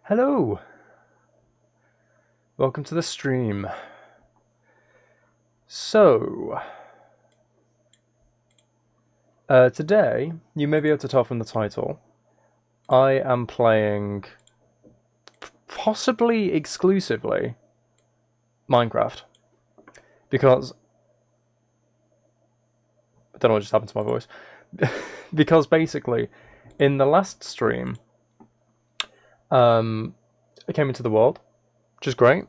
Hello! Welcome to the stream. So, today, you may be able to tell from the title, I am playing, possibly exclusively, Minecraft. Because, I don't know what just happened to my voice. Because basically, in the last stream, I came into the world, which is great.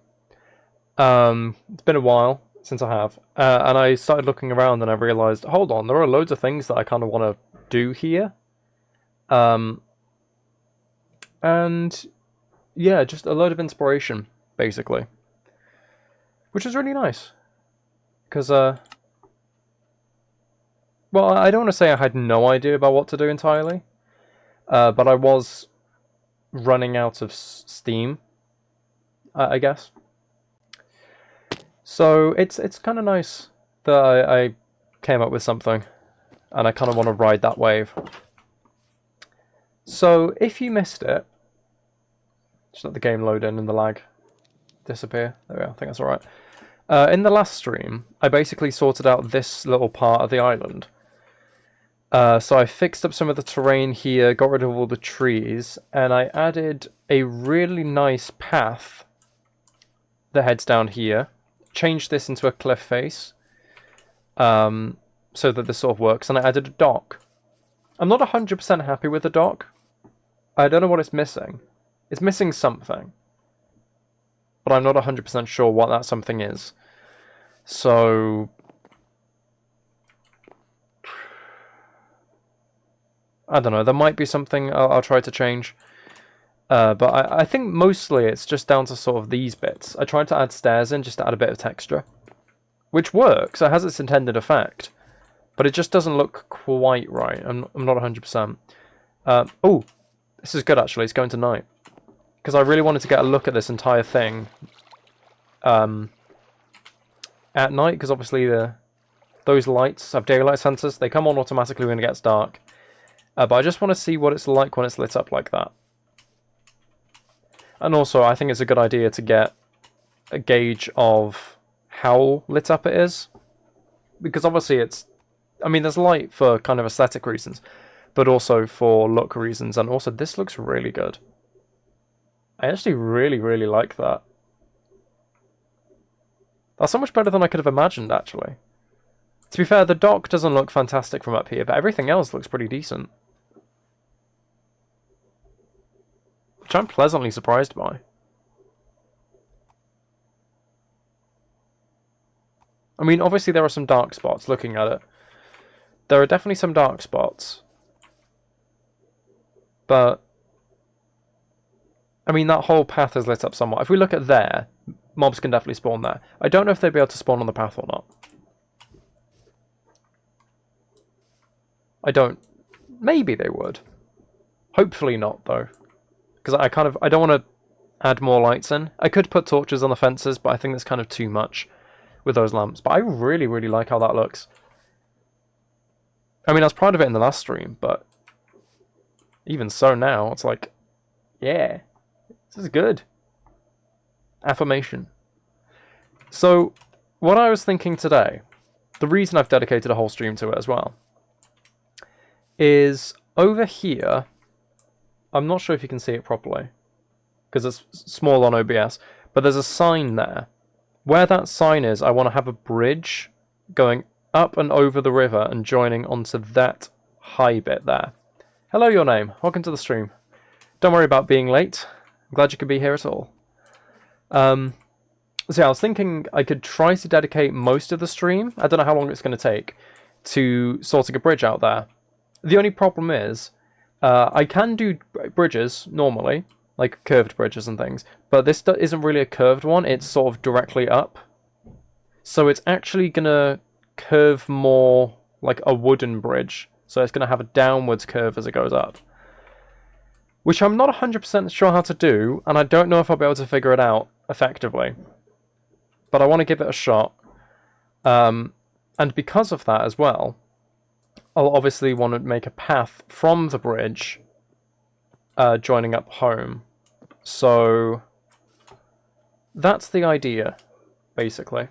It's been a while since I have, and I started looking around and I realised, hold on, there are loads of things that I kind of want to do here. And yeah, just a load of inspiration, basically. Which is really nice. Because, well, I don't want to say I had no idea about what to do entirely, but I was running out of steam, I guess. So it's kind of nice that I came up with something, and I kind of want to ride that wave. So if you missed it, just let the game load in and the lag disappear. There we go, I think that's alright. In the last stream, I basically sorted out this little part of the island. So I fixed up some of the terrain here, got rid of all the trees, and I added a really nice path that heads down here. Changed this into a cliff face, so that this sort of works, and I added a dock. I'm not 100% happy with the dock. I don't know what it's missing. It's missing something, but I'm not 100% sure what that something is. So I don't know, there might be something I'll try to change. But I think mostly it's just down to sort of these bits. I tried to add stairs in just to add a bit of texture, which works. It has its intended effect, but it just doesn't look quite right. I'm not 100%. Oh, this is good actually. It's going to night because I really wanted to get a look at this entire thing at night, because obviously those lights have daylight sensors. They come on automatically when it gets dark, but I just want to see what it's like when it's lit up like that. And also, I think it's a good idea to get a gauge of how lit up it is. Because obviously it's... I mean, there's light for kind of aesthetic reasons, but also for look reasons. And also, this looks really good. I actually really, really like that. That's so much better than I could have imagined, actually. To be fair, the dock doesn't look fantastic from up here, but everything else looks pretty decent. Which I'm pleasantly surprised by. I mean, obviously there are some dark spots looking at it. There are definitely some dark spots. But, I mean, that whole path is lit up somewhat. If we look at there, mobs can definitely spawn there. I don't know if they'd be able to spawn on the path or not. I don't... Maybe they would. Hopefully not, though. Because I don't want to add more lights in. I could put torches on the fences, but I think that's kind of too much with those lamps. But I really, really like how that looks. I mean, I was proud of it in the last stream, but even so now, it's like, yeah, this is good. Affirmation. So, what I was thinking today, the reason I've dedicated a whole stream to it as well, is over here... I'm not sure if you can see it properly, because it's small on OBS, but there's a sign there. Where that sign is, I want to have a bridge going up and over the river and joining onto that high bit there. Hello, your name. Welcome to the stream. Don't worry about being late. I'm glad you could be here at all. So yeah, I was thinking I could try to dedicate most of the stream, I don't know how long it's going to take, to sorting a bridge out there. The only problem is, I can do bridges, normally, like curved bridges and things, but this isn't really a curved one, it's sort of directly up. So it's actually going to curve more like a wooden bridge, so it's going to have a downwards curve as it goes up. Which I'm not 100% sure how to do, and I don't know if I'll be able to figure it out effectively. But I want to give it a shot. And because of that as well, I'll obviously want to make a path from the bridge joining up home. So that's the idea, basically.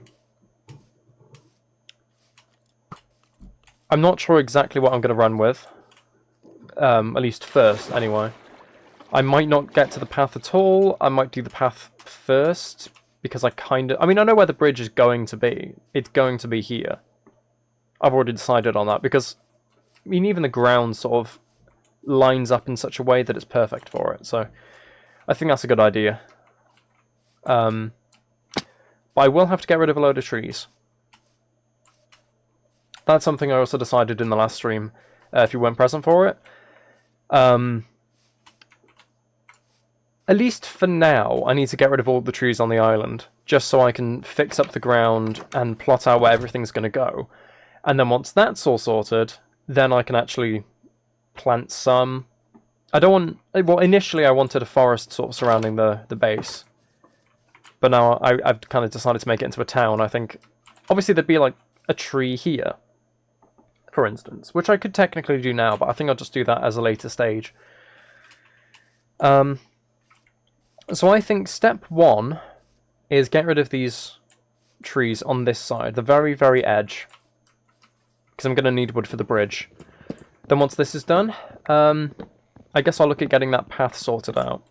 I'm not sure exactly what I'm going to run with. At least first, anyway. I might not get to the path at all. I might do the path first, because I mean, I know where the bridge is going to be. It's going to be here. I've already decided on that, because, I mean, even the ground sort of lines up in such a way that it's perfect for it, so I think that's a good idea. But I will have to get rid of a load of trees. That's something I also decided in the last stream, if you weren't present for it. At least for now, I need to get rid of all the trees on the island, just so I can fix up the ground and plot out where everything's going to go. And then once that's all sorted, then I can actually plant some. I don't want... Well, initially I wanted a forest sort of surrounding the base. But now I've kind of decided to make it into a town. I think, obviously there'd be like a tree here, for instance, which I could technically do now, but I think I'll just do that as a later stage. So I think step one is get rid of these trees on this side, the very, very edge, because I'm going to need wood for the bridge. Then once this is done, I guess I'll look at getting that path sorted out.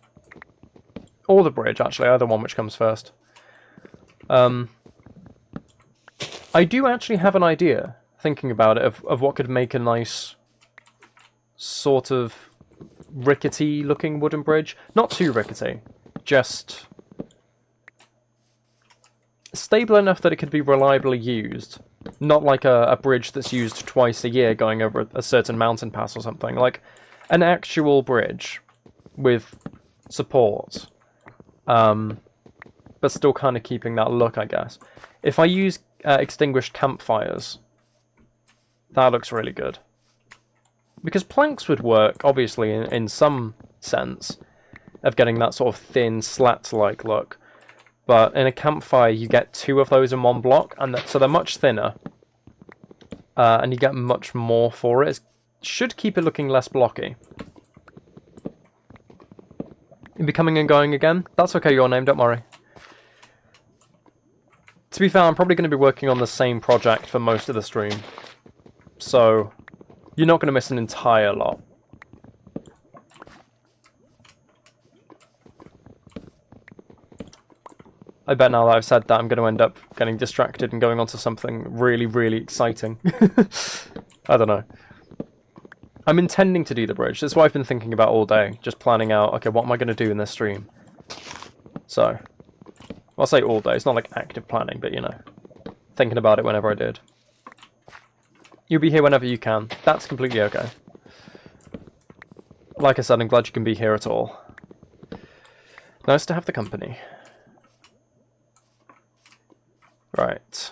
Or the bridge, actually, either one which comes first. I do actually have an idea, thinking about it, of what could make a nice sort of rickety looking wooden bridge. Not too rickety, just stable enough that it could be reliably used. Not like a bridge that's used twice a year going over a certain mountain pass or something. Like an actual bridge with support. But still kind of keeping that look, I guess. If I use extinguished campfires, that looks really good. Because planks would work, obviously, in some sense, of getting that sort of thin, slat-like look. But in a campfire, you get two of those in one block, and so they're much thinner. And you get much more for it. It should keep it looking less blocky. You're becoming and going again? That's okay, your name, don't worry. To be fair, I'm probably going to be working on the same project for most of the stream. So, you're not going to miss an entire lot. I bet now that I've said that, I'm going to end up getting distracted and going on to something really, really exciting. I don't know. I'm intending to do the bridge. That's what I've been thinking about all day. Just planning out, okay, what am I going to do in this stream? So, I'll say all day. It's not like active planning, but, you know, thinking about it whenever I did. You'll be here whenever you can. That's completely okay. Like I said, I'm glad you can be here at all. Nice to have the company. Right.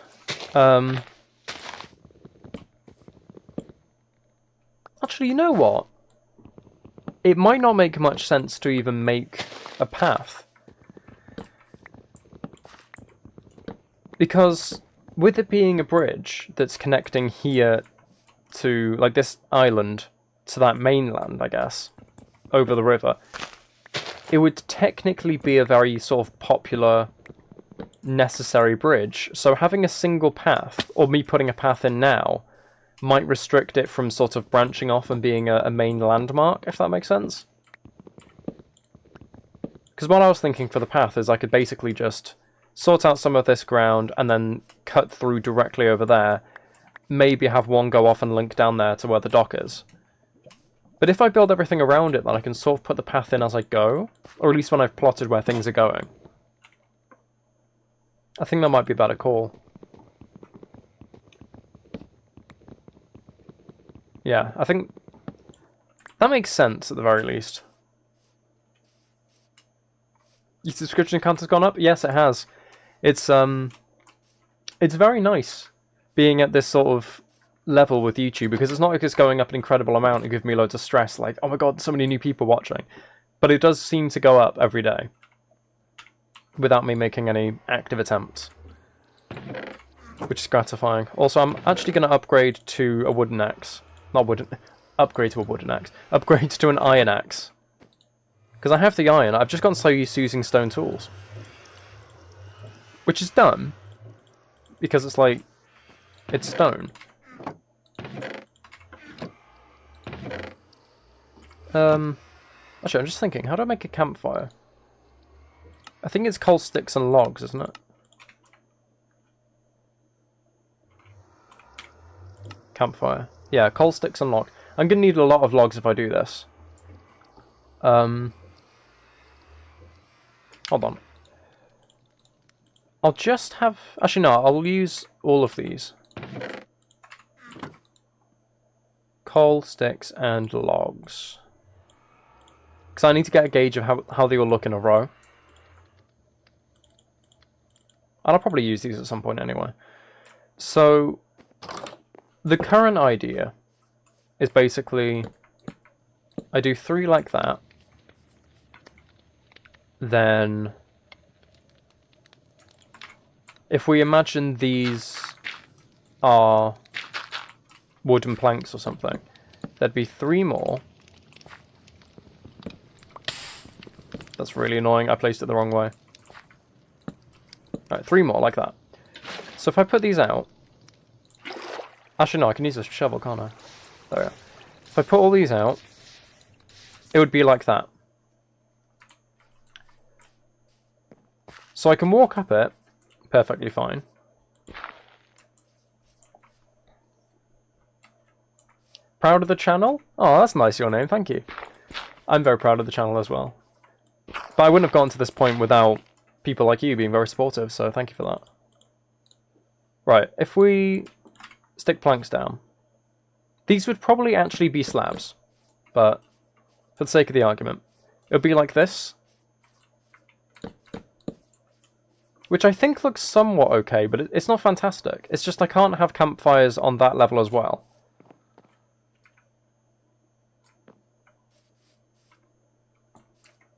Actually, you know what? It might not make much sense to even make a path. Because with it being a bridge that's connecting here to, like, this island to that mainland, I guess, over the river, it would technically be a very sort of popular, necessary bridge. So having a single path, or me putting a path in now, might restrict it from sort of branching off and being a main landmark, if that makes sense. Because what I was thinking for the path is I could basically just sort out some of this ground and then cut through directly over there. Maybe have one go off and link down there to where the dock is. But if I build everything around it, then I can sort of put the path in as I go. Or at least when I've plotted where things are going. I think that might be a better call. Yeah, I think that makes sense at the very least. Your subscription count has gone up? Yes, it has. It's very nice being at this sort of level with YouTube, because it's not like it's going up an incredible amount and give me loads of stress, like, oh my god, so many new people watching. But it does seem to go up every day, without me making any active attempts. Which is gratifying. Also, I'm actually going to upgrade to a wooden axe. Not wooden... Upgrade to a wooden axe. Upgrade to an iron axe. Because I have the iron, I've just gotten so used to using stone tools. Which is dumb. Because it's like, it's stone. Actually, I'm just thinking, how do I make a campfire? I think it's coal sticks and logs, isn't it? Campfire. Yeah, coal sticks and log. I'm going to need a lot of logs if I do this. Hold on. I'll just have... Actually, no, I'll use all of these. Coal, sticks, and logs. Because I need to get a gauge of how they all look in a row. And I'll probably use these at some point anyway. So, the current idea is basically... I do 3 like that. Then... If we imagine these are wooden planks or something, there'd be 3 more. That's really annoying, I placed it the wrong way. Alright, 3 more like that. So if I put these out... Actually no, I can use a shovel, can't I? There we go. If I put all these out, it would be like that. So I can walk up it perfectly fine. Proud of the channel? Oh, that's nice, your name, thank you. I'm very proud of the channel as well. But I wouldn't have gotten to this point without people like you being very supportive, so thank you for that. Right, if we stick planks down, these would probably actually be slabs, but for the sake of the argument, it would be like this. Which I think looks somewhat okay, but it's not fantastic. It's just I can't have campfires on that level as well.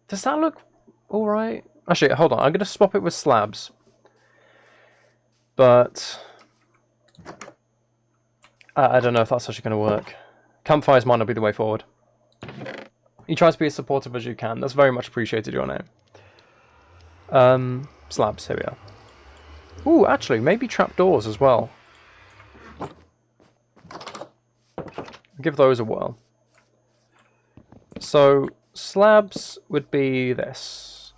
Does that look alright? Actually, hold on. I'm going to swap it with slabs. But... I don't know if that's actually going to work. Campfires might not be the way forward. You try to be as supportive as you can. That's very much appreciated, your name. Slabs, here we are. Ooh, actually, maybe trapdoors as well. Give those a whirl. So, slabs would be this.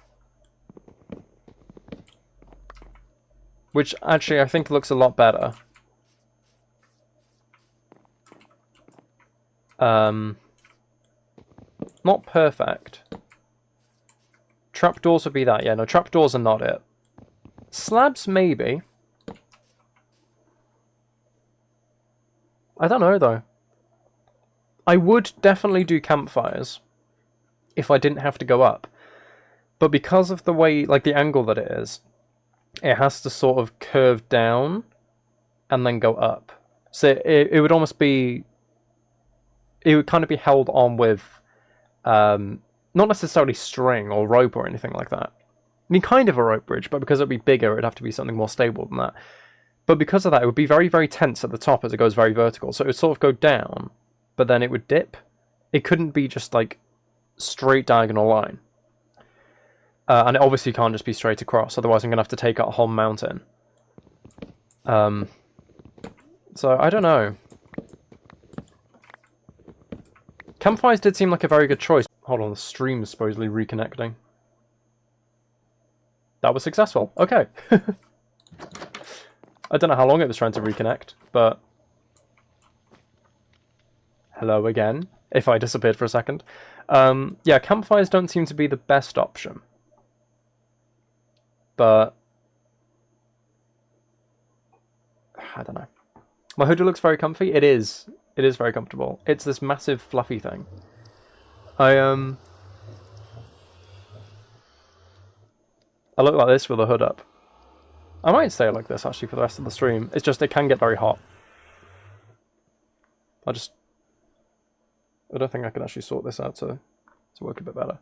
Which, actually, I think looks a lot better. Not perfect. Trapdoors would be that. Yeah, no, trapdoors are not it. Slabs, maybe. I don't know, though. I would definitely do campfires if I didn't have to go up. But because of the way, like the angle that it is, it has to sort of curve down and then go up. So it would almost be... It would kind of be held on with... not necessarily string or rope or anything like that. I mean, kind of a rope bridge, but because it would be bigger, it'd have to be something more stable than that. But because of that, it would be very, very tense at the top as it goes very vertical. So it would sort of go down, but then it would dip. It couldn't be just, like, straight diagonal line. And it obviously can't just be straight across, otherwise I'm going to have to take out a whole mountain. So, I don't know. Campfires did seem like a very good choice. Hold on, the stream is supposedly reconnecting. That was successful. Okay. I don't know how long it was trying to reconnect, but... Hello again, if I disappeared for a second. Yeah, campfires don't seem to be the best option. But... I don't know. My hoodie looks very comfy. It is. It is very comfortable. It's this massive fluffy thing. I look like this with the hood up. I might stay like this, actually, for the rest of the stream. It's just, it can get very hot. I don't think I can actually sort this out to work a bit better.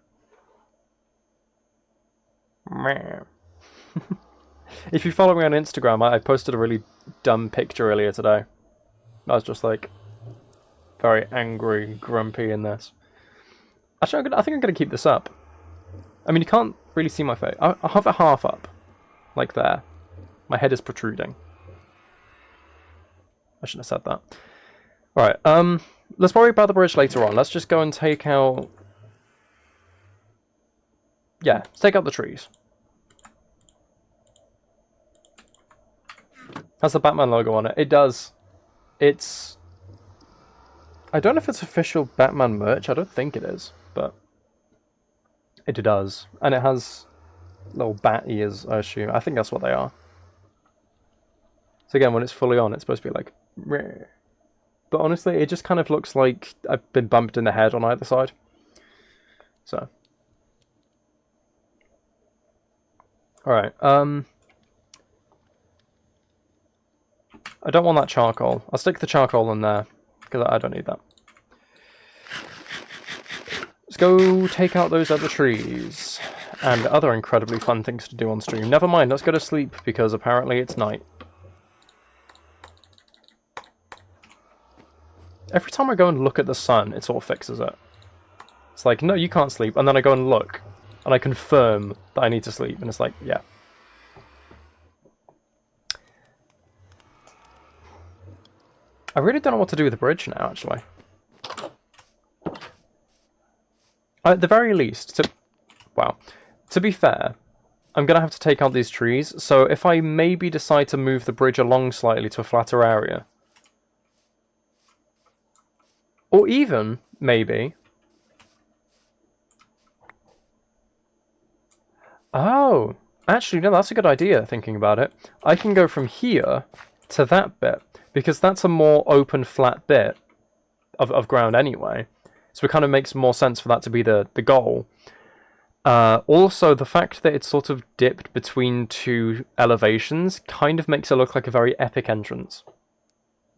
If you follow me on Instagram, I posted a really dumb picture earlier today. I was just, like, very angry, grumpy in this. Actually, I think I'm going to keep this up. I mean, you can't really see my face. I'll have it half up. Like there. My head is protruding. I shouldn't have said that. Alright, let's worry about the bridge later on. Let's just go and take out... Yeah, let's take out the trees. Has the Batman logo on it. It does. It's... I don't know if it's official Batman merch. I don't think it is, but... It does. And it has little bat ears, I assume. I think that's what they are. So again, when it's fully on, it's supposed to be like... Meh. But honestly, it just kind of looks like I've been bumped in the head on either side. So. Alright, I don't want that charcoal. I'll stick the charcoal in there, because I don't need that. Let's go take out those other trees. And other incredibly fun things to do on stream. Never mind, let's go to sleep, because apparently it's night. Every time I go and look at the sun, it sort of fixes it. It's like, no, you can't sleep. And then I go and look, and I confirm that I need to sleep. And it's like, yeah. I really don't know what to do with the bridge now, actually. At the very least, to be fair, I'm going to have to take out these trees. So if I maybe decide to move the bridge along slightly to a flatter area... Or even, maybe... Oh, actually, no, that's a good idea, thinking about it. I can go from here to that bit, because that's a more open, flat bit of ground anyway. So it kind of makes more sense for that to be the goal. Also, the fact that it's sort of dipped between two elevations kind of makes it look like a very epic entrance.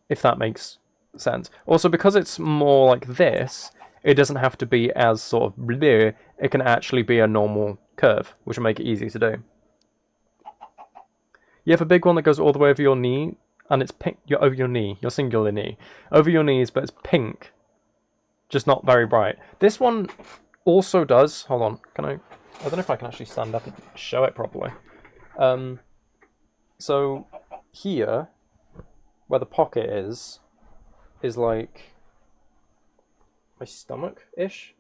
If that makes sense. Also, because it's more like this, it doesn't have to be as sort of bleh, it can actually be a normal curve, which will make it easy to do. You have a big one that goes all the way over your knee, and it's pink. You're over your knee, your singular knee. Over your knees, but it's pink. Just not very bright. This one also does... Hold on, can I don't know if I can actually stand up and show it properly. So, here, where the pocket is like my stomach-ish.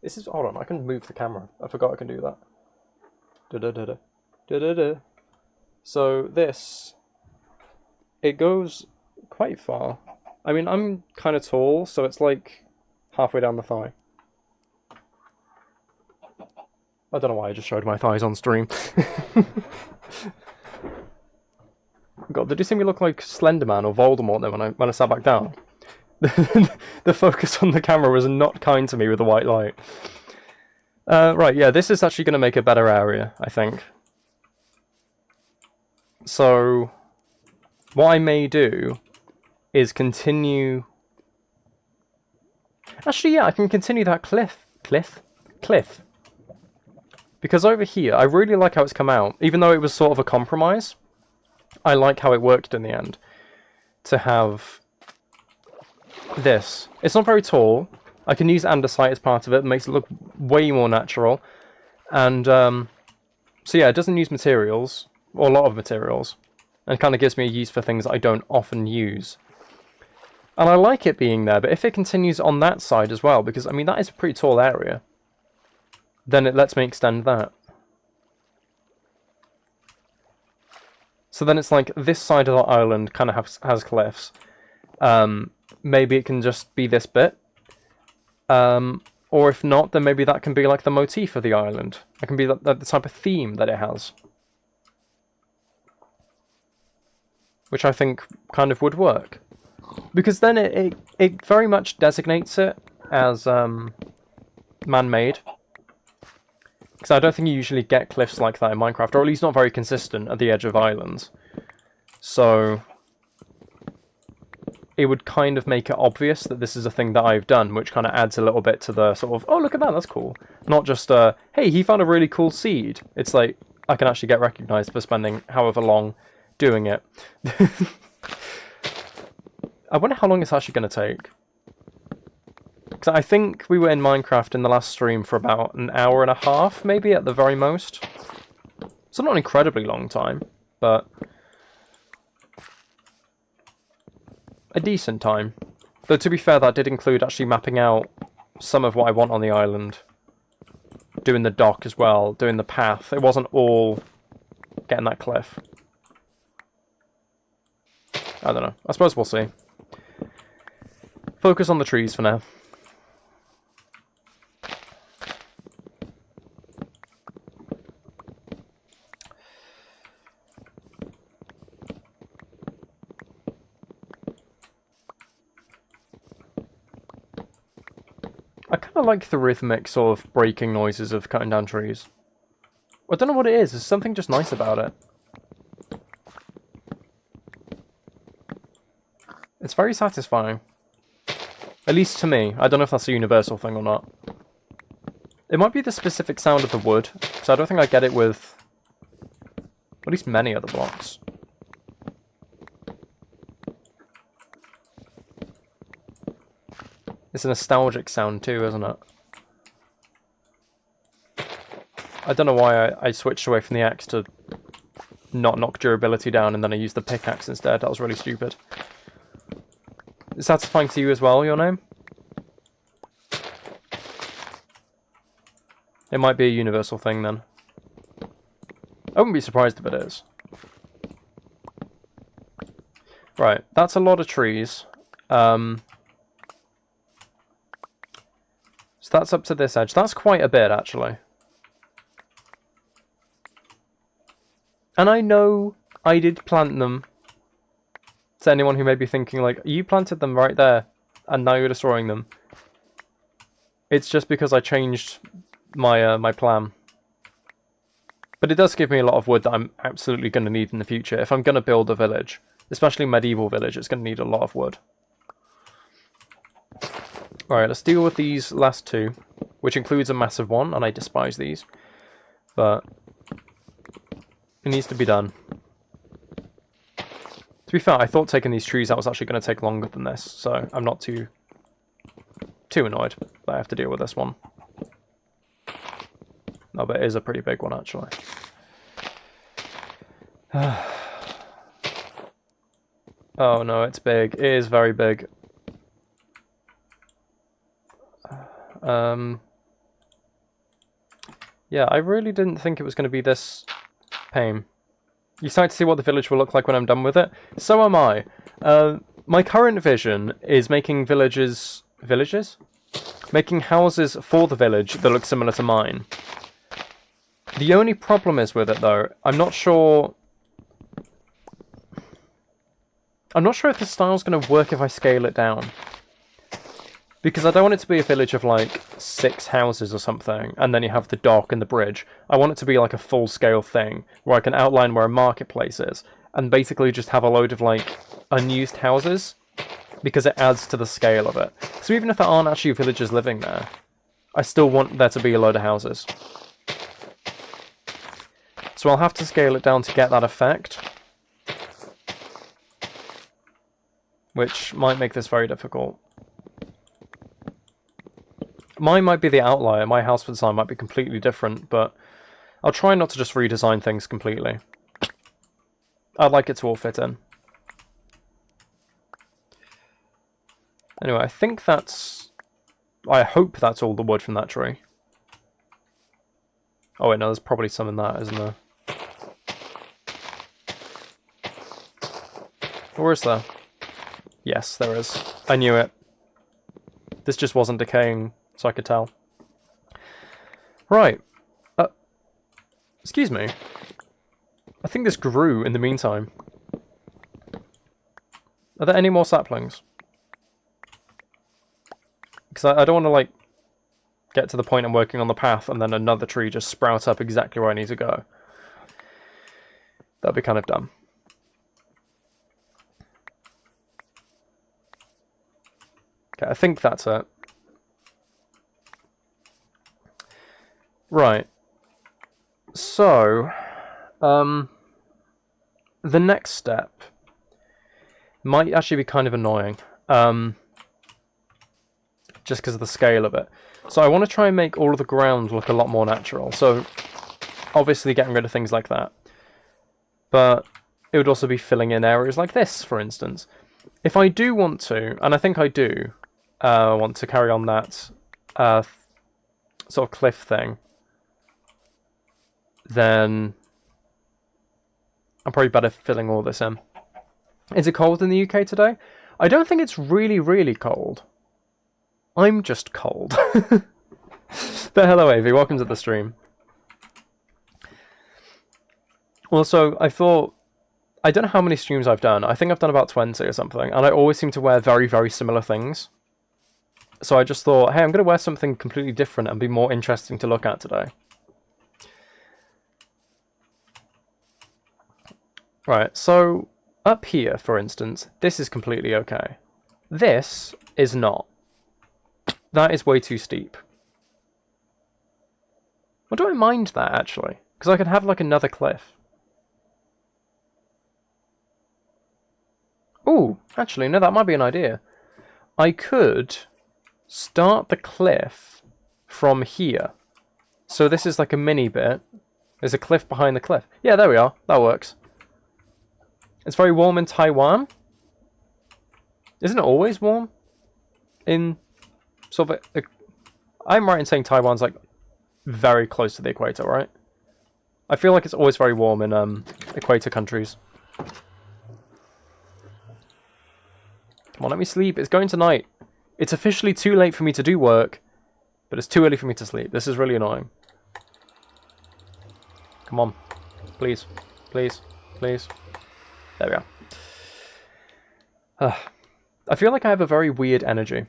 This is... Hold on, I can move the camera. I forgot I can do that. Da-da-da-da. Da-da-da. So this, it goes quite far. I mean, I'm kind of tall, so it's like halfway down the thigh. I don't know why I just showed my thighs on stream. God, did you see me look like Slenderman or Voldemort then when I sat back down? The focus on the camera was not kind to me with the white light. Right, yeah, this is actually going to make a better area, I think. So, what I may do is continue... Actually, yeah, I can continue that cliff. Because over here, I really like how it's come out. Even though it was sort of a compromise, I like how it worked in the end. To have this. It's not very tall. I can use andesite as part of it. It makes it look way more natural. And, so yeah, it doesn't use materials. Or a lot of materials. And kind of gives me a use for things that I don't often use. And I like it being there, but if it continues on that side as well, because, I mean, that is a pretty tall area, then it lets me extend that. So then it's like, this side of the island kind of has cliffs. Maybe it can just be this bit. Or if not, then maybe that can be like the motif of the island. That can be the type of theme that it has. Which I think kind of would work. Because then it very much designates it as man-made. Because I don't think you usually get cliffs like that in Minecraft, or at least not very consistent at the edge of islands. So it would kind of make it obvious that this is a thing that I've done, which kind of adds a little bit to the sort of, oh, look at that, that's cool. Not just, hey, he found a really cool seed. It's like, I can actually get recognised for spending however long doing it. I wonder how long it's actually going to take. Because I think we were in Minecraft in the last stream for about an hour and a half, maybe, at the very most. So not an incredibly long time, but a decent time. Though to be fair, that did include actually mapping out some of what I want on the island. Doing the dock as well, doing the path. It wasn't all getting that cliff. I don't know. I suppose we'll see. Focus on the trees for now. I kind of like the rhythmic sort of breaking noises of cutting down trees. I don't know what it is, there's something just nice about it. It's very satisfying. At least to me. I don't know if that's a universal thing or not. It might be the specific sound of the wood, so I don't think I get it with at least many other blocks. It's a nostalgic sound too, isn't it? I don't know why I switched away from the axe to not knock durability down and then I used the pickaxe instead. That was really stupid. Is satisfying to you as well, your name? It might be a universal thing then. I wouldn't be surprised if it is. Right, that's a lot of trees. So that's up to this edge. That's quite a bit, actually. And I know I did plant them. To anyone who may be thinking, like, you planted them right there, and now you're destroying them. It's just because I changed my my plan. But it does give me a lot of wood that I'm absolutely going to need in the future. If I'm going to build a village, especially a medieval village, it's going to need a lot of wood. Alright, let's deal with these last two, which includes a massive one, and I despise these. But it needs to be done. To be fair, I thought taking these trees out was actually going to take longer than this, so I'm not too annoyed that I have to deal with this one. No, but it is a pretty big one, actually. Oh no, it's big. It is very big. Yeah, I really didn't think it was going to be this pain. You excited to see what the village will look like when I'm done with it? So am I. My current vision is making villages... Villages? Making houses for the village that look similar to mine. The only problem is with it, though, I'm not sure if the style's going to work if I scale it down. Because I don't want it to be a village of, like, 6 houses or something, and then you have the dock and the bridge. I want it to be, like, a full-scale thing, where I can outline where a marketplace is, and basically just have a load of, like, unused houses, because it adds to the scale of it. So even if there aren't actually villagers living there, I still want there to be a load of houses. So I'll have to scale it down to get that effect. Which might make this very difficult. Mine might be the outlier, my house design might be completely different, but I'll try not to just redesign things completely. I'd like it to all fit in. Anyway, I think that's... I hope that's all the wood from that tree. Oh wait, no, there's probably some in that, isn't there? Or is there? Yes, there is. I knew it. This just wasn't decaying, so I could tell. Right. Excuse me. I think this grew in the meantime. Are there any more saplings? Because I don't want to, like, get to the point I'm working on the path and then another tree just sprouts up exactly where I need to go. That'd be kind of dumb. Okay, I think that's it. Right. So, the next step might actually be kind of annoying. just because of the scale of it. So I want to try and make all of the ground look a lot more natural. So obviously getting rid of things like that. But it would also be filling in areas like this, for instance. If I do want to, and I think I do, want to carry on that sort of cliff thing, then I'm probably better filling all this in. Is it cold in the UK today? I don't think it's really, really cold. I'm just cold. But hello, Avi. Welcome to the stream. Also, I thought... I don't know how many streams I've done. I think I've done about 20 or something. And I always seem to wear very, very similar things. So I just thought, hey, I'm going to wear something completely different and be more interesting to look at today. Right, so up here, for instance, this is completely okay. This is not. That is way too steep. Well, do I mind that, actually? Because I could have, like, another cliff. Ooh, actually, no, that might be an idea. I could start the cliff from here. So this is like a mini bit. There's a cliff behind the cliff. Yeah, there we are. That works. It's very warm in Taiwan. Isn't it always warm? In sort of... I'm right in saying Taiwan's like very close to the equator, right? I feel like it's always very warm in equator countries. Come on, let me sleep. It's going tonight. It's officially too late for me to do work, but it's too early for me to sleep. This is really annoying. Come on. Please. Please. Please. There we are. I feel like I have a very weird energy.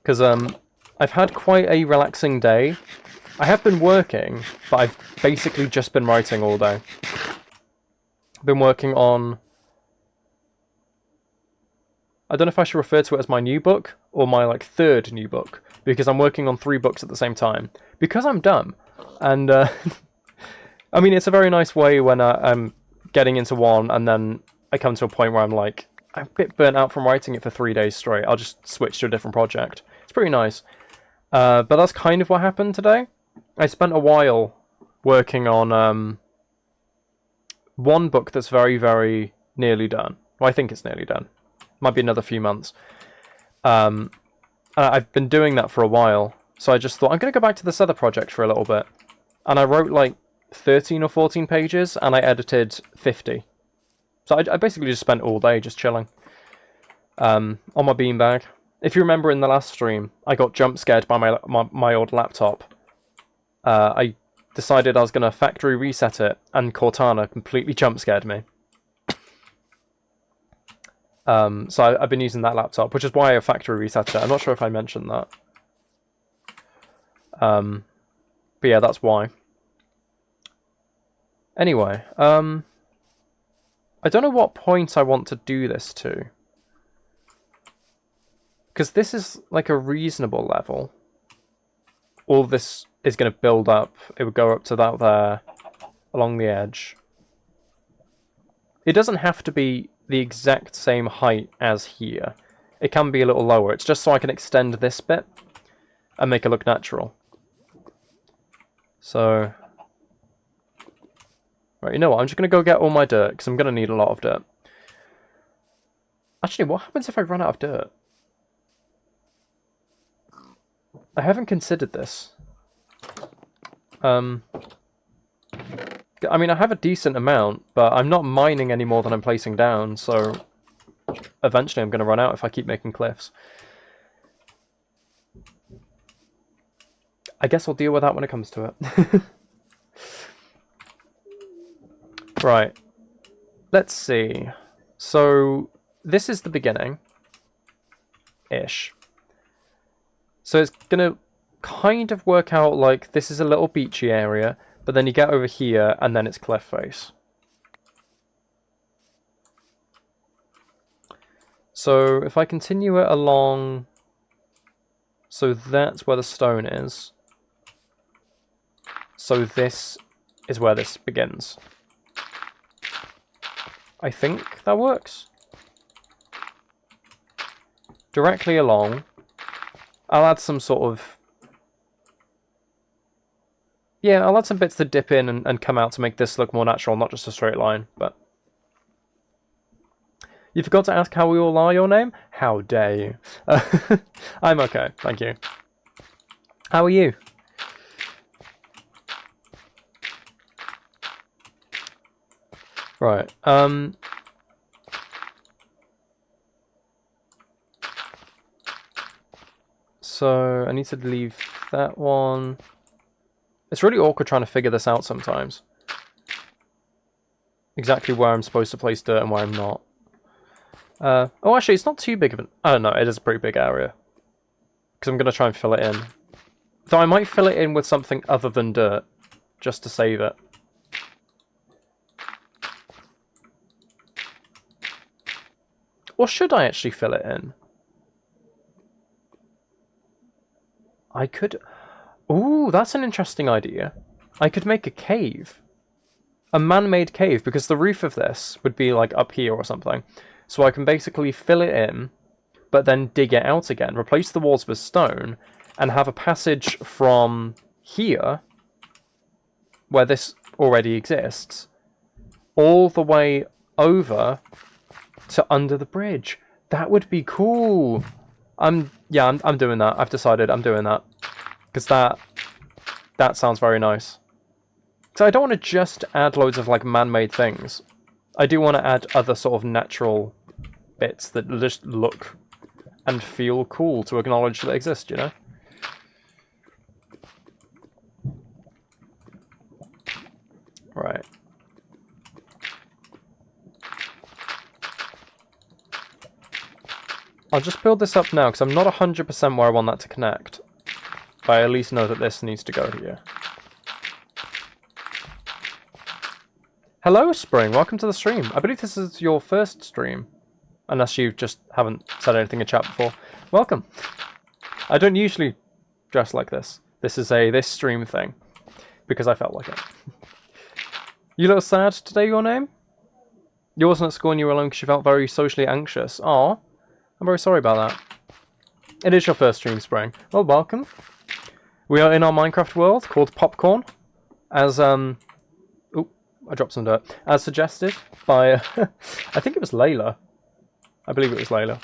Because I've had quite a relaxing day. I have been working, but I've basically just been writing all day. I've been working on... I don't know if I should refer to it as my new book, or my, like, third new book, because I'm working on 3 books at the same time. Because I'm dumb. And, I mean, it's a very nice way when I'm getting into one, and then I come to a point where I'm like, I'm a bit burnt out from writing it for 3 days straight. I'll just switch to a different project. It's pretty nice. But that's kind of what happened today. I spent a while working on one book that's very, very nearly done. Well, I think it's nearly done. Might be another few months. I've been doing that for a while, so I just thought, I'm going to go back to this other project for a little bit. And I wrote like 13 or 14 pages, and I edited 50. So I basically just spent all day just chilling. On my beanbag. If you remember in the last stream, I got jump scared by my old laptop. I decided I was going to factory reset it, and Cortana completely jump scared me. So I've been using that laptop, which is why I factory reset it. I'm not sure if I mentioned that. But yeah, that's why. Anyway, I don't know what point I want to do this to. Because this is like a reasonable level. All this is going to build up. It would go up to that there, along the edge. It doesn't have to be the exact same height as here. It can be a little lower. It's just so I can extend this bit and make it look natural. So... Right, you know what? I'm just going to go get all my dirt, because I'm going to need a lot of dirt. Actually, what happens if I run out of dirt? I haven't considered this. I mean, I have a decent amount, but I'm not mining any more than I'm placing down, so eventually I'm going to run out if I keep making cliffs. I guess I'll deal with that when it comes to it. Right. Let's see. So, this is the beginning. Ish. So it's going to kind of work out like this is a little beachy area, but then you get over here, and then it's cliff face. So if I continue it along... So that's where the stone is. So this is where this begins. I think that works. Directly along. I'll add some sort of... Yeah, I'll add some bits to dip in and come out to make this look more natural, not just a straight line, but... You forgot to ask how we all are, your name? How dare you. I'm okay, thank you. How are you? Right, so I need to leave that one. It's really awkward trying to figure this out sometimes. Exactly where I'm supposed to place dirt and where I'm not. Oh, actually, it's not too big of an... Oh, no, it is a pretty big area. Because I'm going to try and fill it in. Though I might fill it in with something other than dirt, just to save it. Or should I actually fill it in? I could... Ooh, that's an interesting idea. I could make a cave. A man-made cave, because the roof of this would be, like, up here or something. So I can basically fill it in, but then dig it out again, replace the walls with stone, and have a passage from here, where this already exists, all the way over to under the bridge. That would be cool. I'm doing that. I've decided I'm doing that. Because that sounds very nice. So I don't want to just add loads of like man-made things. I do want to add other sort of natural bits that just look and feel cool to acknowledge that exist, you know? Right. I'll just build this up now, because I'm not 100% where I want that to connect. But I at least know that this needs to go here. Hello, Spring. Welcome to the stream. I believe this is your first stream. Unless you just haven't said anything in chat before. Welcome. I don't usually dress like this. This is this stream thing. Because I felt like it. You look sad today, your name? You wasn't at school and you were alone because you felt very socially anxious. Aw. I'm very sorry about that. It is your first stream, Spring. Well, welcome. We are in our Minecraft world called Popcorn. As, Ooh, I dropped some dirt. As suggested by, I think it was Layla. I believe it was Layla.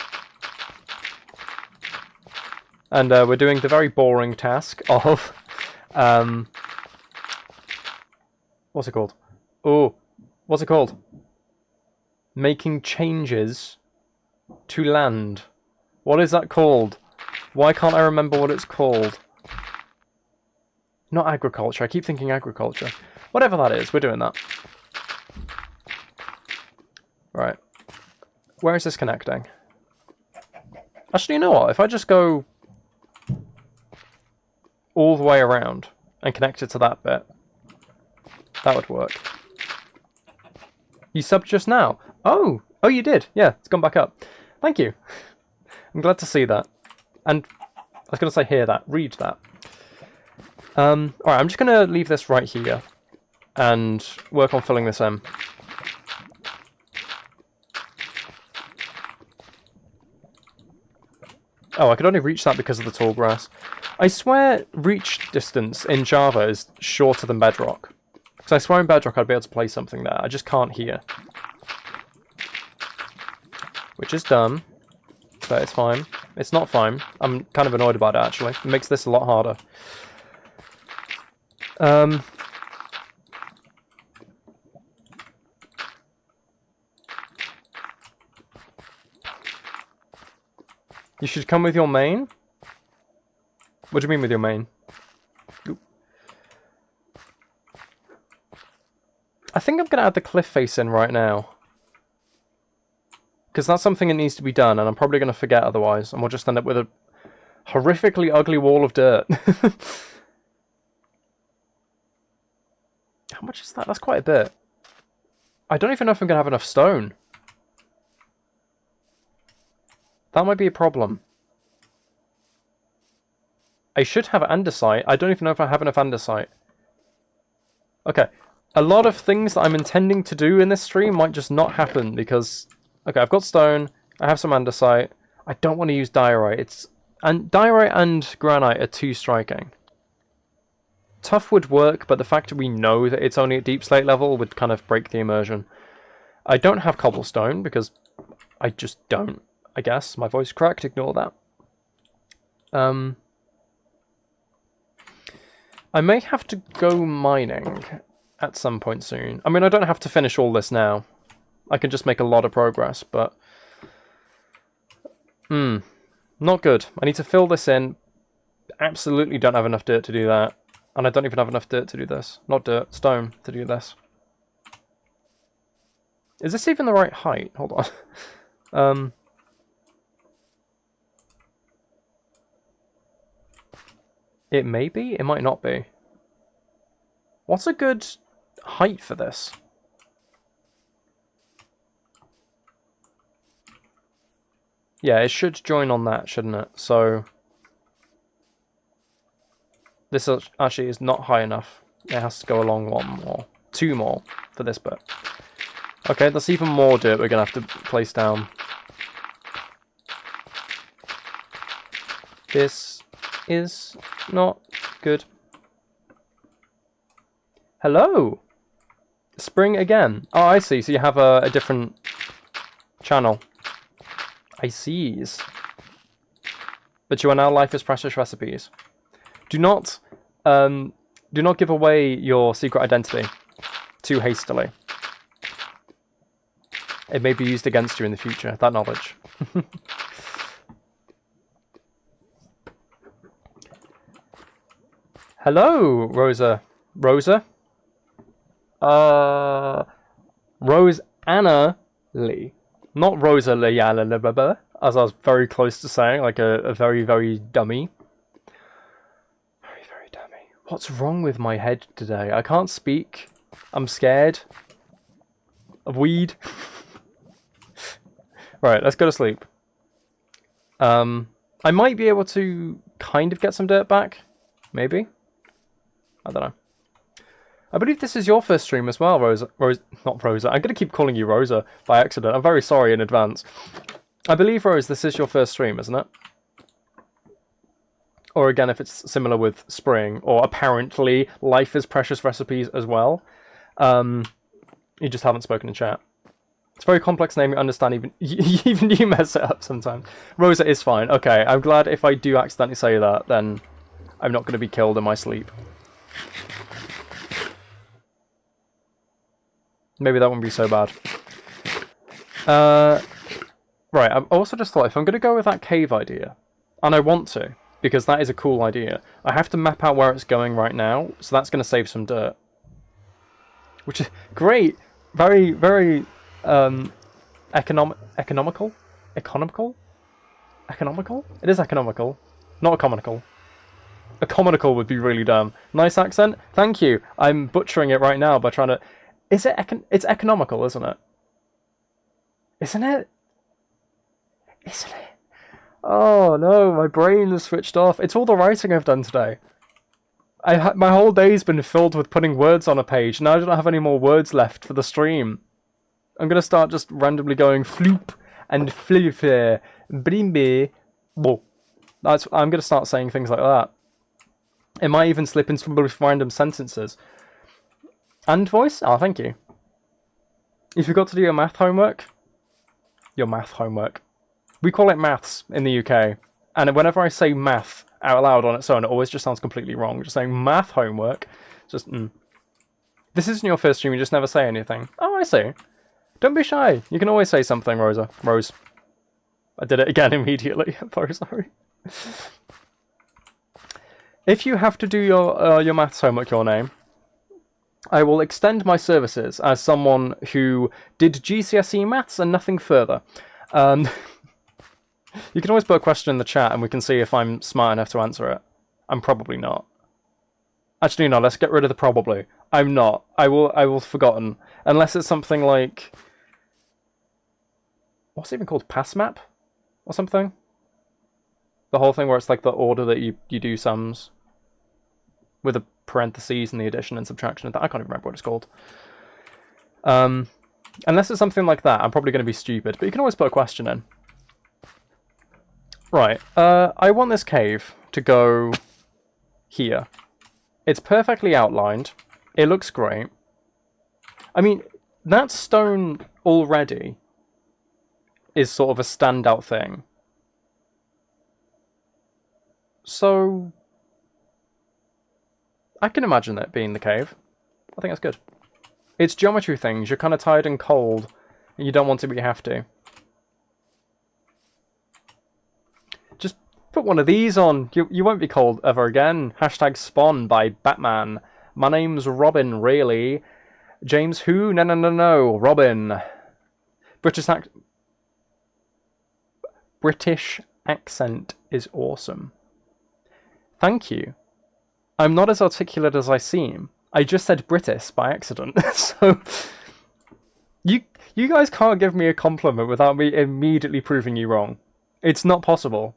And we're doing the very boring task of, what's it called? Oh, what's it called? Making changes to land. What is that called? Why can't I remember what it's called? Not agriculture. I keep thinking agriculture. Whatever that is, we're doing that. Right. Where is this connecting? Actually, you know what? If I just go all the way around and connect it to that bit, that would work. You subbed just now? Oh! Oh, you did? Yeah, it's gone back up. Thank you. I'm glad to see that. And I was going to say hear that, read that. Alright, I'm just going to leave this right here and work on filling this in. Oh, I could only reach that because of the tall grass. I swear reach distance in Java is shorter than Bedrock. Because I swear in Bedrock I'd be able to place something there. I just can't here. Which is dumb. But it's fine. It's not fine. I'm kind of annoyed about it, actually. It makes this a lot harder. You should come with your main? What do you mean with your main? Oop. I think I'm going to add the cliff face in right now. Because that's something that needs to be done, and I'm probably going to forget otherwise, and we'll just end up with a horrifically ugly wall of dirt. How much is that? That's quite a bit. I don't even know if I'm going to have enough stone. That might be a problem. I should have andesite. I don't even know if I have enough andesite. Okay. A lot of things that I'm intending to do in this stream might just not happen because... Okay, I've got stone. I have some andesite. I don't want to use diorite. It's And diorite and granite are too striking. Tough would work, but the fact that we know that it's only at deep slate level would kind of break the immersion. I don't have cobblestone because I just don't, I guess. My voice cracked, ignore that. I may have to go mining at some point soon. I mean, I don't have to finish all this now. I can just make a lot of progress, but... not good. I need to fill this in. Absolutely don't have enough dirt to do that. And I don't even have enough dirt to do this. Not dirt, stone to do this. Is this even the right height? Hold on. It may be, it might not be. What's a good height for this? Yeah, it should join on that, shouldn't it? So... this actually is not high enough. It has to go along one more. Two more for this bit. Okay, that's even more dirt we're going to have to place down. This is not good. Hello! Spring again. Oh, I see. So you have a different channel. I sees. But you are now Life is Precious Recipes. Do not give away your secret identity too hastily. It may be used against you in the future, that knowledge. Hello, Rosa. Rosa? Rose Anna Lee. Not Rosa Lee, as I was very close to saying, like a very, very dummy. Very, very dummy. What's wrong with my head today? I can't speak. I'm scared. Of weed. Right, let's go to sleep. I might be able to kind of get some dirt back. Maybe. I don't know. I believe this is your first stream as well, Rosa. Not Rosa. I'm going to keep calling you Rosa by accident. I'm very sorry in advance. I believe, Rose, this is your first stream, isn't it? Or again, if it's similar with Spring, or apparently Life is Precious Recipes as well. You just haven't spoken in chat. It's a very complex name, you understand, even you mess it up sometimes. Rosa is fine. Okay, I'm glad if I do accidentally say that, then I'm not going to be killed in my sleep. Maybe that won't be so bad. Right, I've also just thought, if I'm going to go with that cave idea, and I want to, because that is a cool idea, I have to map out where it's going right now, so that's going to save some dirt. Which is great! Very, very... economical? Economical? Economical? It is economical. Not economical. Economical would be really dumb. Nice accent? Thank you. I'm butchering it right now by trying to... Is it it's economical, isn't it? Isn't it? Isn't it? Oh no, my brain is switched off. It's all the writing I've done today. My whole day's been filled with putting words on a page. Now I don't have any more words left for the stream. I'm going to start just randomly going floop and fluffer, brimbe. Whoa. I'm going to start saying things like that. It might even slip into random sentences. And voice? Oh, thank you. You forgot to do your math homework? Your math homework. We call it maths in the UK. And whenever I say math out loud on its own, it always just sounds completely wrong. Just saying math homework. Just, This isn't your first stream, you just never say anything. Oh, I see. Don't be shy. You can always say something, Rosa. Rose. I did it again immediately. I'm very sorry. If you have to do your maths homework your name, I will extend my services as someone who did GCSE maths and nothing further. You can always put a question in the chat and we can see if I'm smart enough to answer it. I'm probably not. Actually, no, let's get rid of the probably. I'm not. I will have forgotten. Unless it's something like... What's it even called? Pass map? Or something? The whole thing where it's like the order that you do sums. With the parentheses and the addition and subtraction. I can't even remember what it's called. Unless it's something like that, I'm probably going to be stupid. But you can always put a question in. Right, I want this cave to go here. It's perfectly outlined. It looks great. I mean, that stone already is sort of a standout thing. So, I can imagine that being the cave. I think that's good. It's geometry things. You're kind of tired and cold, and you don't want to, but you have to. Just put one of these on. You won't be cold ever again. Hashtag Spawn by Batman. My name's Robin, really. James who? No. Robin. British accent is awesome. Thank you. I'm not as articulate as I seem. I just said British by accident. So you guys can't give me a compliment without me immediately proving you wrong. It's not possible.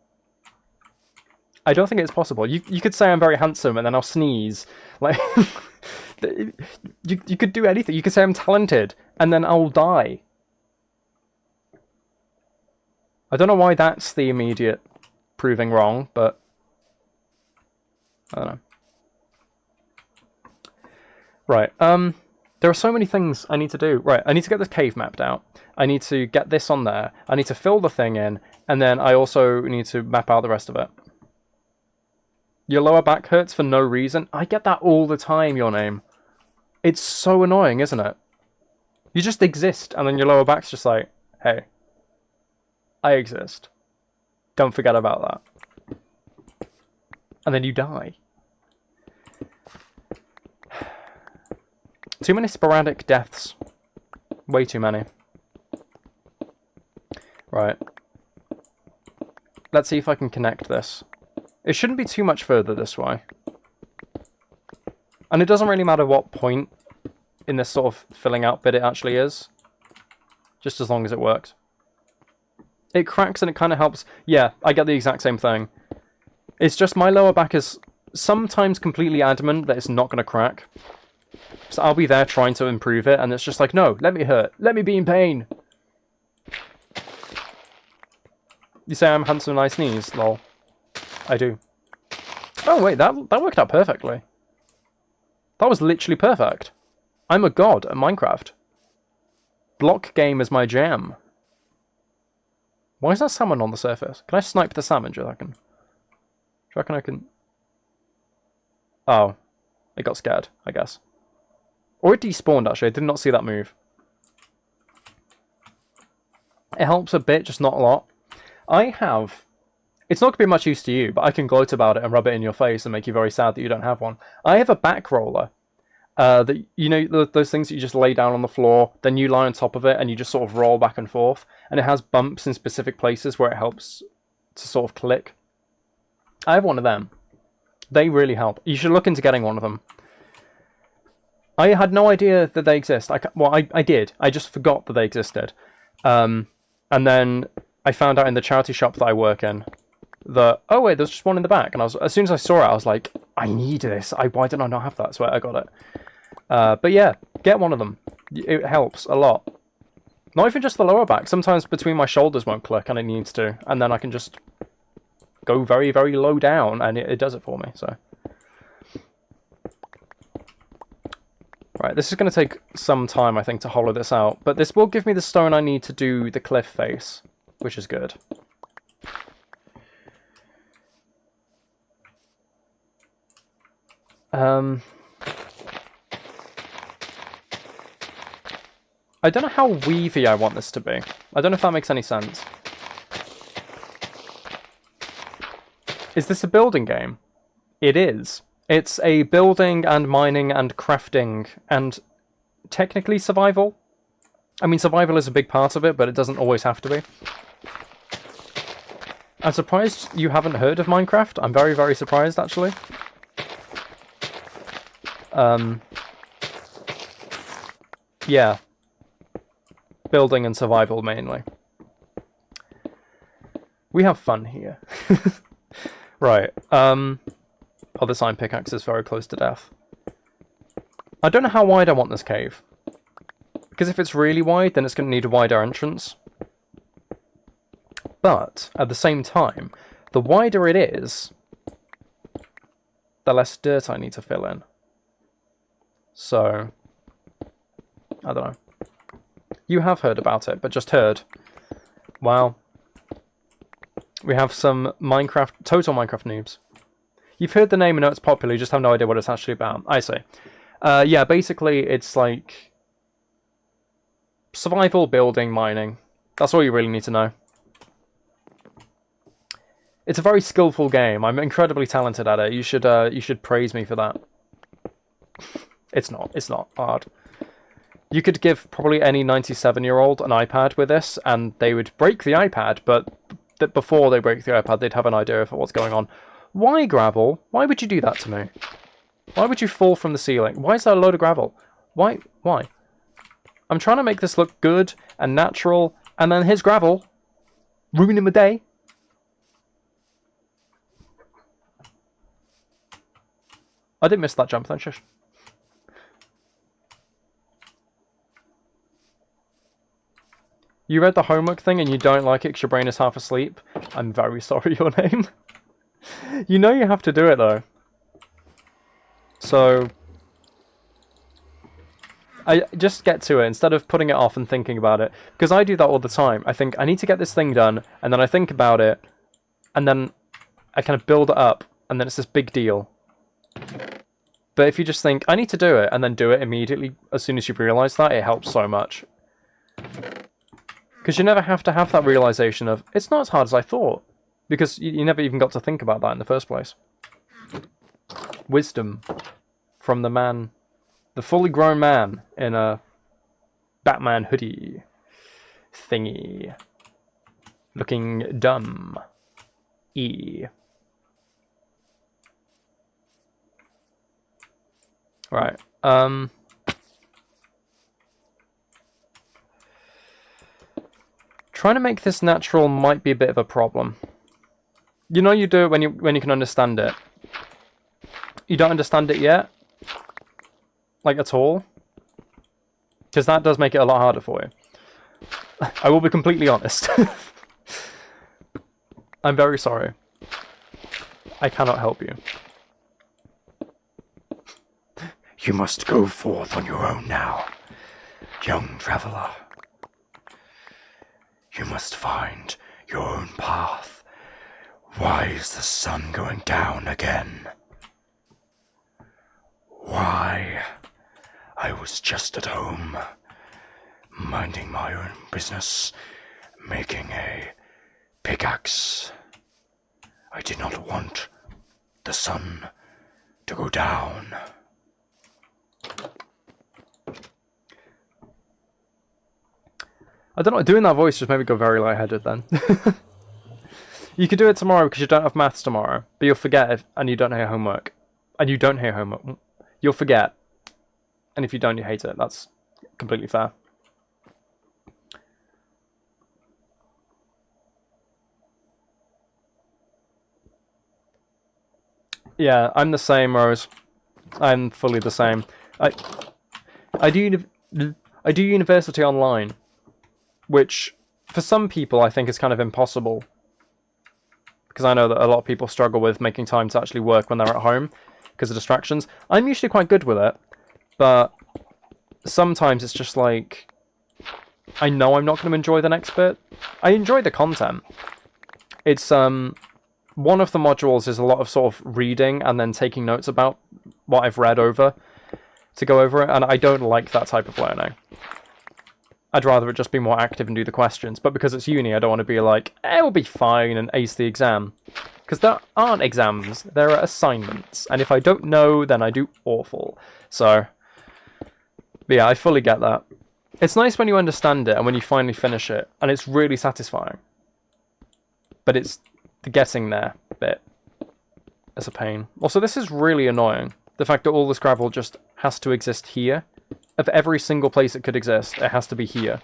I don't think it's possible. You could say I'm very handsome and then I'll sneeze. Like you could do anything. You could say I'm talented and then I'll die. I don't know why that's the immediate proving wrong, but I don't know. Right, there are so many things I need to do. Right, I need to get this cave mapped out. I need to get this on there. I need to fill the thing in, and then I also need to map out the rest of it. Your lower back hurts for no reason? I get that all the time, your name. It's so annoying, isn't it? You just exist, and then your lower back's just like, hey, I exist. Don't forget about that. And then you die. Too many sporadic deaths. Way too many. Right. Let's see if I can connect this. It shouldn't be too much further this way. And it doesn't really matter what point in this sort of filling out bit it actually is. Just as long as it works. It cracks and it kind of helps. Yeah, I get the exact same thing. It's just my lower back is sometimes completely adamant that it's not going to crack. So I'll be there trying to improve it, and it's just like, no, let me hurt. Let me be in pain. You say I'm handsome and I sneeze? Lol. I do. Oh, wait, that worked out perfectly. That was literally perfect. I'm a god at Minecraft. Block game is my jam. Why is that salmon on the surface? Can I snipe the salmon, do you reckon? Do you reckon I can... Oh. It got scared, I guess. Or it despawned, actually. I did not see that move. It helps a bit, just not a lot. I have... It's not going to be much use to you, but I can gloat about it and rub it in your face and make you very sad that you don't have one. I have a back roller. That, you know, those things that you just lay down on the floor, then you lie on top of it and you just sort of roll back and forth. And it has bumps in specific places where it helps to sort of click. I have one of them. They really help. You should look into getting one of them. I had no idea that they exist. I did. I just forgot that they existed. And then I found out in the charity shop that I work in that, oh wait, there's just one in the back. And as soon as I saw it, I was like, I need this. Why did I not have that? So I got it. But yeah, get one of them. It helps a lot. Not even just the lower back. Sometimes between my shoulders won't click and it needs to. And then I can just go very, very low down and it does it for me. So. Right, this is going to take some time, I think, to hollow this out. But this will give me the stone I need to do the cliff face, which is good. I don't know how weavy I want this to be. I don't know if that makes any sense. Is this a building game? It is. It's a building and mining and crafting and technically survival. I mean, survival is a big part of it, but it doesn't always have to be. I'm surprised you haven't heard of Minecraft. I'm very, very surprised, actually. Yeah. Building and survival, mainly. We have fun here. Right, Oh, this iron pickaxe is very close to death. I don't know how wide I want this cave. Because if it's really wide, then it's going to need a wider entrance. But, at the same time, the wider it is, the less dirt I need to fill in. So, I don't know. You have heard about it, but just heard. Wow. We have some total Minecraft noobs. You've heard the name and know it's popular, you just have no idea what it's actually about. I see. Yeah, basically it's like survival, building, mining. That's all you really need to know. It's a very skillful game. I'm incredibly talented at it. You should praise me for that. It's not hard. You could give probably any 97-year-old an iPad with this, and they would break the iPad, but before they break the iPad, they'd have an idea of what's going on. Why, gravel? Why would you do that to me? Why would you fall from the ceiling? Why is there a load of gravel? Why? Why? I'm trying to make this look good and natural, and then here's gravel. Ruining my day. I didn't miss that jump then, shush. You read the homework thing and you don't like it because your brain is half asleep? I'm very sorry, your name. You know you have to do it though. So, I just get to it instead of putting it off and thinking about it. Because I do that all the time. I think, I need to get this thing done, and then I think about it, and then I kind of build it up, and then it's this big deal. But if you just think, I need to do it, and then do it immediately as soon as you realise that, it helps so much. Because you never have to have that realisation of, it's not as hard as I thought. Because you never even got to think about that in the first place. Wisdom from the man, the fully grown man in a Batman hoodie thingy. Looking dumb. Right. Trying to make this natural might be a bit of a problem. You know you do it when you can understand it. You don't understand it yet? Like, at all? Because that does make it a lot harder for you. I will be completely honest. I'm very sorry. I cannot help you. You must go forth on your own now, young traveller. You must find your own path. Why is the sun going down again? Why? I was just at home, minding my own business, making a pickaxe. I did not want the sun to go down. I don't know, doing that voice just made me go very lightheaded then. You could do it tomorrow because you don't have maths tomorrow, but you'll forget it and you don't hear homework. And you don't hear homework. You'll forget. And if you don't, you hate it. That's completely fair. Yeah, I'm the same, Rose. I'm fully the same. I do university online, which for some people I think is kind of impossible. Because I know that a lot of people struggle with making time to actually work when they're at home because of distractions. I'm usually quite good with it, but sometimes it's just like, I know I'm not going to enjoy the next bit. I enjoy the content. It's, one of the modules is a lot of sort of reading and then taking notes about what I've read over to go over it, and I don't like that type of learning. I'd rather it just be more active and do the questions, but because it's uni, I don't want to be like, it'll be fine and ace the exam. Because there aren't exams, there are assignments, and if I don't know, then I do awful. So, but yeah, I fully get that. It's nice when you understand it and when you finally finish it, and it's really satisfying. But it's the getting there bit. It's a pain. Also, this is really annoying. The fact that all this gravel just has to exist here. Of every single place it could exist, it has to be here.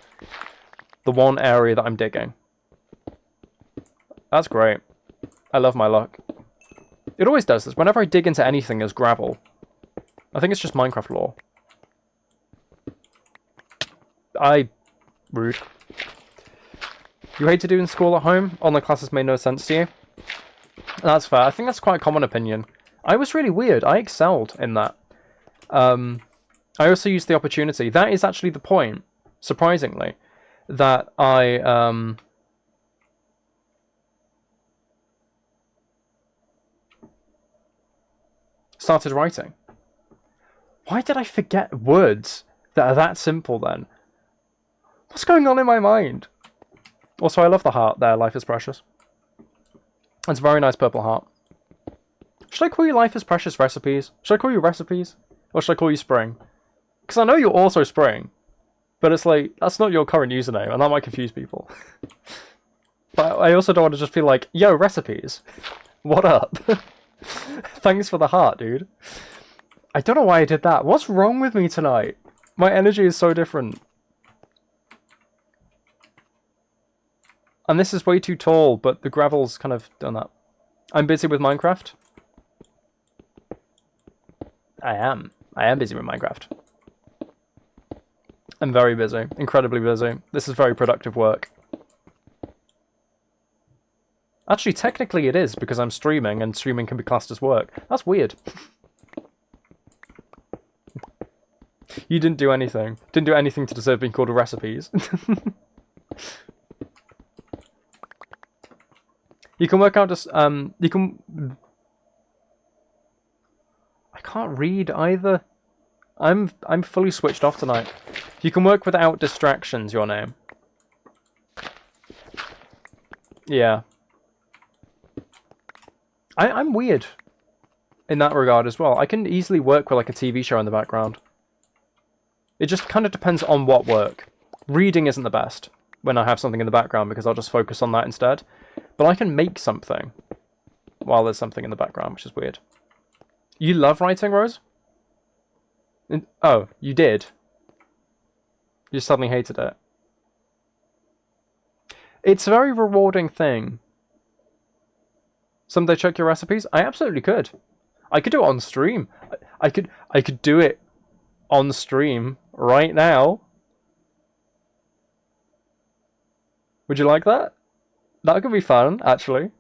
The one area that I'm digging. That's great. I love my luck. It always does this. Whenever I dig into anything, there's gravel. I think it's just Minecraft lore. Rude. You hated doing school at home? Online classes made no sense to you? That's fair. I think that's quite a common opinion. I was really weird. I excelled in that. I also used the opportunity. That is actually the point, surprisingly, that I started writing. Why did I forget words that are that simple then? What's going on in my mind? Also, I love the heart there. Life is precious. It's a very nice purple heart. Should I call you Life is Precious Recipes? Should I call you Recipes? Or should I call you Spring? Because I know you're also Spring. But it's like, that's not your current username, and that might confuse people. But I also don't want to just be like, yo, Recipes. What up? Thanks for the heart, dude. I don't know why I did that. What's wrong with me tonight? My energy is so different. And this is way too tall, but the gravel's kind of done that. I'm busy with Minecraft. I am busy with Minecraft. I'm very busy. Incredibly busy. This is very productive work. Actually, technically it is, because I'm streaming, and streaming can be classed as work. That's weird. You didn't do anything. Didn't do anything to deserve being called a Recipes. You can work out just, you can... I can't read either. I'm fully switched off tonight. You can work without distractions, your name. Yeah. I'm weird in that regard as well. I can easily work with like a TV show in the background. It just kind of depends on what work. Reading isn't the best when I have something in the background because I'll just focus on that instead. But I can make something while there's something in the background, which is weird. You love writing, Rose? Oh, you did? You suddenly hated it. It's a very rewarding thing. Someday check your recipes? I absolutely could. I could do it on stream. I could do it on stream right now. Would you like that? That could be fun, actually.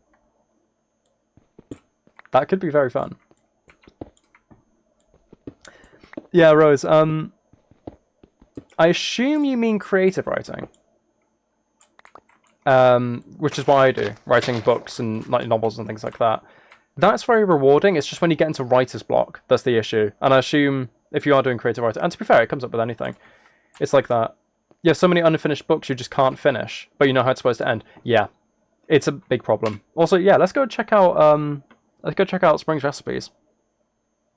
That could be very fun. Yeah, Rose, I assume you mean creative writing. Which is what I do, writing books and like novels and things like that. That's very rewarding. It's just when you get into writer's block, that's the issue. And I assume if you are doing creative writing, and to be fair, it comes up with anything. It's like that. You have so many unfinished books you just can't finish, but you know how it's supposed to end. Yeah, it's a big problem. Also, yeah, let's go check out Spring's recipes.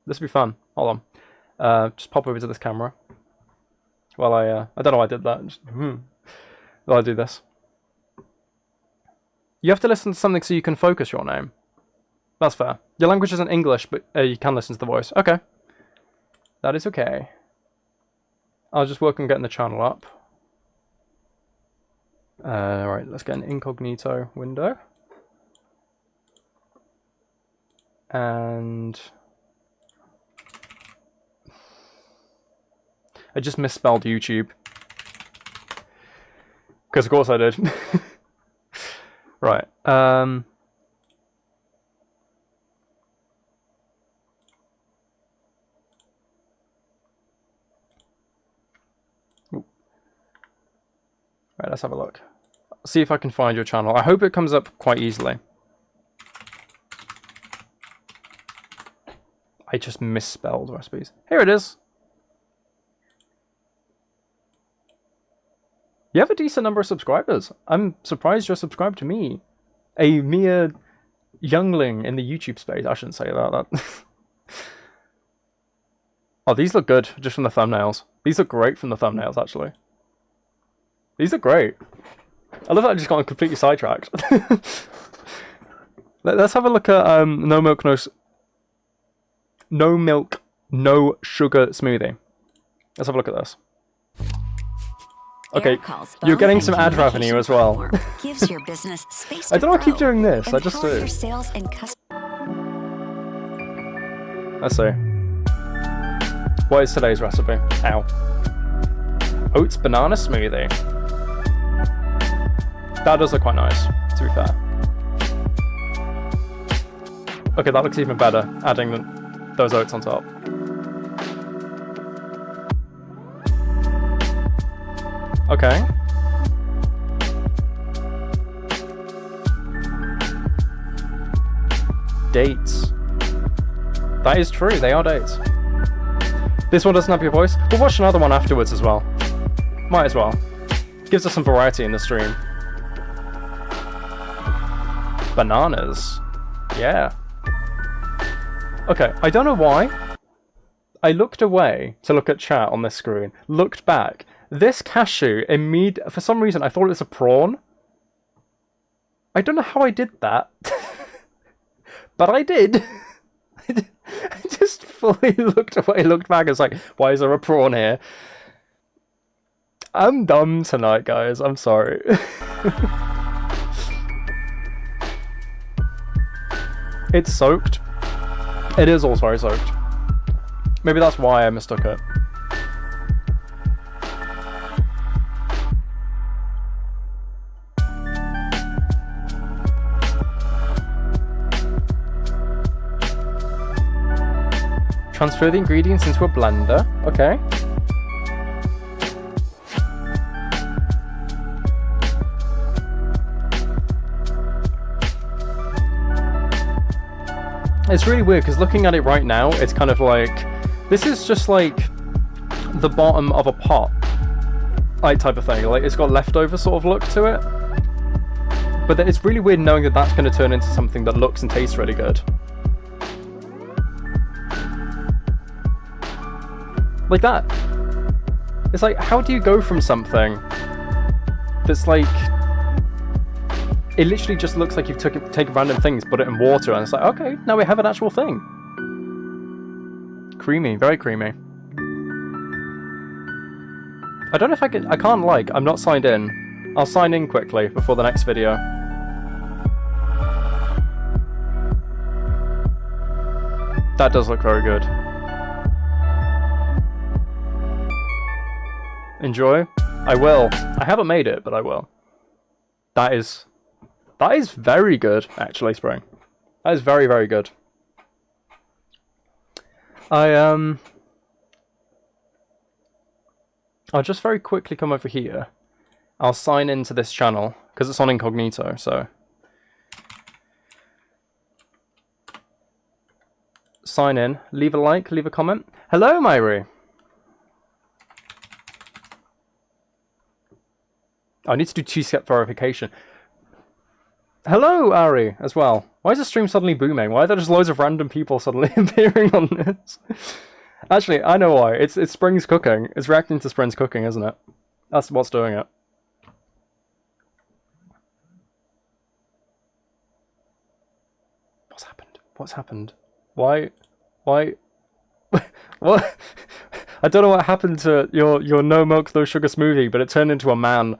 This will be fun. Hold on. Just pop over to this camera. While I don't know why I did that. Just, while I do this. You have to listen to something so you can focus your name. That's fair. Your language isn't English, but you can listen to the voice. Okay. That is okay. I'll just work on getting the channel up. Right, let's get an incognito window. And... I just misspelled YouTube. Because of course I did. Right. Right, let's have a look. See if I can find your channel. I hope it comes up quite easily. I just misspelled recipes. Here it is. You have a decent number of subscribers. I'm surprised you're subscribed to me. A mere youngling in the YouTube space. I shouldn't say that. Oh, these look good just from the thumbnails. These look great from the thumbnails, actually. These are great. I love that I just got completely sidetracked. Let's have a look at no milk, no sugar smoothie. Let's have a look at this. Okay, you're getting some ad revenue as well. Gives your business space I don't know why I keep doing this, I just do. Your sales and Let's see. What is today's recipe? Ow. Oats banana smoothie. That does look quite nice, to be fair. Okay, that looks even better, adding those oats on top. Okay. Dates. That is true, they are dates. This one doesn't have your voice. We'll watch another one afterwards as well. Might as well. Gives us some variety in the stream. Bananas. Yeah. Okay, I don't know why. I looked away to look at chat on this screen. Looked back. This cashew, for some reason, I thought it was a prawn. I don't know how I did that. But I did. I just fully looked away, looked back, and was like, why is there a prawn here? I'm dumb tonight, guys. I'm sorry. It's soaked. It is also very soaked. Maybe that's why I mistook it. Transfer the ingredients into a blender. Okay. It's really weird because looking at it right now, it's kind of like, this is just like the bottom of a pot, like type of thing. Like it's got leftover sort of look to it. But then it's really weird knowing that that's going to turn into something that looks and tastes really good. Like that. It's like, how do you go from something that's like, it literally just looks like you've taken random things, put it in water, and it's like, okay, now we have an actual thing. Creamy, very creamy. I don't know if I can't like, I'm not signed in. I'll sign in quickly before the next video. That does look very good. Enjoy? I will. I haven't made it, but I will. That is very good, actually, Spring. That is very, very good. I'll just very quickly come over here. I'll sign into this channel, because it's on incognito, so. Sign in, leave a like, leave a comment. Hello, Myri! I need to do two-step verification. Hello, Ari, as well. Why is the stream suddenly booming? Why are there just loads of random people suddenly appearing on this? Actually, I know why. It's Spring's cooking. It's reacting to Spring's cooking, isn't it? That's what's doing it. What's happened? What's happened? Why? What? I don't know what happened to your no milk, no sugar smoothie, but it turned into a man.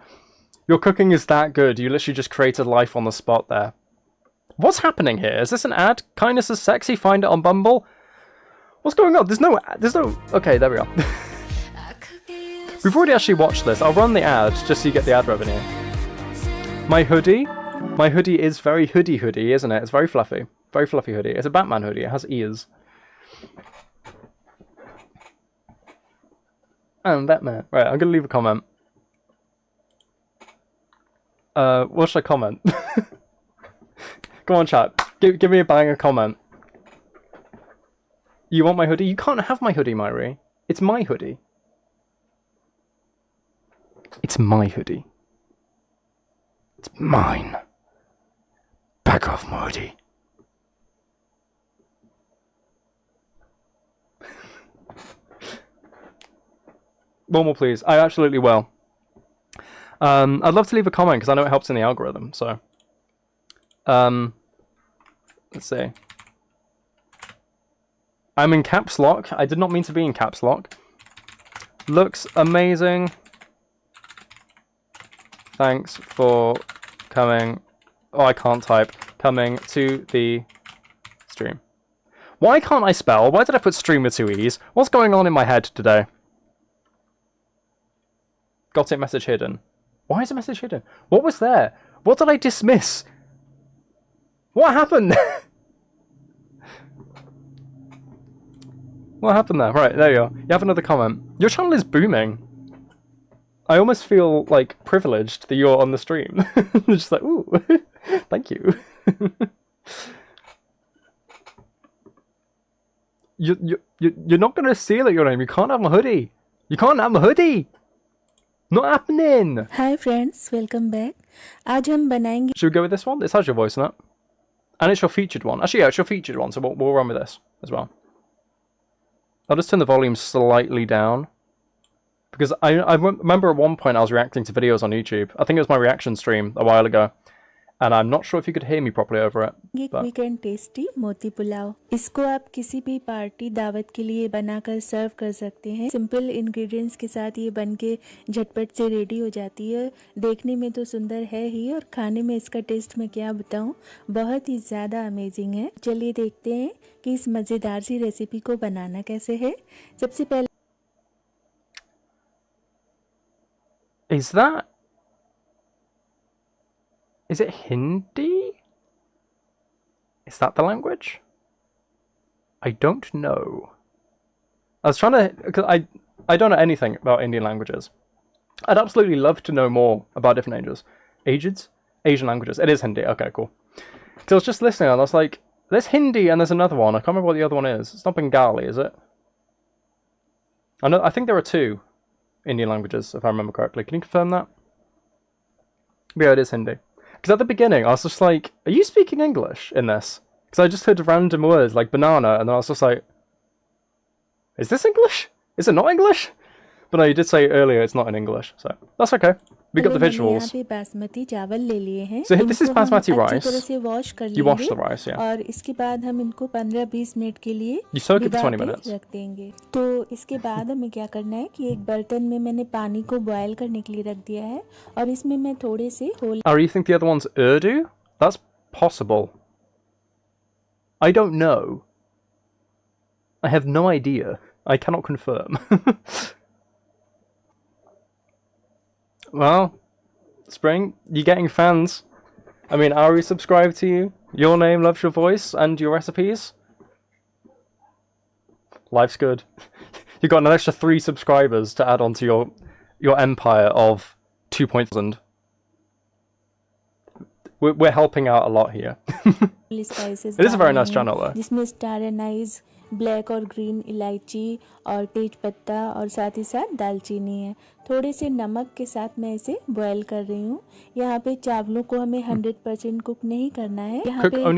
Your cooking is that good, you literally just created life on the spot there. What's happening here? Is this an ad? Kindness is sexy, find it on Bumble? What's going on? There's no... Okay, there we are. We've already actually watched this. I'll run the ad, just so you get the ad revenue. My hoodie? My hoodie is very hoodie, isn't it? It's very fluffy. Very fluffy hoodie. It's a Batman hoodie. It has ears. I'm Batman. Right, I'm gonna leave a comment. What should I comment? Go on, chat. Give me a banger comment. You want my hoodie? You can't have my hoodie, Myri. It's my hoodie. It's my hoodie. It's mine. Back off my hoodie. One more, please. I absolutely will. I'd love to leave a comment because I know it helps in the algorithm. So, let's see. I'm in caps lock. I did not mean to be in caps lock. Looks amazing. Thanks for coming. Oh, I can't type. Coming to the stream. Why can't I spell? Why did I put stream with two E's? What's going on in my head today? Got it, message hidden. Why is the message hidden? What was there? What did I dismiss? What happened? What happened there? Right, there you are. You have another comment. Your channel is booming. I almost feel like privileged that you're on the stream. Just like, ooh, thank you. You're not gonna seal it, your name. You can't have my hoodie. You can't have my hoodie. Not happening. Hi friends, welcome back. आज हम बनाएंगे. Should we go with this one? This has your voice in it, and it's your featured one. Actually, yeah, it's your featured one. So we'll run with this as well. I'll just turn the volume slightly down. Because I remember at one point I was reacting to videos on YouTube. I think it was my reaction stream a while ago. And I'm not sure if you could hear me properly over it. ये quick and tasty मोती पुलाव. इसको आप किसी भी party दावत के लिए बनाकर सर्व कर सकते हैं. सिंपल इंग्रेडिएंट्स के साथ ये बनके झटपट से रेडी हो जाती है. देखने में तो सुंदर है ही और खाने में इसका टेस्ट मैं क्या बताऊं, बहुत ही ज़्यादा अमेजिंग है. चलिए देखते हैं कि इस मज़ेदार सी रेसिपी को बनाना कैसे है. सबसे पहले Is it Hindi? Is that the language? I don't know. I was trying to, because I don't know anything about Indian languages. I'd absolutely love to know more about different Asian languages. It is Hindi. Okay, cool. Because I was just listening and I was like, there's Hindi and there's another one. I can't remember what the other one is. It's not Bengali, is it? I think there are two Indian languages, if I remember correctly. Can you confirm that? Yeah, it is Hindi. Because at the beginning, I was just like, are you speaking English in this? Because I just heard random words like banana, and I was just like, is this English? Is it not English? But no, you did say earlier it's not in English, so that's okay. We got the visuals. Basmati चावल ले लिए हैं. So this is basmati rice. अच्छी तरह से wash कर लेंगे. You wash the rice, yeah. और इसके बाद हम इनको 15-20 मिनट के लिए You soak it for 20 minutes. रख देंगे. तो इसके बाद हमें क्या करना है कि एक बर्तन में मैंने पानी को बॉयल करने के लिए रख दिया है और इसमें मैं थोड़े से whole. Oh, you think the other one's Urdu? That's possible. I don't know. I have no idea. I cannot confirm. Well, Spring, you're getting fans. I mean, Ari subscribed to you. Your name loves your voice and your recipes. Life's good. You got an extra 3 subscribers to add on to your empire of 2,000. We're helping out a lot here. It is a very nice channel though. जिसमें star एनाइज, black और green इलायची और तेज पत्ता और साथ ही साथ दालचीनी है. थोड़े से नमक के साथ मैं इसे बॉयल कर रही हूँ. यहाँ पे चावलों को हमें 100% कुक नहीं करना है. यहाँ पे चावल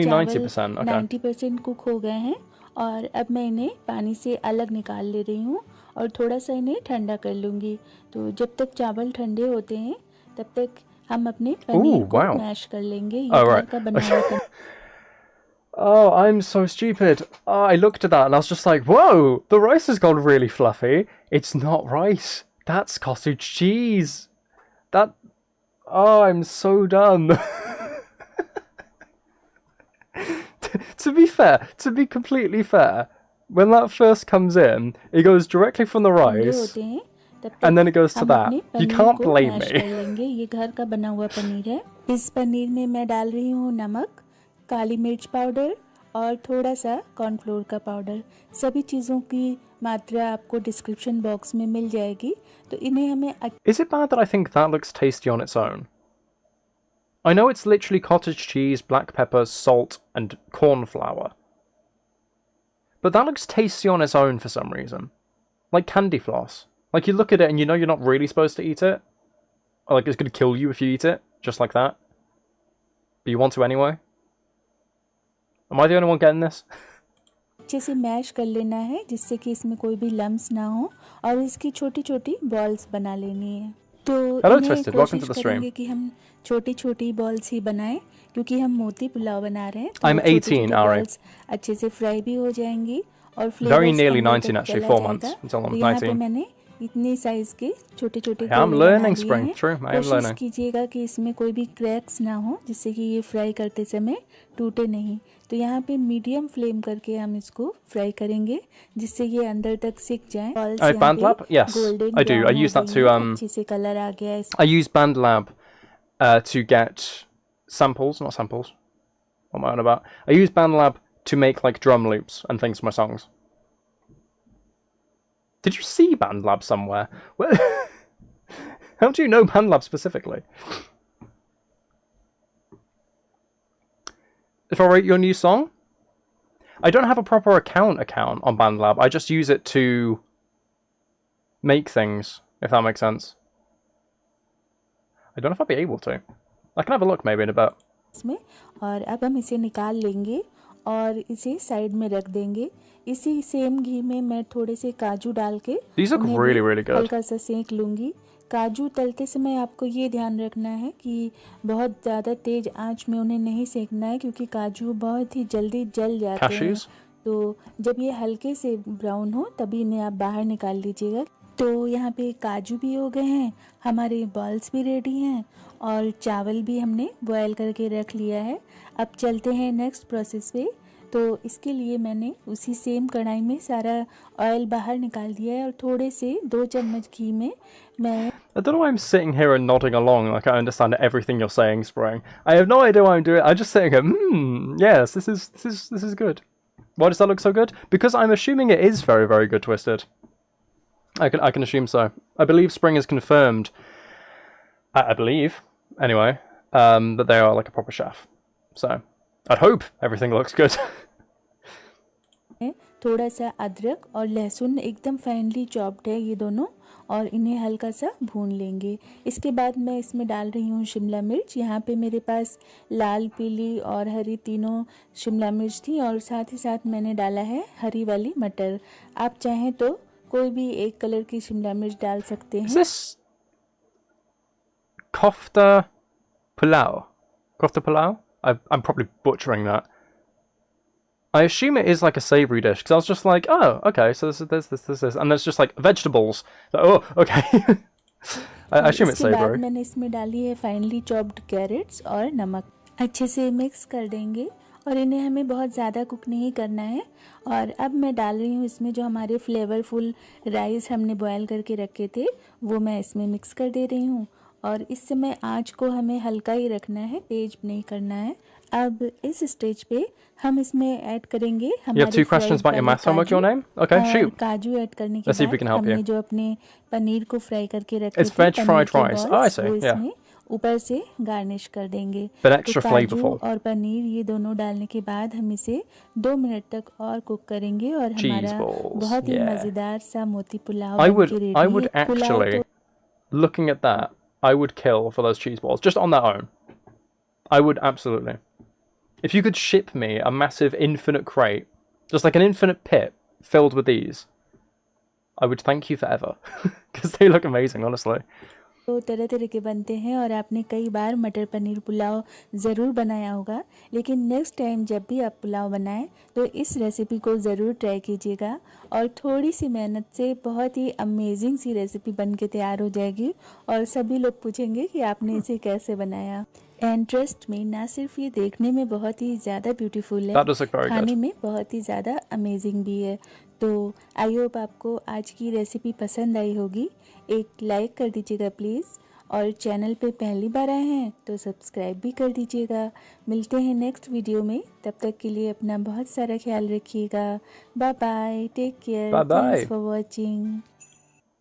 90% कुक हो गए हैं और अब मैं इन्हें पानी से अलग निकाल ले रही हूँ और थोड़ा सा इन्हें ठंडा कर लूँगी. तो जब तक चावल ठंडे होते हैं तब तक हम अपने पनीर को मैश कर लेंगे. ये घर का बना हुआ paneer. Oh, I'm so stupid. Oh, I looked at that and I was just like, whoa, the rice has gone really fluffy. It's not rice. That's cottage cheese. Oh, I'm so dumb. To be fair, to be completely fair, when that first comes in, it goes directly from the rice and then it goes to that. You can't blame me. ये घर का बना हुआ पनीर है. इस पनीर में मैं डाल रही हूँ नमक, काली मिर्च पाउडर और थोड़ा सा कॉर्नफ्लोर का पाउडर. सभी चीज़ों की मात्रा आपको डिस्क्रिप्शन बॉक्स में मिल जाएगी. तो इन्हें हमें. Is it bad that I think that looks tasty on its own? I know it's literally cottage cheese, black pepper, salt, and corn flour. But that looks tasty on its own for some reason. Like candy floss. Like you look at it and you know you're not really supposed to eat it. Or like it's going to kill you if you eat it. Just like that. But you want to anyway. Am I the only one getting this? अच्छे से mash कर लेना है जिससे कि इसमें कोई भी लम्स ना हो और इसकी छोटी-छोटी बॉल्स बना लेनी है. तो इन्हें कोशिश करेंगे कि हम छोटी-छोटी बॉल्स ही बनाएं क्योंकि हम मोती पुलाव बना रहे हैं. I'm 18, Ari. अच्छे से फ्राई भी हो जाएंगी और very nearly 19 actually, 4 months until I'm 19. मैंने इतनी साइज के छोटे-छोटे I'm learning, Spring. True, I am learning. कोशिश कीजिएगा कि इसमें कोई भी क्रैक्स ना हो जिससे कि ये फ्राई करते समय टूटे नहीं. तो यहाँ पे मीडियम फ्लेम करके हम इसको फ्राई करेंगे जिससे ये अंदर तक सिक जाए. Band Lab? Yes, I do. I use that to अच्छे से कलर आ गया है. I use Band Lab to get samples, not samples. What am I on about? I use BandLab to make like drum loops and things for my songs. Did you see BandLab somewhere? Where? How do you know BandLab specifically? If I write your new song, I don't have a proper account on BandLab. I just use it to make things, if that makes sense. I don't know if I'll be able to. I can have a look maybe in a bit. इसमें और अब हम इसे निकाल लेंगे और इसे side में रख देंगे। इसी सेम घी में मैं थोड़े से काजू डाल के These look उन्हें really, भी really good. हल्का सा सेक लूँगी। काजू तलते समय आपको ये ध्यान रखना है कि बहुत ज़्यादा तेज़ आंच में उन्हें नहीं सेकना है, क्योंकि काजू बहुत ही जल्दी जल जाते हैं। Cashews? तो जब ये हल्के से ब्राउन हो तभी इन्हें आप बाहर निकाल लीजिएगा। तो यहाँ पे काजू भी हो गए हैं, हमारे बॉल्स भी रेडी हैं और चावल भी हमने बॉयल करके रख लिया है। अब चलते हैं नेक्स्ट प्रोसेस पे। तो इसके लिए मैंने उसी सेम कढ़ाई में सारा ऑयल बाहर निकाल दिया है और थोड़े से 2 चम्मच घी में मैं I don't know why I'm sitting here and nodding along like I understand everything you're saying, Spring. I have no idea why I'm doing it. I'm just sitting here, yes, this is good. Why does that look so good? Because I'm assuming it is very, very good twisted. I can assume so. I believe Spring has confirmed, I believe, anyway, that they are like a proper chef. So, I'd hope everything looks good. थोड़ा सा अदरक और लहसुन एकदम finally chopped है ये दोनों, और इन्हें हल्का सा भून लेंगे। इसके बाद मैं इसमें डाल रही हूँ शिमला मिर्च। यहाँ पे मेरे पास लाल, पीली और हरी तीनों शिमला मिर्च थी, और साथ ही साथ मैंने डाला है हरी वाली मटर। आप चाहें तो कोई भी एक कलर की शिमला मिर्च डाल सकते Is हैं। this kofta pulao? Kofta pulao? I'm probably butchering that. I assume it is like a savoury dish, because I was just like, oh, okay, so this, and there's just like vegetables. Oh, okay. I assume it's इसके बाद savoury. मैंने इसमें डाली है finally chopped crates और नमक। अच्छे से मिक्स कर देंगे और इन्हें हमें बहुत ज़्यादा कुक नहीं करना है। और अब मैं डाल रही हूँ इसमें जो हमारे फ्लेवरफुल राइस हमने बॉयल करके रखे थे, वो मैं इसमें मिक्स कर दे रही हूँ। और इस समय आँच को हमें हल्का ही रखना है, तेज नहीं करना है। अब इस स्टेज पे हम इसमें ऐड करेंगे You have 2 questions about your maths homework, your name? Okay, shoot. काजू ऐड करने के Let's see if we बाद can help हमने you. जो अपने पनीर को फ्राई करके रखे It's थे, veg पनीर fried के rice. balls, Oh, I see, वो yeah. इसमें ऊपर से गार्निश कर देंगे। But तो extra काजू flavorful. और पनीर ये दोनों डालने के बाद हम इसे 2 मिनट तक और कुक करेंगे और Cheese हमारा balls, बहुत ही yeah. मज़ेदार सा मोती पुलाव I बनके रेडी would है। पुलाव actually, तो looking at that, I would kill for those cheese balls, just on their own. I would absolutely. If you could ship me a massive infinite crate, just like an infinite pit filled with these, I would thank you forever. Because they look amazing, honestly. तो तरह तरह के बनते हैं और आपने कई बार मटर पनीर पुलाव ज़रूर बनाया होगा, लेकिन नेक्स्ट टाइम जब भी आप पुलाव बनाएं तो इस रेसिपी को ज़रूर ट्राई कीजिएगा और थोड़ी सी मेहनत से बहुत ही अमेजिंग सी रेसिपी बन के तैयार हो जाएगी और सभी लोग पूछेंगे कि आपने इसे कैसे बनाया। एंड ट्रस्ट में, ना सिर्फ ये देखने में बहुत ही ज़्यादा ब्यूटीफुल है, That does look very खाने good. में बहुत ही ज़्यादा अमेजिंग भी है। तो आई होप आपको आज की रेसिपी पसंद आई होगी। एक लाइक कर दीजिएगा प्लीज़, और चैनल पे पहली बार आए हैं तो सब्सक्राइब भी कर दीजिएगा। मिलते हैं नेक्स्ट वीडियो में, तब तक के लिए अपना बहुत सारा ख्याल रखिएगा। Bye bye, take care, Bye-bye. Thanks for watching.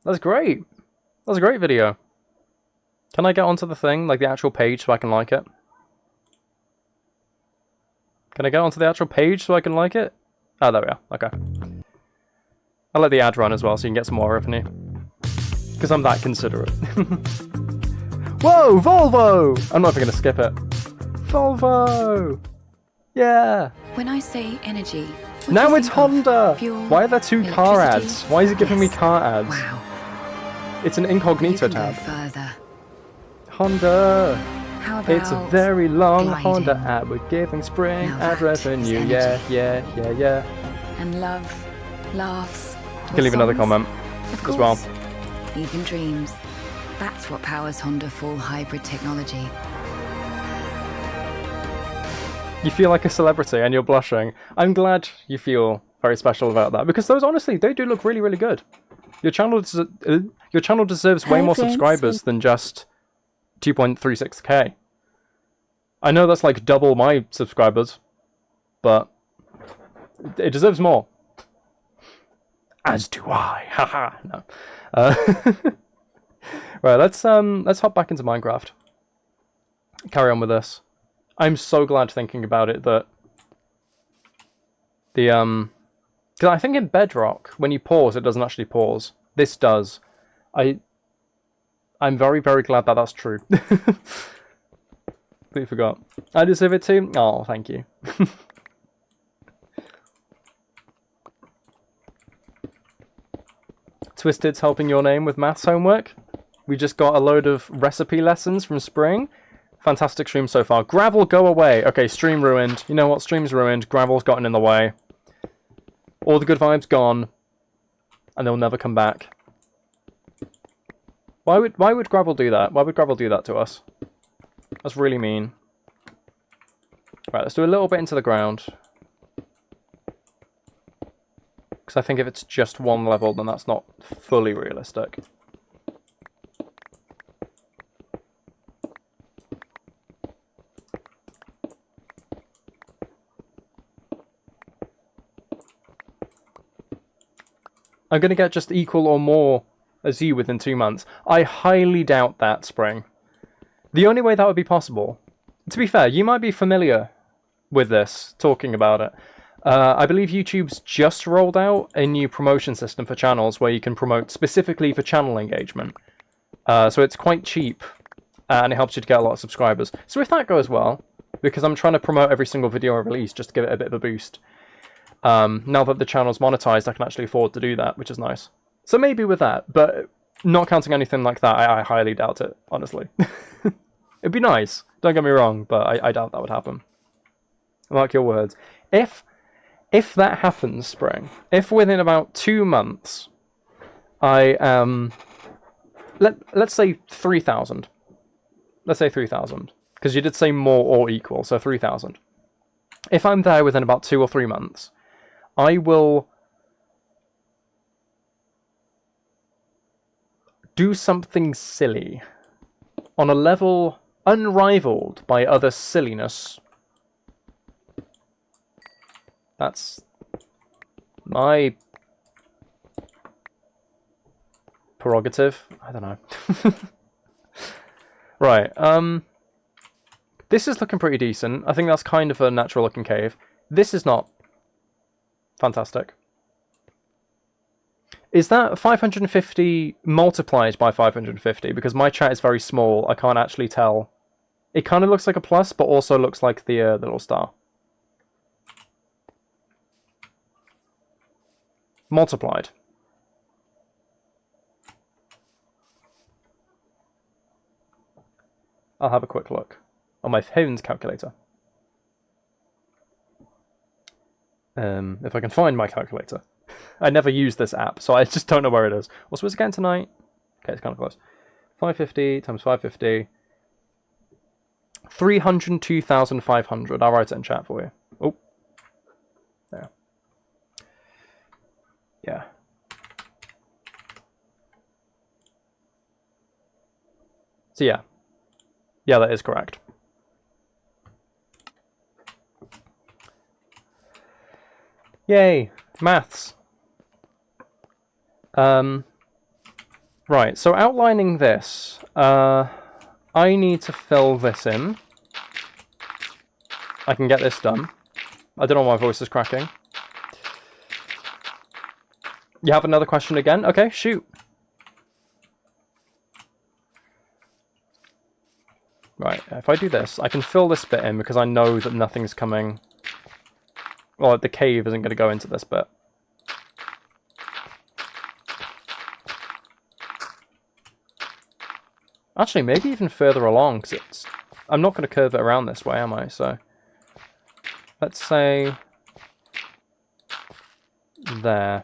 That's great. That's a great video. Can I get onto the thing, like the actual page, so I can like it? Can I get onto the actual page so I can like it? Oh, there we are. Okay. I'll let the ad run as well, so you can get some more revenue. Because I'm that considerate. Whoa, Volvo! I'm not even going to skip it. Volvo! Yeah! When I say energy, what do Now you it's think of? Honda! Fuel, Why are there 2 car electricity? ads? Why is it giving me Yes. car ads? Wow. It's an You incognito can go tab. further. Honda! How about It's a very long gliding? Honda ad. We're giving Spring Now ad that is revenue. energy. Yeah. And love, laughs. You can leave another songs? comment Of as well. course. Even dreams. That's what powers Honda full hybrid technology. You feel like a celebrity and you're blushing. I'm glad you feel very special about that, because those, honestly, they do look really, really good. Your channel deserves way Hi, more friends. subscribers than just 2.36k. I know that's like double my subscribers, but it deserves more. As do I. Haha. No. Right, let's hop back into Minecraft. Carry on with this. I'm so glad thinking about it that the because I think in Bedrock when you pause it doesn't actually pause. This does. I'm very, very glad that that's true. Completely forgot. I deserve it too? Oh, thank you. Twisted's helping your name with maths homework. We just got a load of recipe lessons from Spring. Fantastic stream so far. Gravel, go away. Okay, stream ruined. You know what? Stream's ruined. Gravel's gotten in the way. All the good vibes gone. And they'll never come back. Why would Gravel do that? Why would Gravel do that to us? That's really mean. Right, let's do a little bit into the ground. Because I think if it's just one level, then that's not fully realistic. I'm going to get just equal or more as you within 2 months. I highly doubt that, Spring. The only way that would be possible... To be fair, you might be familiar with this, talking about it. I believe YouTube's just rolled out a new promotion system for channels where you can promote specifically for channel engagement. So it's quite cheap, and it helps you to get a lot of subscribers. So if that goes well, because I'm trying to promote every single video I release just to give it a bit of a boost, now that the channel's monetized, I can actually afford to do that, which is nice. So maybe with that, but not counting anything like that, I highly doubt it, honestly. It'd be nice, don't get me wrong, but I doubt that would happen. Mark your words. If that happens, Spring, if within about 2 months, I let's say 3,000. Let's say 3,000, because you did say more or equal, so 3,000. If I'm there within about 2 or 3 months, I will do something silly on a level unrivaled by other silliness. That's my prerogative. I don't know. Right, this is looking pretty decent. I think that's kind of a natural looking cave. This is not fantastic. Is that 550 multiplied by 550? Because my chat is very small, I can't actually tell. It kind of looks like a plus, but also looks like the little star. Multiplied. I'll have a quick look on my phone's calculator. If I can find my calculator. I never use this app, so I just don't know where it is. What's this again tonight? Okay, it's kind of close. 550 times 550. 302,500. I'll write it in chat for you. Oh. There. Yeah. So yeah. Yeah, that is correct. Yay! Maths! Right, so outlining this, I need to fill this in. I can get this done. I don't know why my voice is cracking. You have another question again? Okay, shoot. Right, if I do this, I can fill this bit in because I know that nothing's coming... Well, the cave isn't going to go into this bit. Actually, maybe even further along, because it's... I'm not going to curve it around this way, am I? So, let's say... there.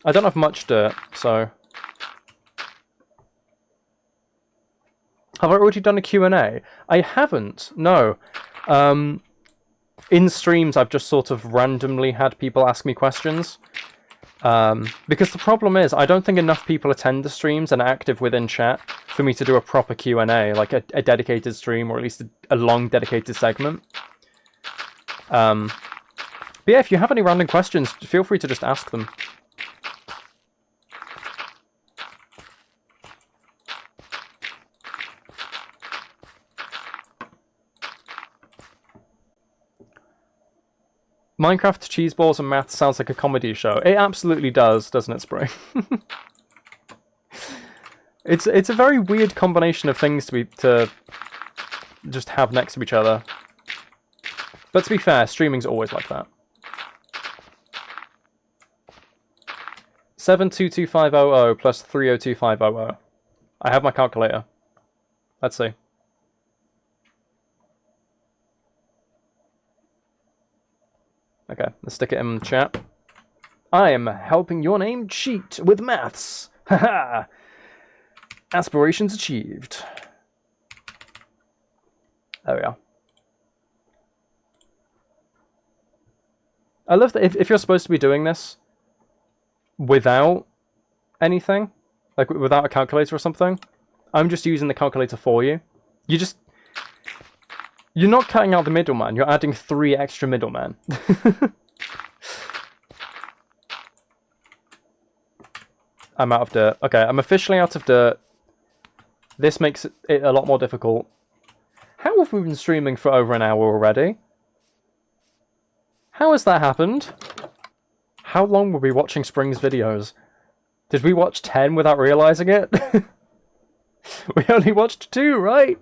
I don't have much dirt, so... Have I already done a Q&A? I haven't, no. In streams, I've just sort of randomly had people ask me questions. Because the problem is, I don't think enough people attend the streams and are active within chat for me to do a proper Q&A, like a dedicated stream, or at least a long dedicated segment. But yeah, if you have any random questions, feel free to just ask them. Minecraft, cheese balls, and maths sounds like a comedy show. It absolutely does, doesn't it, Spring? It's a very weird combination of things to just have next to each other. But to be fair, streaming's always like that. 722500 plus 302500. I have my calculator. Let's see. Okay, let's stick it in chat. I am helping your name cheat with maths. Haha. Aspirations achieved. There we are. I love that if you're supposed to be doing this without anything, like without a calculator or something, I'm just using the calculator for you. You're not cutting out the middleman, you're adding 3 extra middlemen. I'm out of dirt. Okay, I'm officially out of dirt. This makes it a lot more difficult. How have we been streaming for over an hour already? How has that happened? How long were we watching Spring's videos? Did we watch 10 without realizing it? We only watched 2, right?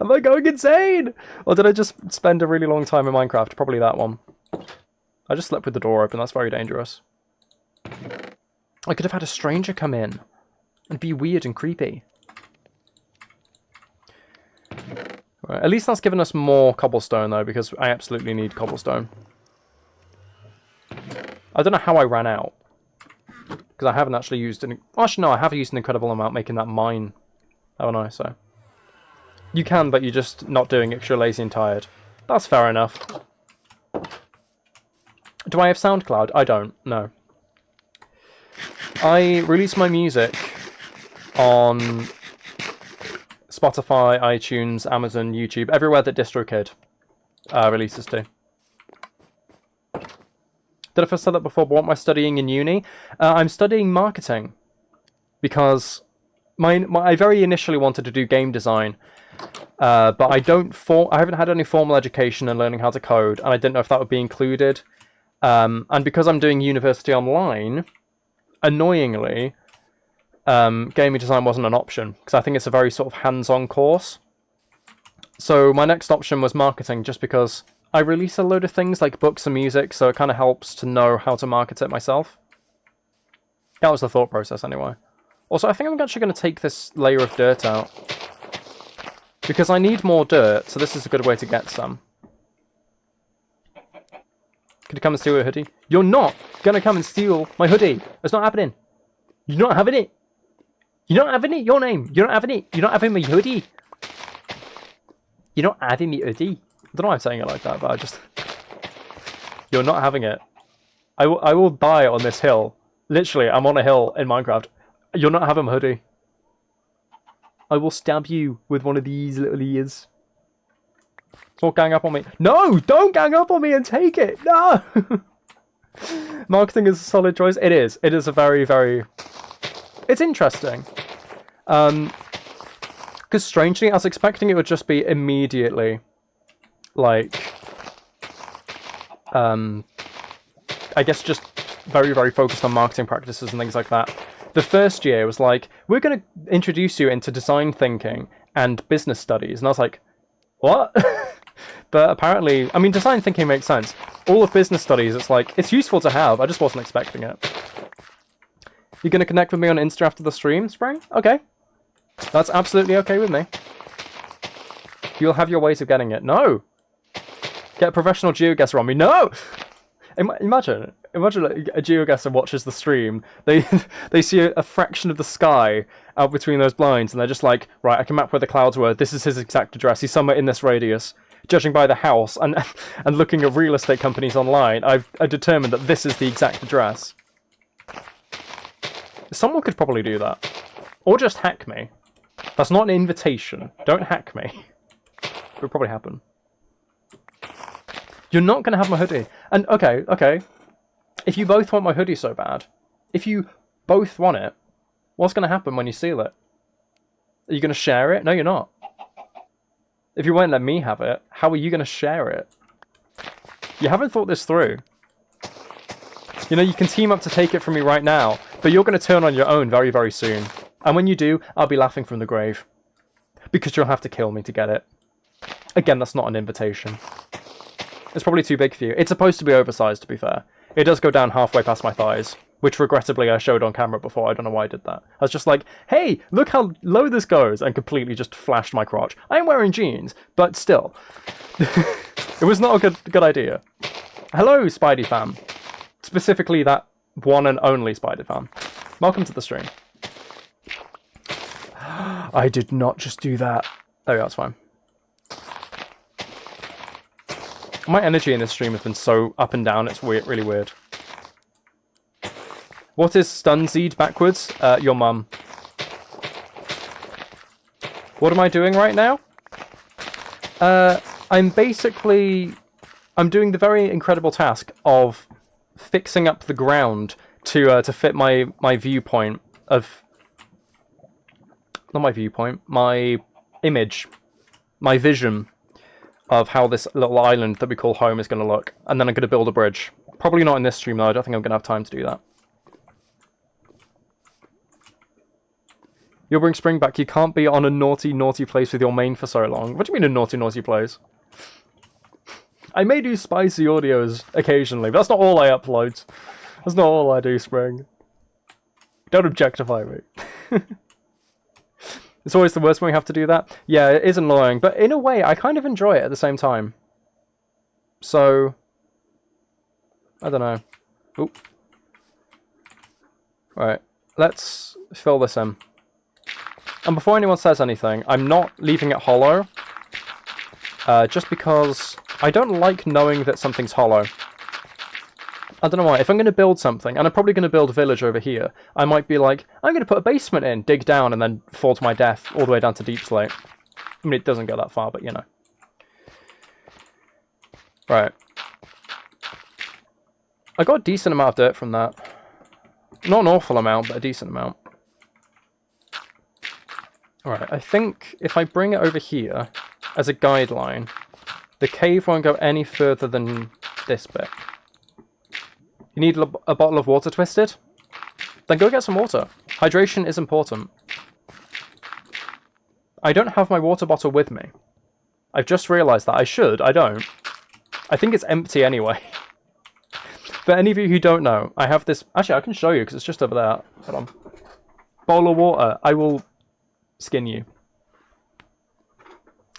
Am I going insane? Or did I just spend a really long time in Minecraft? Probably that one. I just slept with the door open. That's very dangerous. I could have had a stranger come in and be weird and creepy. Right, at least that's given us more cobblestone, though, because I absolutely need cobblestone. I don't know how I ran out. Because I haven't actually used any... Actually, no, I have used an incredible amount making that mine. Haven't I? So... You can, but you're just not doing it because you're lazy and tired. That's fair enough. Do I have SoundCloud? I don't, no. I release my music on Spotify, iTunes, Amazon, YouTube, everywhere that DistroKid releases to. Did I first say that before? But what am I studying in uni? I'm studying marketing. Because I very initially wanted to do game design. But I haven't had any formal education in learning how to code, and I didn't know if that would be included. And because I'm doing university online, annoyingly, gaming design wasn't an option, because I think it's a very sort of hands-on course. So my next option was marketing, just because I release a load of things like books and music, so it kind of helps to know how to market it myself. That was the thought process anyway. Also, I think I'm actually going to take this layer of dirt out. Because I need more dirt, so this is a good way to get some. Could you come and steal your hoodie? You're not gonna come and steal my hoodie. It's not happening. You're not having it. You're not having it. Your name. You're not having it. You're not having my hoodie. You're not having me hoodie. I don't know why I'm saying it like that, but I just... You're not having it. I will die on this hill. Literally, I'm on a hill in Minecraft. You're not having my hoodie. I will stab you with one of these little ears. Don't gang up on me. No! Don't gang up on me and take it! No! Marketing is a solid choice. It is. It is a very, very... It's interesting. Because strangely, I was expecting it would just be immediately, like... I guess just very, very focused on marketing practices and things like that. The first year was like, we're going to introduce you into design thinking and business studies. And I was like, what? But apparently, I mean, design thinking makes sense. All of business studies, it's like, it's useful to have. I just wasn't expecting it. You're going to connect with me on Insta after the stream, Spring? Okay. That's absolutely okay with me. You'll have your ways of getting it. No! Get a professional geoguesser on me. No! Imagine like, a geoguesser watches the stream. They see a fraction of the sky out between those blinds, and they're just like, right, I can map where the clouds were. This is his exact address. He's somewhere in this radius. judging by the house and and looking at real estate companies online, I've determined that this is the exact address. Someone could probably do that. Or just hack me. That's not an invitation. Don't hack me. It would probably happen. You're not going to have my hoodie. And, okay. If you both want my hoodie so bad, if you both want it, what's going to happen when you steal it? Are you going to share it? No, you're not. If you won't let me have it, how are you going to share it? You haven't thought this through. You know, you can team up to take it from me right now, but you're going to turn on your own very, very soon. And when you do, I'll be laughing from the grave. Because you'll have to kill me to get it. Again, that's not an invitation. It's probably too big for you. It's supposed to be oversized, to be fair. It does go down halfway past my thighs, which regrettably I showed on camera before. I don't know why I did that. I was just like, hey, look how low this goes, and completely just flashed my crotch. I'm wearing jeans, but still. It was not a good idea. Hello, Spidey fam. Specifically that one and only Spidey fam. Welcome to the stream. I did not just do that. There we go, that's fine. My energy in this stream has been so up and down, it's weird, really weird. What is Stunseed backwards? Your mum. What am I doing right now? I'm doing the very incredible task of fixing up the ground to fit my viewpoint of... Not my viewpoint, my image, my vision of how this little island that we call home is going to look. And then I'm going to build a bridge. Probably not in this stream though, I don't think I'm going to have time to do that. You'll bring spring back. You can't be on a naughty, naughty place with your main for so long. What do you mean a naughty, naughty place? I may do spicy audios occasionally, but that's not all I upload. That's not all I do, Spring. Don't objectify me. It's always the worst when we have to do that. Yeah, it is annoying, but in a way, I kind of enjoy it at the same time. So, I don't know. Oop. Right, let's fill this in. And before anyone says anything, I'm not leaving it hollow. Just because I don't like knowing that something's hollow. I don't know why. If I'm going to build something, and I'm probably going to build a village over here, I might be like, I'm going to put a basement in, dig down, and then fall to my death all the way down to Deep Slate. I mean, it doesn't go that far, but you know. Right. I got a decent amount of dirt from that. Not an awful amount, but a decent amount. Alright, I think if I bring it over here as a guideline, the cave won't go any further than this bit. You need a bottle of water, Twisted? Then go get some water. Hydration is important. I don't have my water bottle with me. I've just realised that. I should. I don't. I think it's empty anyway. For any of you who don't know, I have this... Actually, I can show you because it's just over there. Hold on. Bowl of water. I will skin you.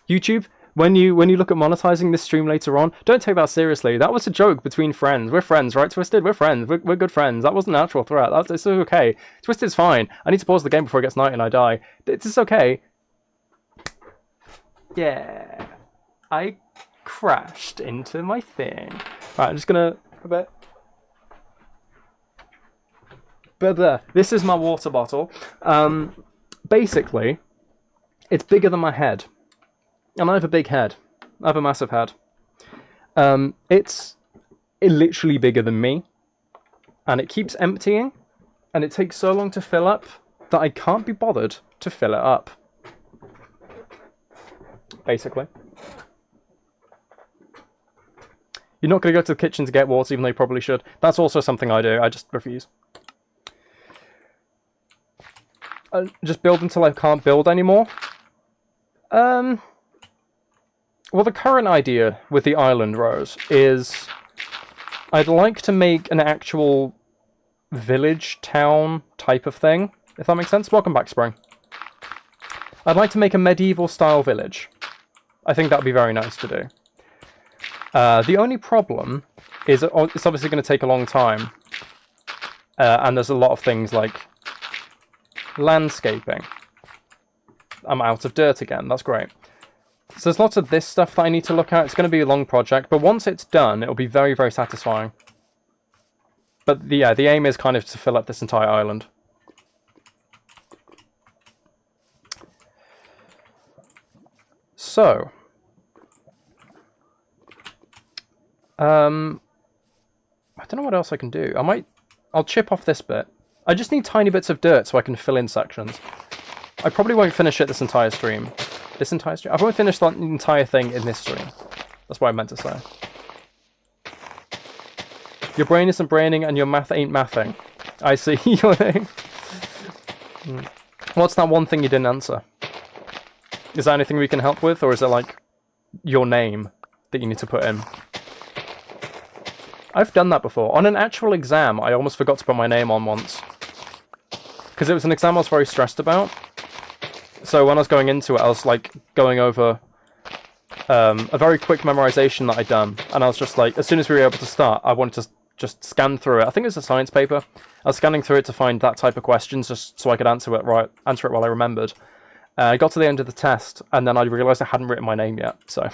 YouTube, when you look at monetizing this stream later on, don't take that seriously. That was a joke between friends. We're friends, right, Twisted? We're friends. We're good friends. That wasn't an actual threat. It's okay. Twisted's fine. I need to pause the game before it gets night and I die. It's okay. Yeah. I crashed into my thing. Right, I'm just gonna... a bit. This is my water bottle. Basically, it's bigger than my head. And I have a big head. I have a massive head. It's literally bigger than me. And it keeps emptying. And it takes so long to fill up that I can't be bothered to fill it up. Basically. You're not going to go to the kitchen to get water, even though you probably should. That's also something I do. I just refuse. Just build until I can't build anymore. Well, the current idea with the island, Rose, is I'd like to make an actual village, town type of thing, if that makes sense. Welcome back, Spring. I'd like to make a medieval-style village. I think that would be very nice to do. The only problem is it's obviously going to take a long time. And there's a lot of things like landscaping. I'm out of dirt again. That's great. So there's lots of this stuff that I need to look at. It's going to be a long project, but once it's done, it'll be very, very satisfying. But yeah, the aim is kind of to fill up this entire island. So, I don't know what else I can do. I'll chip off this bit. I just need tiny bits of dirt so I can fill in sections. I probably won't finish it this entire stream. I won't finish the entire thing in this stream. That's what I meant to say. Your brain isn't braining and your math ain't mathing. I see your name. What's that one thing you didn't answer? Is there anything we can help with, or is it like your name that you need to put in? I've done that before. On an actual exam, I almost forgot to put my name on once. Because it was an exam I was very stressed about. So when I was going into it, I was like going over a very quick memorization that I'd done. And I was just like, as soon as we were able to start, I wanted to just scan through it. I think it was a science paper. I was scanning through it to find that type of questions just so I could answer it while I remembered. I got to the end of the test, and then I realised I hadn't written my name yet, so...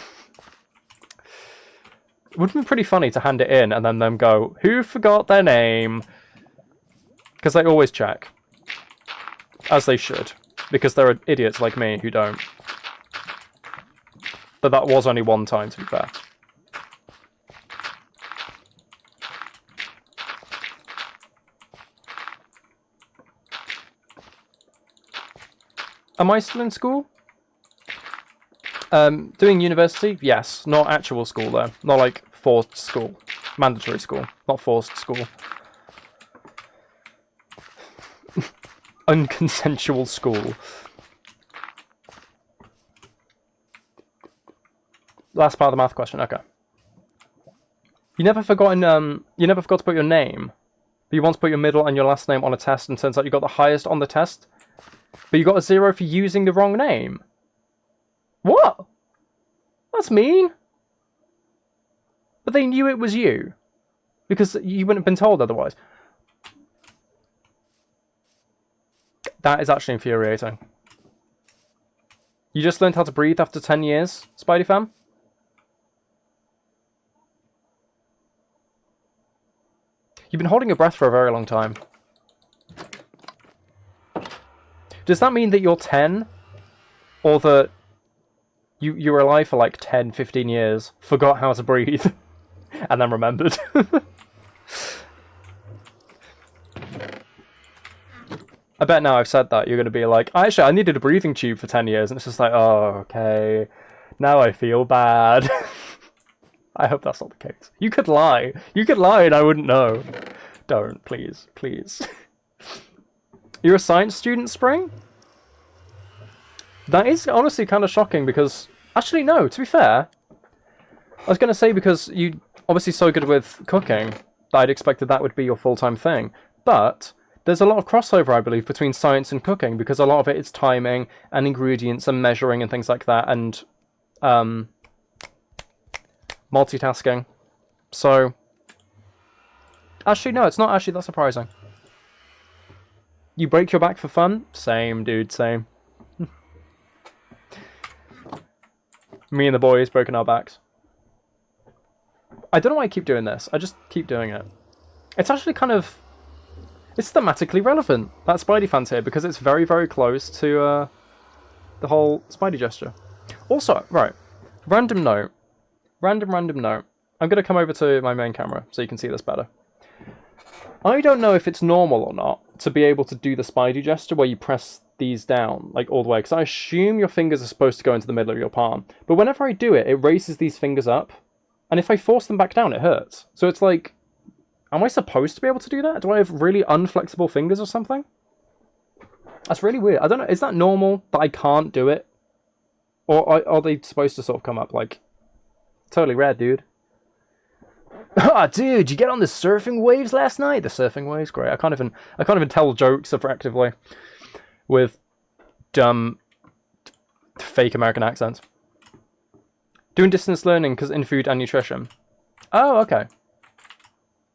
It would have been pretty funny to hand it in, and then them go, who forgot their name? Because they always check. As they should. Because there are idiots like me who don't. But that was only one time, to be fair. Am I still in school? Doing university? Yes. Not actual school, though. Not like forced school. Mandatory school. Not forced school. Unconsensual school. Last part of the math question. Okay. You never forgot to put your name. But you once put your middle and your last name on a test, and turns out you got the highest on the test. But you got a 0 for using the wrong name. What? That's mean. But they knew it was you. Because you wouldn't have been told otherwise. That is actually infuriating. You just learned how to breathe after 10 years, Spidey fam? You've been holding your breath for a very long time. Does that mean that you're 10? Or that you were alive for like 10, 15 years, forgot how to breathe, and then remembered? I bet now I've said that, you're going to be like, actually, I needed a breathing tube for 10 years, and it's just like, oh, okay, now I feel bad. I hope that's not the case. You could lie. You could lie and I wouldn't know. Don't, please, please. You're a science student, Spring? That is honestly kind of shocking because... Actually, no, to be fair. I was going to say because you're obviously so good with cooking that I'd expected that would be your full-time thing. But there's a lot of crossover, I believe, between science and cooking because a lot of it is timing and ingredients and measuring and things like that and multitasking. So... Actually, no, it's not actually that surprising. You break your back for fun? Same, dude, same. Me and the boys broken our backs. I don't know why I keep doing this. I just keep doing it. It's actually kind of... It's thematically relevant, that Spidey fan's here, because it's very, very close to the whole Spidey gesture. Also, right, random note. Random note. I'm going to come over to my main camera so you can see this better. I don't know if it's normal or not to be able to do the Spidey gesture where you press these down, like all the way, because I assume your fingers are supposed to go into the middle of your palm. But whenever I do it, it raises these fingers up, and if I force them back down, it hurts. So it's like, am I supposed to be able to do that? Do I have really unflexible fingers or something? That's really weird. I don't know, is that normal that I can't do it? Or are they supposed to sort of come up like, totally rad, dude. Ah, dude, you get on the surfing waves last night? The surfing waves, great. I can't even tell jokes effectively with dumb, fake American accents. Doing distance learning because in food and nutrition. Oh, okay.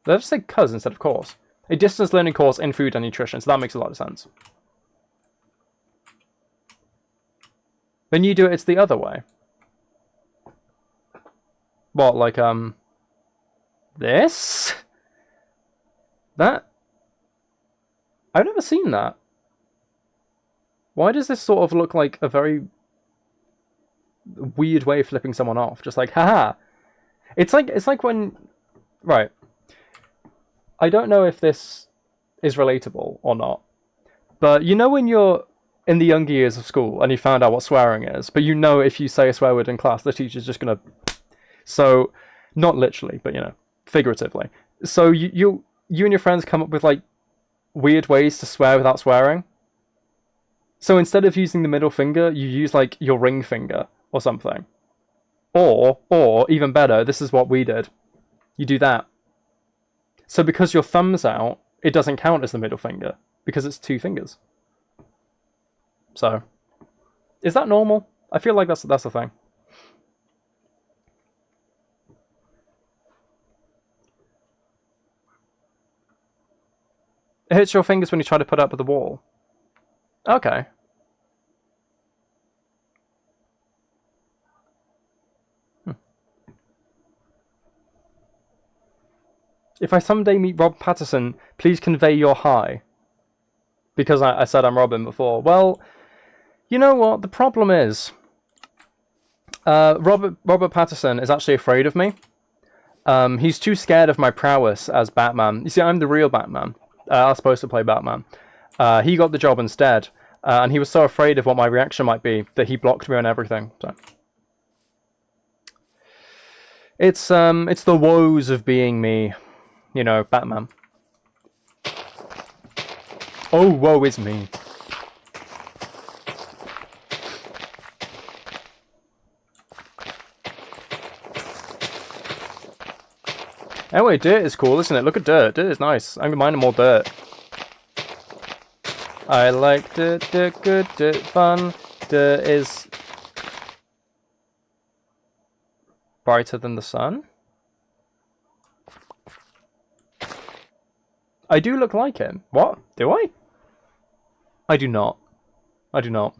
Let's just say cuz instead of course. A distance learning course in food and nutrition, so that makes a lot of sense. When you do it, it's the other way. What, like, this? That? I've never seen that. Why does this sort of look like a very weird way of flipping someone off? Just like, haha. It's like when... Right. I don't know if this is relatable or not. But you know when you're in the younger years of school and you found out what swearing is, but you know if you say a swear word in class, the teacher's just gonna... So, not literally, but, you know, figuratively. So you and your friends come up with, like, weird ways to swear without swearing. So instead of using the middle finger, you use, like, your ring finger or something. Or, even better, this is what we did. You do that. So because your thumb's out, it doesn't count as the middle finger, because it's 2 fingers. So, is that normal? I feel like that's the thing. It hits your fingers when you try to put up with the wall. Okay. If I someday meet Rob Patterson, please convey your hi. Because I said I'm Robin before. Well, you know what? The problem is... Robert Patterson is actually afraid of me. He's too scared of my prowess as Batman. You see, I'm the real Batman. I was supposed to play Batman. He got the job instead. And he was so afraid of what my reaction might be that he blocked me on everything. So it's the woes of being me. You know, Batman. Oh, woe is me. Anyway, dirt is cool, isn't it? Look at dirt. Dirt is nice. I'm mining more dirt. I like dirt, dirt, good, dirt, fun. Dirt is brighter than the sun. I do look like him. What? Do I? I do not. I do not.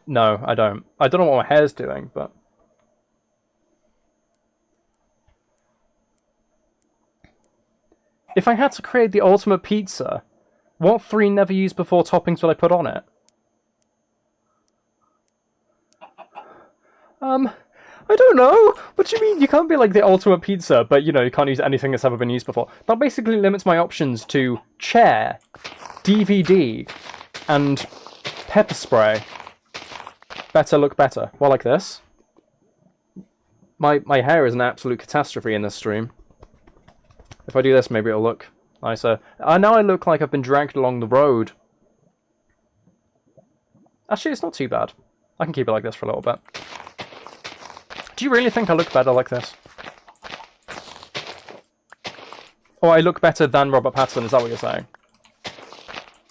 No, I don't. I don't know what my hair's doing, but... If I had to create the ultimate pizza, what 3 never used before toppings would I put on it? I don't know. What do you mean? You can't be like the ultimate pizza, but you know, you can't use anything that's ever been used before. That basically limits my options to chair, DVD, and pepper spray. Better look better. Well, like this. My hair is an absolute catastrophe in this stream. If I do this, maybe it'll look nicer. Now I look like I've been dragged along the road. Actually, it's not too bad. I can keep it like this for a little bit. Do you really think I look better like this? Or I look better than Robert Pattinson, is that what you're saying?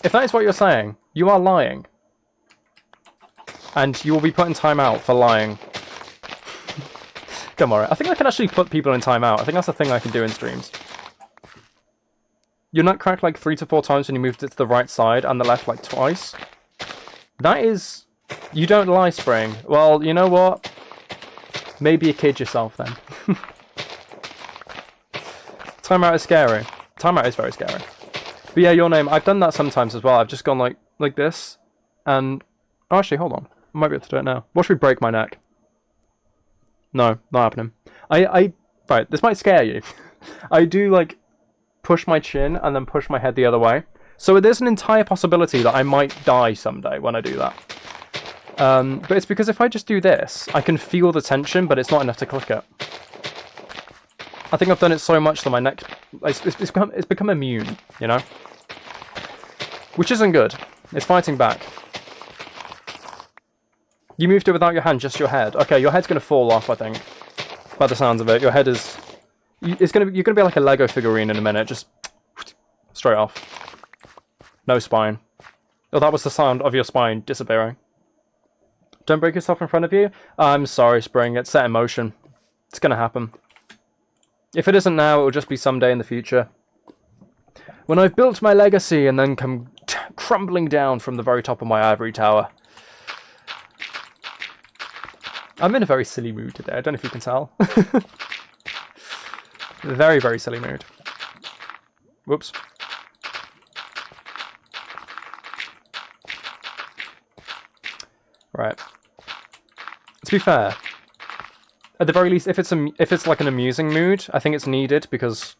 If that is what you're saying, you are lying. And you will be put in timeout for lying. Don't worry. I think I can actually put people in timeout. I think that's a thing I can do in streams. Your nut cracked like 3 to 4 times when you moved it to the right side and the left like twice. That is... You don't lie, Spring. Well, you know what? Maybe you kid yourself then. Timeout is scary. Timeout is very scary. But yeah, your name. I've done that sometimes as well. I've just gone like this. And... Oh, actually, hold on. I might be able to do it now. Watch me break my neck. No, not happening. Right, this might scare you. I do, like, push my chin and then push my head the other way. So there's an entire possibility that I might die someday when I do that. But it's because if I just do this, I can feel the tension, but it's not enough to click it. I think I've done it so much that my neck... It's become immune, you know? Which isn't good. It's fighting back. You moved it without your hand, just your head. Okay, your head's going to fall off, I think. By the sounds of it. Your head is... You're going to be like a Lego figurine in a minute. Just... Straight off. No spine. Oh, that was the sound of your spine disappearing. Don't break yourself in front of you? I'm sorry, Spring. It's set in motion. It's going to happen. If it isn't now, it will just be someday in the future. When I've built my legacy and then come crumbling down from the very top of my ivory tower. I'm in a very silly mood today. I don't know if you can tell. Very, very silly mood. Whoops. Right. To be fair, at the very least, if it's like an amusing mood, I think it's needed because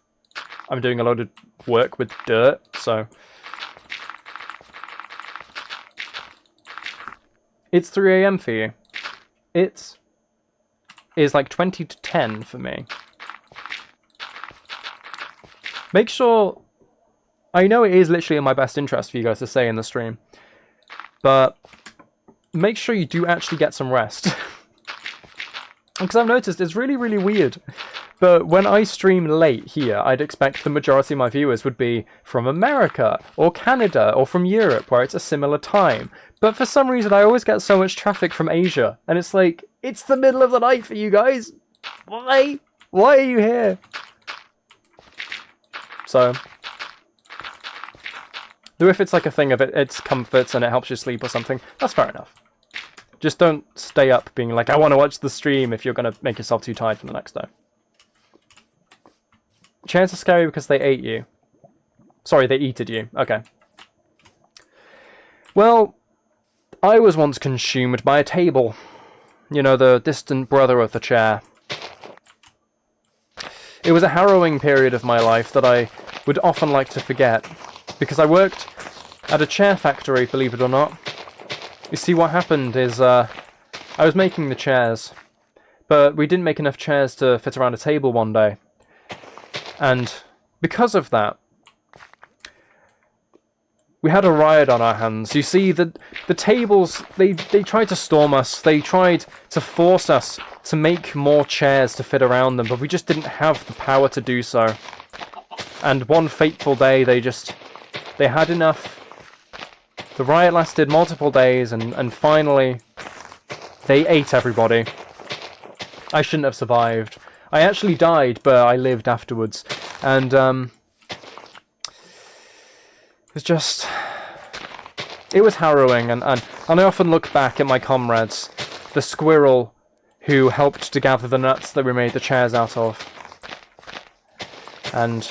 I'm doing a lot of work with dirt, so... It's 3 AM for you. It is like 20 to 10 for me. Make sure... I know it is literally in my best interest for you guys to stay in the stream, but make sure you do actually get some rest. Because I've noticed it's really, really weird. But when I stream late here, I'd expect the majority of my viewers would be from America, or Canada, or from Europe, where it's a similar time. But for some reason, I always get so much traffic from Asia. And it's like, it's the middle of the night for you guys! Why? Why are you here? So... though if it's like a thing of it's comforts and it helps you sleep or something, that's fair enough. Just don't stay up being like, I want to watch the stream if you're going to make yourself too tired for the next day. Chairs are scary because they ate you. Sorry, they eated you. Okay. Well, I was once consumed by a table. You know, the distant brother of the chair. It was a harrowing period of my life that I would often like to forget. Because I worked at a chair factory, believe it or not. You see, what happened is I was making the chairs, but we didn't make enough chairs to fit around a table one day. And because of that, we had a riot on our hands. You see, the tables, they tried to storm us. They tried to force us to make more chairs to fit around them, but we just didn't have the power to do so. And one fateful day, they had enough. The riot lasted multiple days, and finally, they ate everybody. I shouldn't have survived. I actually died, but I lived afterwards. And, it was just... it was harrowing, and I often look back at my comrades. The squirrel who helped to gather the nuts that we made the chairs out of. And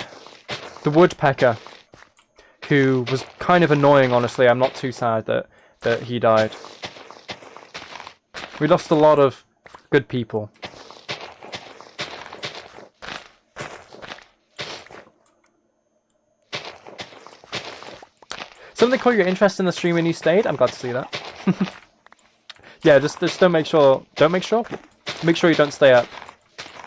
the woodpecker, who was kind of annoying, honestly. I'm not too sad that he died. We lost a lot of good people. Something caught your interest in the stream and you stayed? I'm glad to see that. Yeah, just make sure you don't stay up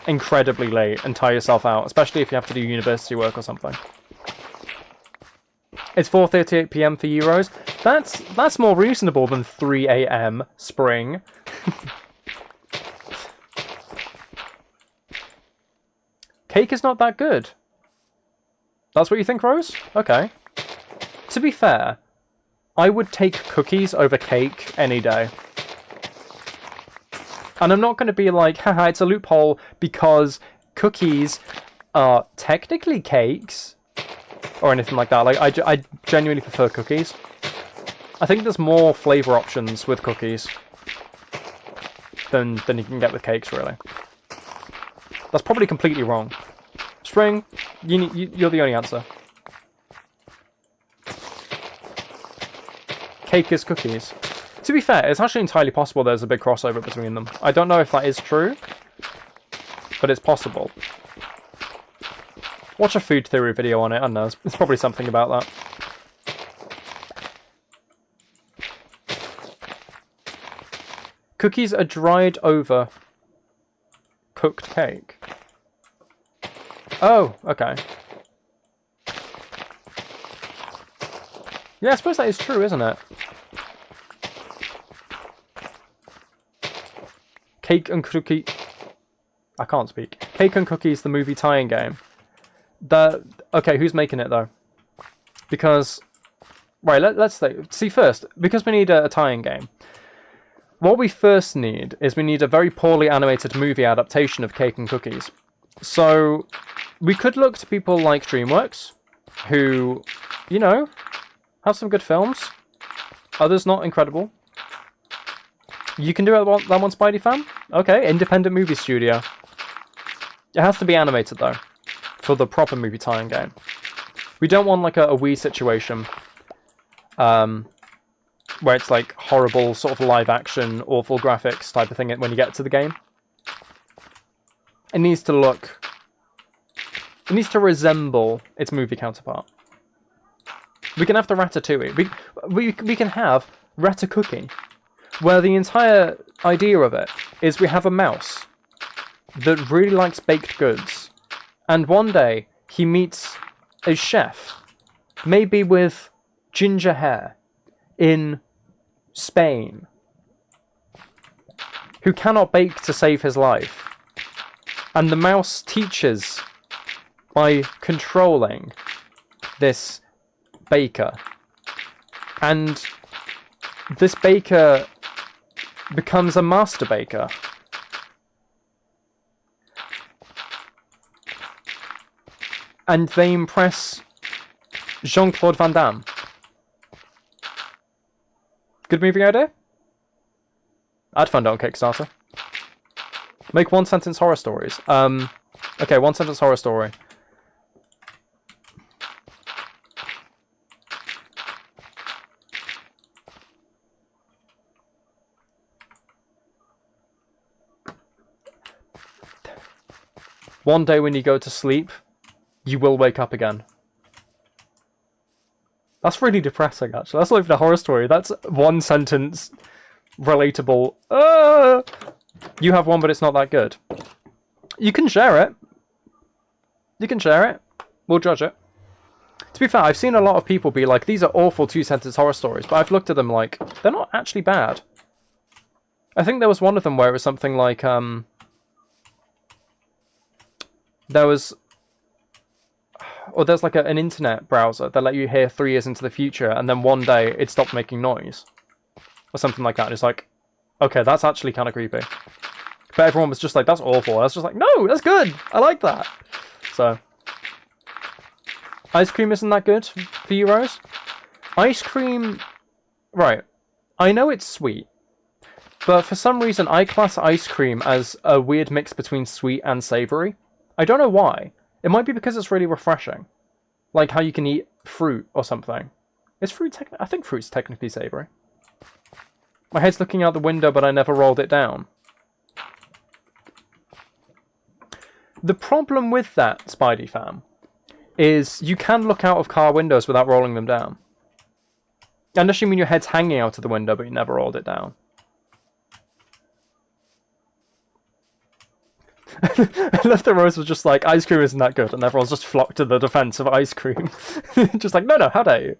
incredibly late and tire yourself out, especially if you have to do university work or something. It's 4:38 PM for Euros. That's more reasonable than 3 AM spring. Cake is not that good. That's what you think, Rose? Okay. To be fair, I would take cookies over cake any day. And I'm not going to be like, haha, it's a loophole because cookies are technically cakes. Or anything like that. Like, I genuinely prefer cookies. I think there's more flavour options with cookies than you can get with cakes, really. That's probably completely wrong. Spring, you're the only answer. Cake is cookies. To be fair, it's actually entirely possible there's a big crossover between them. I don't know if that is true, but it's possible. Watch a food theory video on it, I don't know, it's probably something about that. Cookies are dried over cooked cake. Oh, okay. Yeah, I suppose that is true, isn't it? Cake and Cookie... I can't speak. Cake and Cookies, the movie tie-in game. Okay, who's making it though? Because, right, let's see first, because we need a tie-in game. What we first need is we need a very poorly animated movie adaptation of Cake and Cookies. So we could look to people like DreamWorks, who, you know, have some good films. Others not incredible. You can do that one, Spidey fam? Okay, independent movie studio. It has to be animated, though, for the proper movie tie-in game. We don't want, like, a Wii situation, where it's, like, horrible, sort of live-action, awful graphics type of thing when you get to the game. It needs to look... It needs to resemble its movie counterpart. We can have the Ratatouille. We can have Ratatouille, where the entire idea of it is we have a mouse that really likes baked goods, and one day he meets a chef, maybe with ginger hair, in Spain, who cannot bake to save his life. And the mouse teaches by controlling this baker. And this baker becomes a master baker. And they impress Jean-Claude Van Damme. Good movie idea? I'd fund it on Kickstarter. Make one-sentence horror stories. Okay, one-sentence horror story. One day when you go to sleep, you will wake up again. That's really depressing, actually. That's not even a horror story. That's one sentence, relatable. You have one, but it's not that good. You can share it. You can share it. We'll judge it. To be fair, I've seen a lot of people be like, these are awful two-sentence horror stories, but I've looked at them like, they're not actually bad. I think there was one of them where it was something like, there's like an internet browser that let you hear 3 years into the future, and then one day it stopped making noise. Or something like that. And it's like, okay, that's actually kind of creepy. But everyone was just like, that's awful. I was just like, no, that's good. I like that. So, ice cream isn't that good for you, Rose? Ice cream, right. I know it's sweet. But for some reason, I class ice cream as a weird mix between sweet and savoury. I don't know why. It might be because it's really refreshing. Like how you can eat fruit or something. Is fruit I think fruit's technically savoury. My head's looking out the window, but I never rolled it down. The problem with that, Spidey fam, is you can look out of car windows without rolling them down. Unless you mean your head's hanging out of the window, but you never rolled it down. I love that Rose was just like, ice cream isn't that good, and everyone's just flocked to the defense of ice cream. Just like, no, how dare you?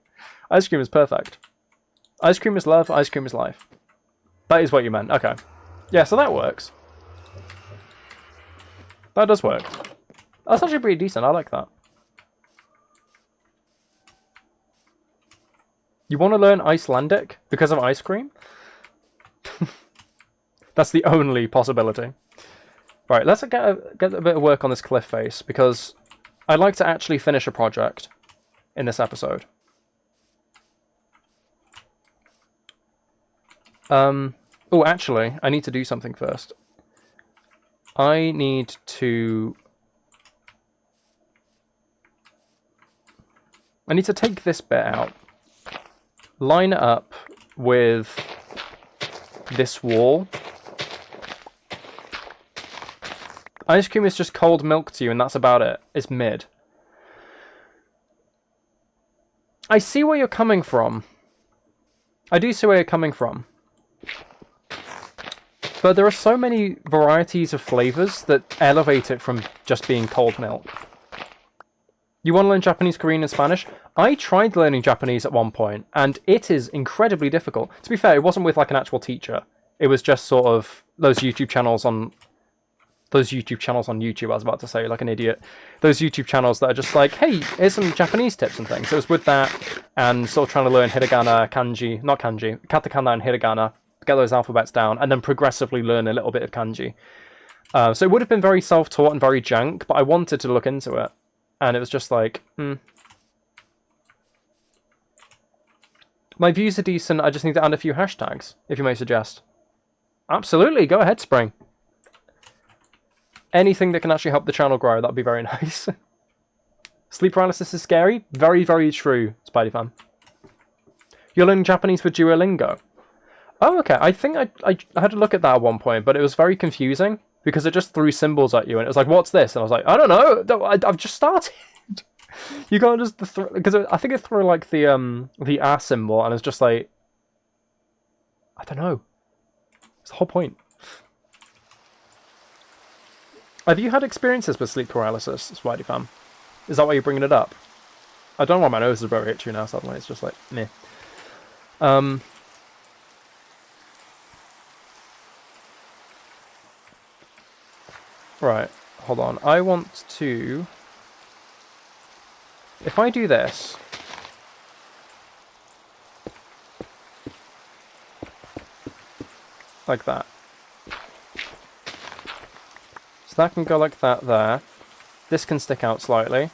Ice cream is perfect. Ice cream is love, ice cream is life. That is what you meant, okay. Yeah, so that works. That does work. That's actually pretty decent, I like that. You want to learn Icelandic because of ice cream? That's the only possibility. Right, let's get a bit of work on this cliff face, because I'd like to actually finish a project in this episode. Oh, actually, I need to do something first. I need to take this bit out, line it up with this wall. Ice cream is just cold milk to you, and that's about it. It's mid. I see where you're coming from. I do see where you're coming from. But there are so many varieties of flavours that elevate it from just being cold milk. You want to learn Japanese, Korean, and Spanish? I tried learning Japanese at one point, and it is incredibly difficult. To be fair, it wasn't with like an actual teacher. It was just sort of those YouTube channels on YouTube, I was about to say, like an idiot. Those YouTube channels that are just like, hey, here's some Japanese tips and things. So it was with that, and sort of trying to learn hiragana, kanji, not kanji, katakana and hiragana, get those alphabets down, and then progressively learn a little bit of kanji. So it would have been very self-taught and very jank, but I wanted to look into it. And it was just like, My views are decent, I just need to add a few hashtags, if you may suggest. Absolutely, go ahead, Spring. Anything that can actually help the channel grow, that'd be very nice. Sleep paralysis is scary? Very, very true, Spidey fan. You're learning Japanese with Duolingo? Oh, okay. I think I had a look at that at one point, but it was very confusing because it just threw symbols at you, and it was like, what's this? And I was like, I don't know. I've just started. You can't just because I think it threw like the A symbol, and it's just like, I don't know. It's the whole point. Have you had experiences with sleep paralysis, Spidey fam? Is that why you're bringing it up? I don't know why my nose is very itchy now suddenly. It's just like, meh. Right, hold on. I want to... If I do this... like that. So that can go like that there. This can stick out slightly.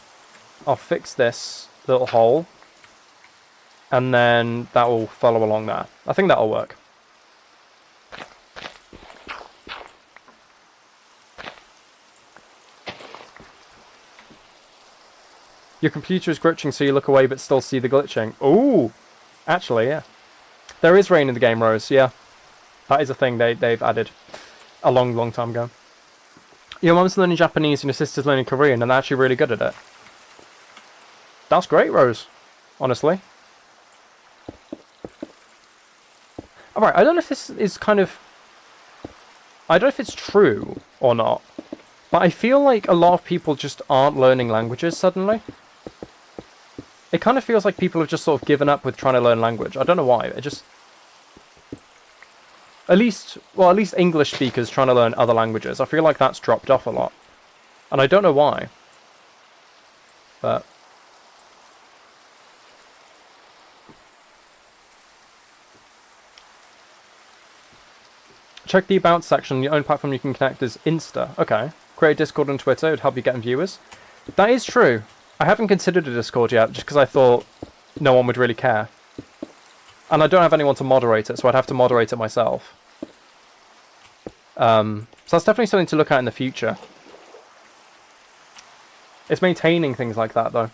I'll fix this little hole. And then that will follow along there. I think that'll work. Your computer is glitching so you look away but still see the glitching. Ooh! Actually, yeah. There is rain in the game, Rose, yeah. That is a thing they've added a long, long time ago. Your mum's learning Japanese and your sister's learning Korean and they're actually really good at it. That's great, Rose. Honestly. Alright, I don't know if this is kind of... I don't know if it's true or not. But I feel like a lot of people just aren't learning languages suddenly. It kind of feels like people have just sort of given up with trying to learn language. I don't know why. It just... At least English speakers trying to learn other languages. I feel like that's dropped off a lot. And I don't know why. But... Check the About section. The only platform you can connect is Insta. Okay. Create a Discord and Twitter. It would help you get viewers. That is true. I haven't considered a Discord yet, just because I thought no one would really care. And I don't have anyone to moderate it, so I'd have to moderate it myself. So that's definitely something to look at in the future. It's maintaining things like that, though.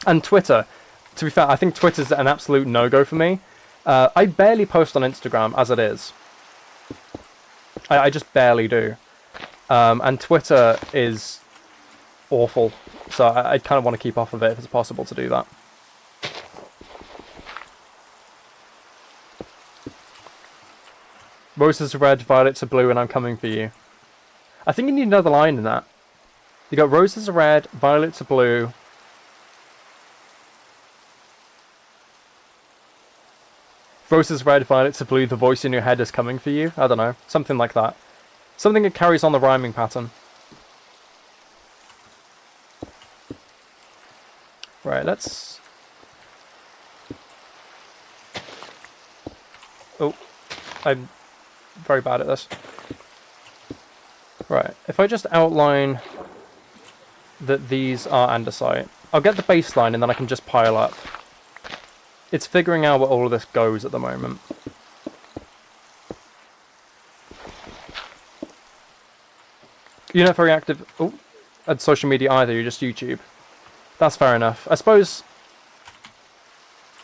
And Twitter. To be fair, I think Twitter's an absolute no-go for me. I barely post on Instagram, as it is. I just barely do. And Twitter is awful. So I kind of want to keep off of it if it's possible to do that. Roses are red, violets are blue, and I'm coming for you. I think you need another line in that. You got roses are red, violets are blue. Roses are red, violets are blue, the voice in your head is coming for you. I don't know. Something like that. Something that carries on the rhyming pattern. Right, let's... Oh, I'm very bad at this. Right, if I just outline that these are andesite, I'll get the baseline and then I can just pile up. It's figuring out where all of this goes at the moment. You're not very active at social media either, you're just YouTube. That's fair enough. I suppose...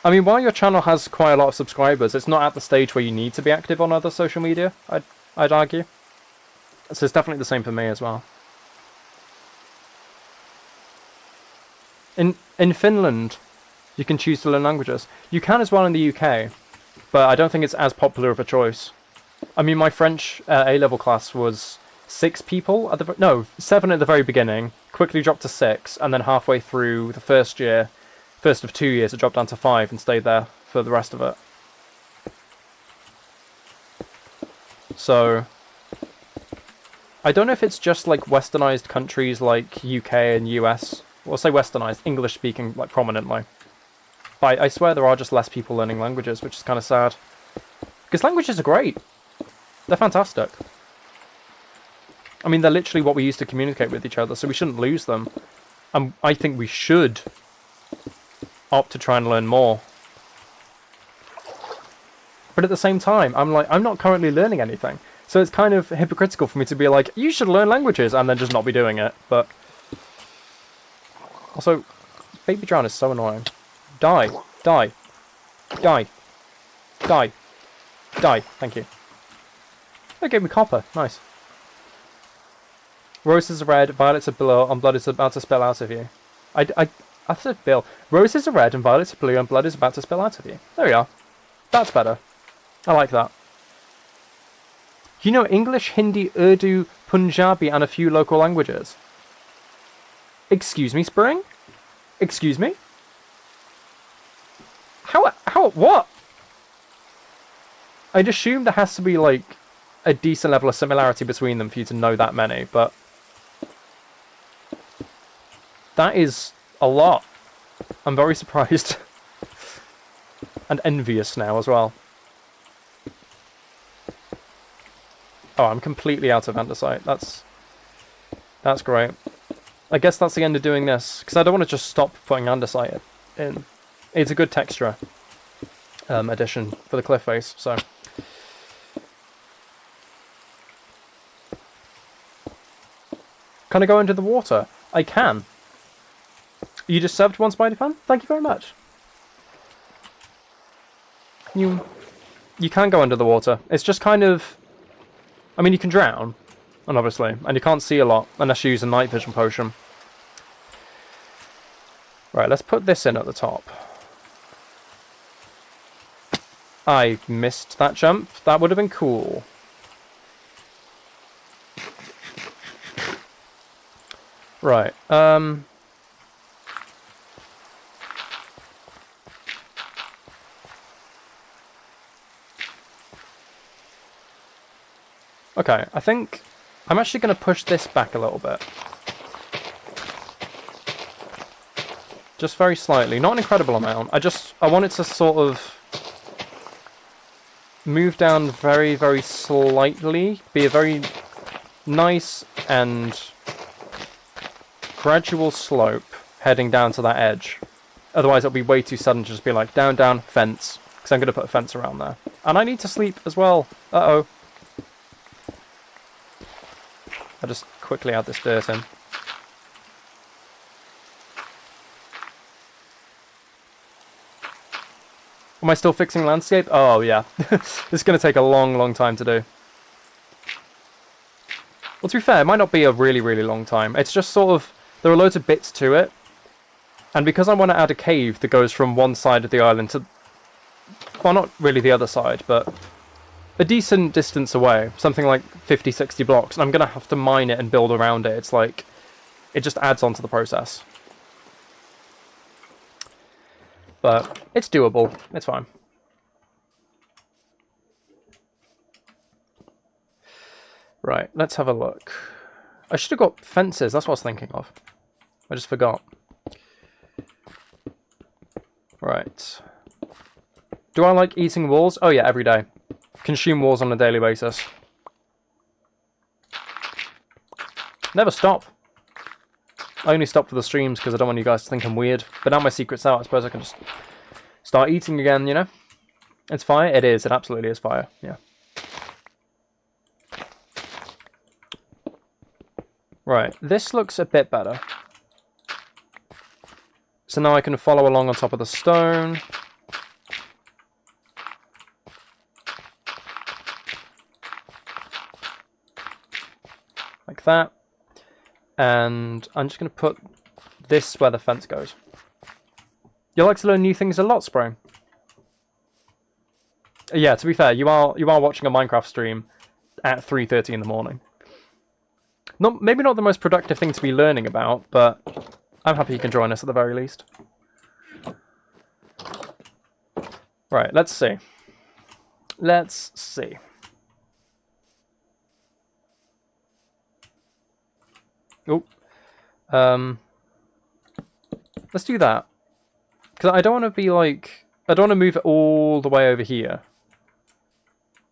I mean, while your channel has quite a lot of subscribers, it's not at the stage where you need to be active on other social media, I'd argue. So it's definitely the same for me as well. In Finland, you can choose to learn languages. You can as well in the UK, but I don't think it's as popular of a choice. I mean, my French A-level class was 6 people, 7 at the very beginning, quickly dropped to 6, and then halfway through the first of 2 years, it dropped down to 5 and stayed there for the rest of it. So, I don't know if it's just like westernized countries like UK and US, well, say westernized, English speaking like prominently. But I swear there are just less people learning languages, which is kind of sad. Because languages are great. They're fantastic. I mean, they're literally what we use to communicate with each other, so we shouldn't lose them. And I think we should opt to try and learn more. But at the same time, I'm like, I'm not currently learning anything. So it's kind of hypocritical for me to be like, you should learn languages, and then just not be doing it. But also, Baby Drown is so annoying. Die. Die. Die. Die. Die. Thank you. They gave me copper. Nice. Roses are red, violets are blue, and blood is about to spill out of you. I said Bill. Roses are red, and violets are blue, and blood is about to spill out of you. There we are. That's better. I like that. You know English, Hindi, Urdu, Punjabi, and a few local languages. Excuse me, Spring? Excuse me? What? I'd assume there has to be, like, a decent level of similarity between them for you to know that many, but that is a lot. I'm very surprised. And envious now as well. Oh, I'm completely out of andesite. That's great. I guess that's the end of doing this, because I don't want to just stop putting andesite in. It's a good texture addition for the cliff face, so. Can I go into the water? I can. You just served one Spidey fan? Thank you very much. You can go under the water. It's just kind of... I mean, you can drown, and obviously, and you can't see a lot unless you use a night vision potion. Right, let's put this in at the top. I missed that jump. That would have been cool. Right, okay, I think I'm actually going to push this back a little bit. Just very slightly, not an incredible amount. I want it to sort of move down very, very slightly, be a very nice and gradual slope heading down to that edge. Otherwise it'll be way too sudden to just be like down, down, fence. Because I'm going to put a fence around there. And I need to sleep as well. Uh-oh. I'll just quickly add this dirt in. Am I still fixing landscape? Oh, yeah. This is going to take a long, long time to do. Well, to be fair, it might not be a really, really long time. It's just sort of... There are loads of bits to it. And because I want to add a cave that goes from one side of the island to... Well, not really the other side, but... a decent distance away. Something like 50, 60 blocks. And I'm going to have to mine it and build around it. It's like... It just adds on to the process. But it's doable. It's fine. Right, let's have a look. I should have got fences. That's what I was thinking of. I just forgot. Right. Do I like eating walls? Oh yeah, every day. Consume walls on a daily basis. Never stop. I only stop for the streams because I don't want you guys to think I'm weird. But now my secret's out, I suppose I can just start eating again, you know? It's fire? It is. It absolutely is fire. Yeah. Right. This looks a bit better. So now I can follow along on top of the stone. Like that. And I'm just going to put this where the fence goes. You like to learn new things a lot, Spring. Yeah, to be fair, you are watching a Minecraft stream at 3:30 in the morning. Maybe not the most productive thing to be learning about, but I'm happy you can join us at the very least. Right, let's see. Let's see. Oh. Let's do that. Because I don't want to be like... I don't want to move it all the way over here.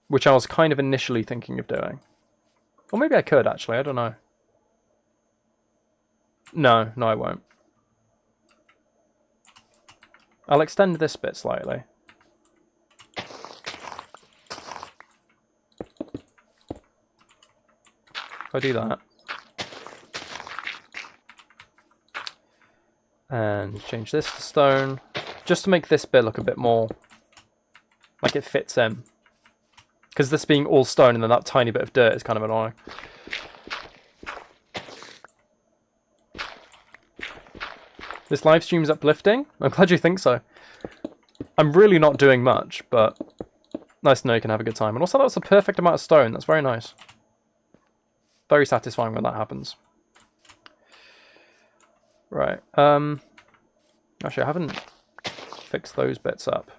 Which I was kind of initially thinking of doing. Or maybe I could, actually. I don't know. No, I won't. I'll extend this bit slightly. If I do that. And change this to stone. Just to make this bit look a bit more like it fits in. Because this being all stone and then that tiny bit of dirt is kind of annoying. This live stream's uplifting? I'm glad you think so. I'm really not doing much, but nice to know you can have a good time. And also that was the perfect amount of stone. That's very nice. Very satisfying when that happens. Right. Actually, I haven't fixed those bits up.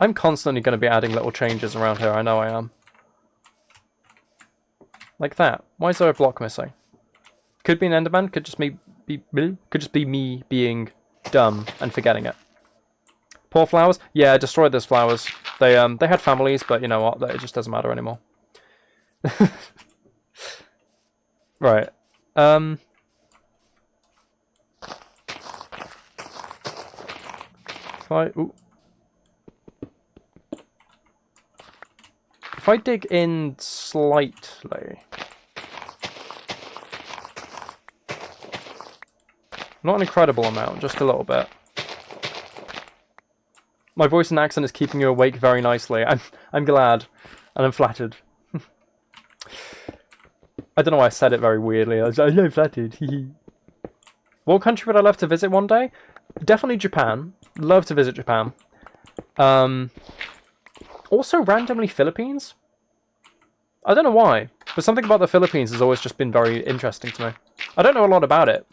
I'm constantly going to be adding little changes around here. I know I am. Like that. Why is there a block missing? Could be an Enderman. Could just be me being dumb and forgetting it. Poor flowers. Yeah, I destroyed those flowers. They had families, but you know what? It just doesn't matter anymore. Right. If I dig in slightly, not an incredible amount, just a little bit. My voice and accent is keeping you awake very nicely. I'm glad, and I'm flattered. I don't know why I said it very weirdly. I'm flattered. What country would I love to visit one day? Definitely Japan. Love to visit Japan. Also randomly Philippines. I don't know why, but something about the Philippines has always just been very interesting to me. I don't know a lot about it.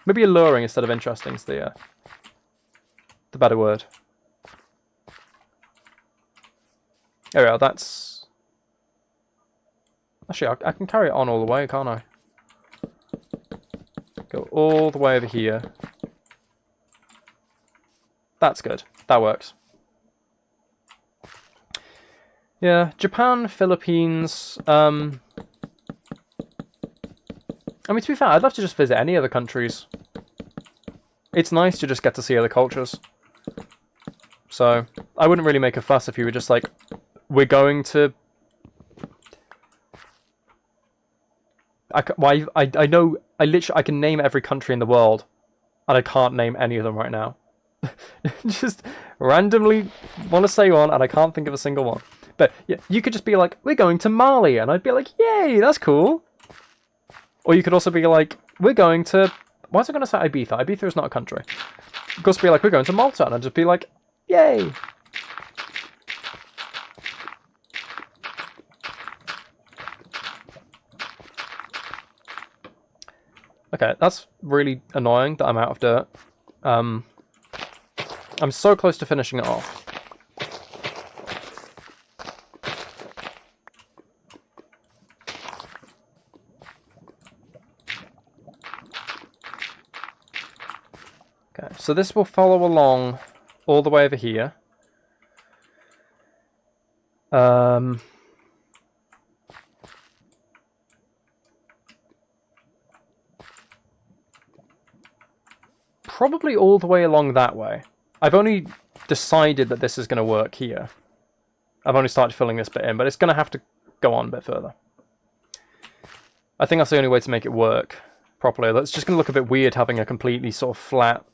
Maybe alluring instead of interesting is the better word. There we are, that's... Actually, I can carry it on all the way, can't I? Go all the way over here. That's good. That works. Yeah, Japan, Philippines... I mean, to be fair, I'd love to just visit any other countries. It's nice to just get to see other cultures. So, I wouldn't really make a fuss if you were just like, we're going to... I know, I can name every country in the world, and I can't name any of them right now. Just randomly want to say one, and I can't think of a single one. But yeah, you could just be like, we're going to Mali, and I'd be like, yay, that's cool. Or you could also be like, we're going to... Why was I going to say Ibiza? Ibiza is not a country. You could also be like, we're going to Malta, and I'd just be like, yay. Okay, that's really annoying that I'm out of dirt. I'm so close to finishing it off. Okay, so this will follow along all the way over here. Probably all the way along that way. I've only decided that this is going to work here. I've only started filling this bit in, but it's going to have to go on a bit further. I think that's the only way to make it work properly. It's just going to look a bit weird having a completely sort of flat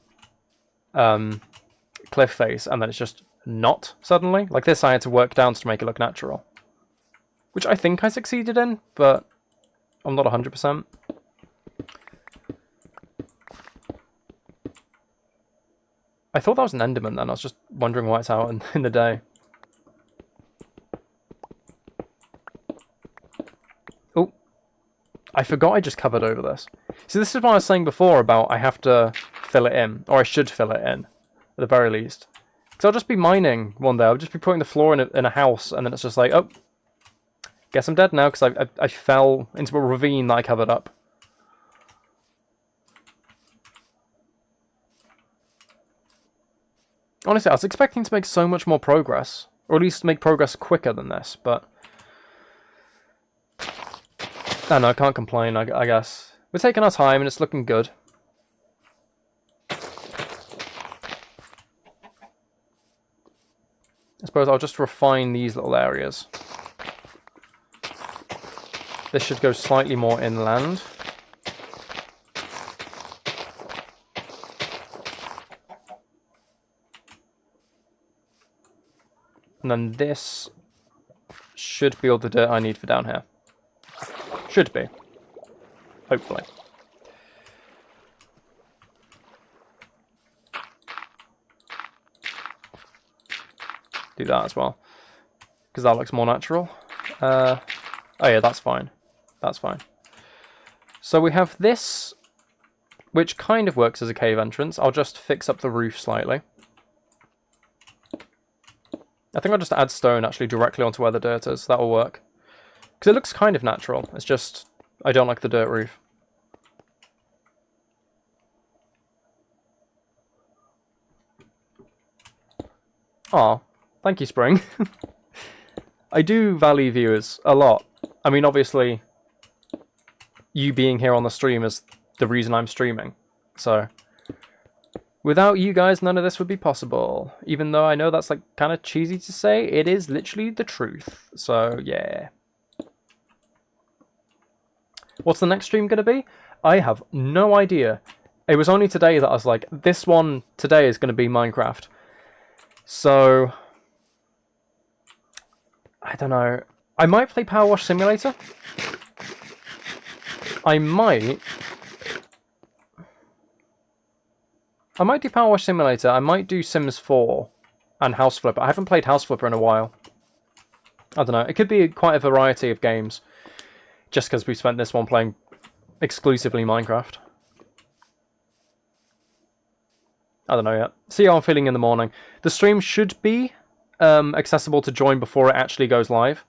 cliff face, and then it's just not suddenly. Like this, I had to work down to make it look natural. Which I think I succeeded in, but I'm not 100%. I thought that was an Enderman then. I was just wondering why it's out in the day. Oh, I forgot I just covered over this. See, this is what I was saying before about I have to fill it in, or I should fill it in, at the very least. Because I'll just be mining one day. I'll just be putting the floor in a house, and then it's just like, oh, guess I'm dead now because I fell into a ravine that I covered up. Honestly, I was expecting to make so much more progress, or at least make progress quicker than this, but... I don't know, I can't complain, I guess. We're taking our time and it's looking good. I suppose I'll just refine these little areas. This should go slightly more inland. And then this should be all the dirt I need for down here. Should be. Hopefully. Do that as well, because that looks more natural. Oh yeah, that's fine. That's fine. So we have this, which kind of works as a cave entrance. I'll just fix up the roof slightly. I think I'll just add stone actually directly onto where the dirt is. That'll work. Because it looks kind of natural. It's just, I don't like the dirt roof. Aw, thank you, Spring. I do value viewers a lot. I mean, obviously, you being here on the stream is the reason I'm streaming. So, without you guys, none of this would be possible. Even though I know that's like kind of cheesy to say, it is literally the truth. So, yeah. What's the next stream going to be? I have no idea. It was only today that I was like, this one today is going to be Minecraft. So, I don't know. I might play Power Wash Simulator. I might do Power Wash Simulator. I might do Sims 4 and House Flipper. I haven't played House Flipper in a while. I don't know. It could be quite a variety of games. Just because we spent this one playing exclusively Minecraft. I don't know yet. See how I'm feeling in the morning. The stream should be accessible to join before it actually goes live.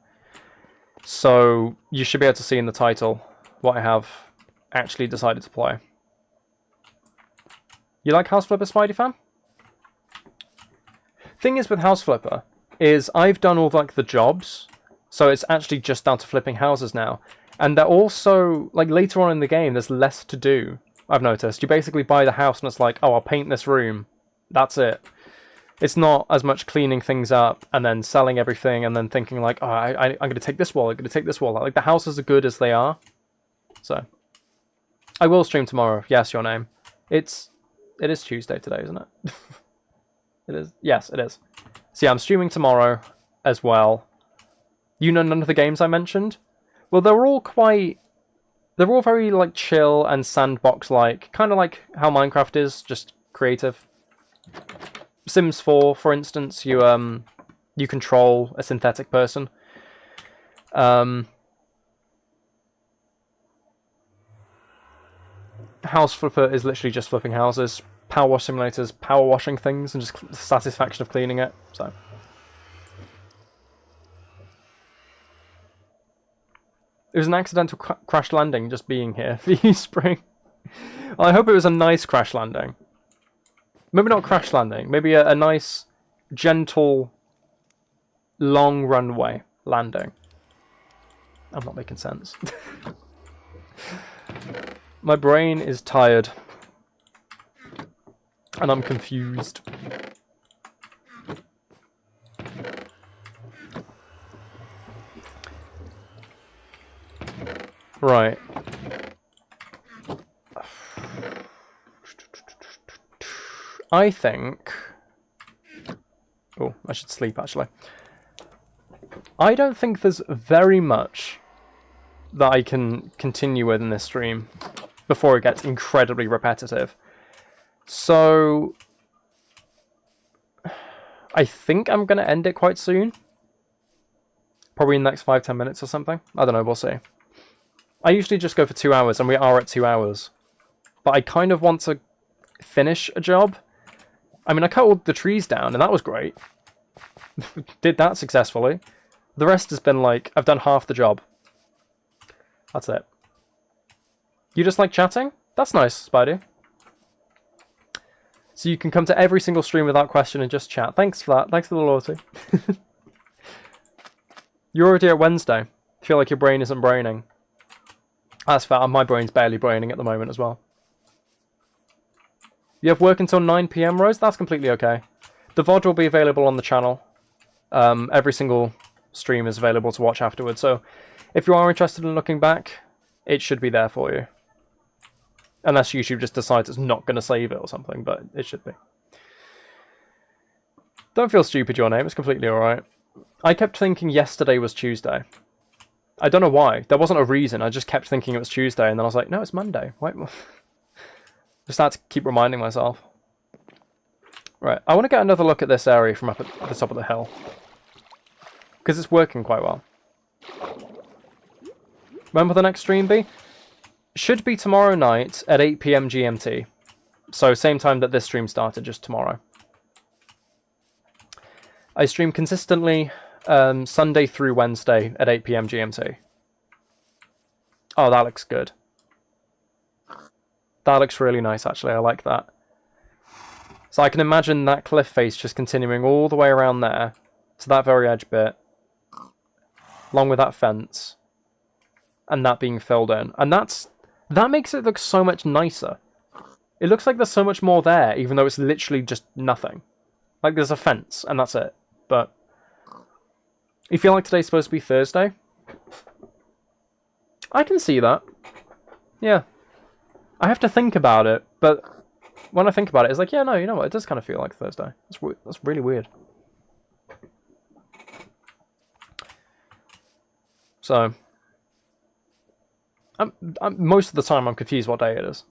So you should be able to see in the title what I have actually decided to play. You like House Flipper, Spidey fan? Thing is with House Flipper is I've done all like the jobs, so it's actually just down to flipping houses now. And they're also, like later on in the game, there's less to do. I've noticed. You basically buy the house and it's like, oh, I'll paint this room. That's it. It's not as much cleaning things up and then selling everything and then thinking like, oh, I'm going to take this wall, I'm going to take this wall. Like the houses are good as they are. So, I will stream tomorrow. Yes, your name. It is Tuesday today, isn't it? It is. Yes, it is. So yeah, I'm streaming tomorrow as well. You know none of the games I mentioned? Well, they're all very like chill and sandbox-like, kind of like how Minecraft is, just creative. Sims 4, for instance, you control a synthetic person. House Flipper is literally just flipping houses. Power Wash Simulator's power washing things and just the satisfaction of cleaning it. So. It was an accidental crash landing just being here for you, Spring. Well, I hope it was a nice crash landing. Maybe not crash landing. Maybe a nice, gentle, long runway landing. I'm not making sense. My brain is tired. And I'm confused. Right. I think... Oh, I should sleep, actually. I don't think there's very much that I can continue with in this stream before it gets incredibly repetitive. So... I think I'm going to end it quite soon. Probably in the next 5-10 minutes or something. I don't know, we'll see. I usually just go for 2 hours, and we are at 2 hours. But I kind of want to finish a job. I mean, I cut all the trees down, and that was great. Did that successfully. The rest has been like, I've done half the job. That's it. You just like chatting? That's nice, Spidey. So you can come to every single stream without question and just chat. Thanks for that. Thanks for the loyalty. You're already at Wednesday. Feel like your brain isn't braining. That's fair. My brain's barely braining at the moment as well. You have work until 9 PM, Rose? That's completely okay. The VOD will be available on the channel. Every single stream is available to watch afterwards. So If you are interested in looking back, it should be there for you. Unless YouTube just decides it's not going to save it or something, but it should be. Don't feel stupid, your name. It's completely alright. I kept thinking yesterday was Tuesday. I don't know why. There wasn't a reason. I just kept thinking it was Tuesday, and then I was like, no, it's Monday. Wait. Just had to keep reminding myself. Right, I want to get another look at this area from up at the top of the hill. Because it's working quite well. When will the next stream be? Should be tomorrow night at 8 PM GMT. So same time that this stream started, just tomorrow. I stream consistently Sunday through Wednesday at 8 PM GMT. Oh, that looks good. That looks really nice, actually. I like that. So I can imagine that cliff face just continuing all the way around there to that very edge bit, along with that fence, and that being filled in. And that makes it look so much nicer. It looks like there's so much more there, even though it's literally just nothing. Like there's a fence, and that's it. But you feel like today's supposed to be Thursday? I can see that. Yeah. I have to think about it, but when I think about it, it's like, yeah, no, you know what? It does kind of feel like Thursday. That's really weird. So, most of the time, I'm confused what day it is.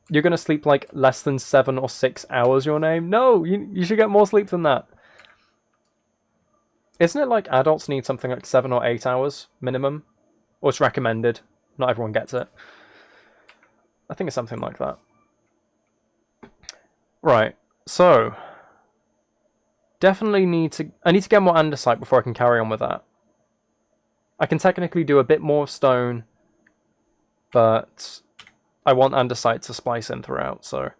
You're going to sleep like less than 7 or 6 hours, your name? No, you should get more sleep than that. Isn't it like adults need something like 7 or 8 hours minimum? Or it's recommended. Not everyone gets it. I think it's something like that. Right, so definitely I need to get more andesite before I can carry on with that. I can technically do a bit more stone, but I want andesite to splice in throughout, so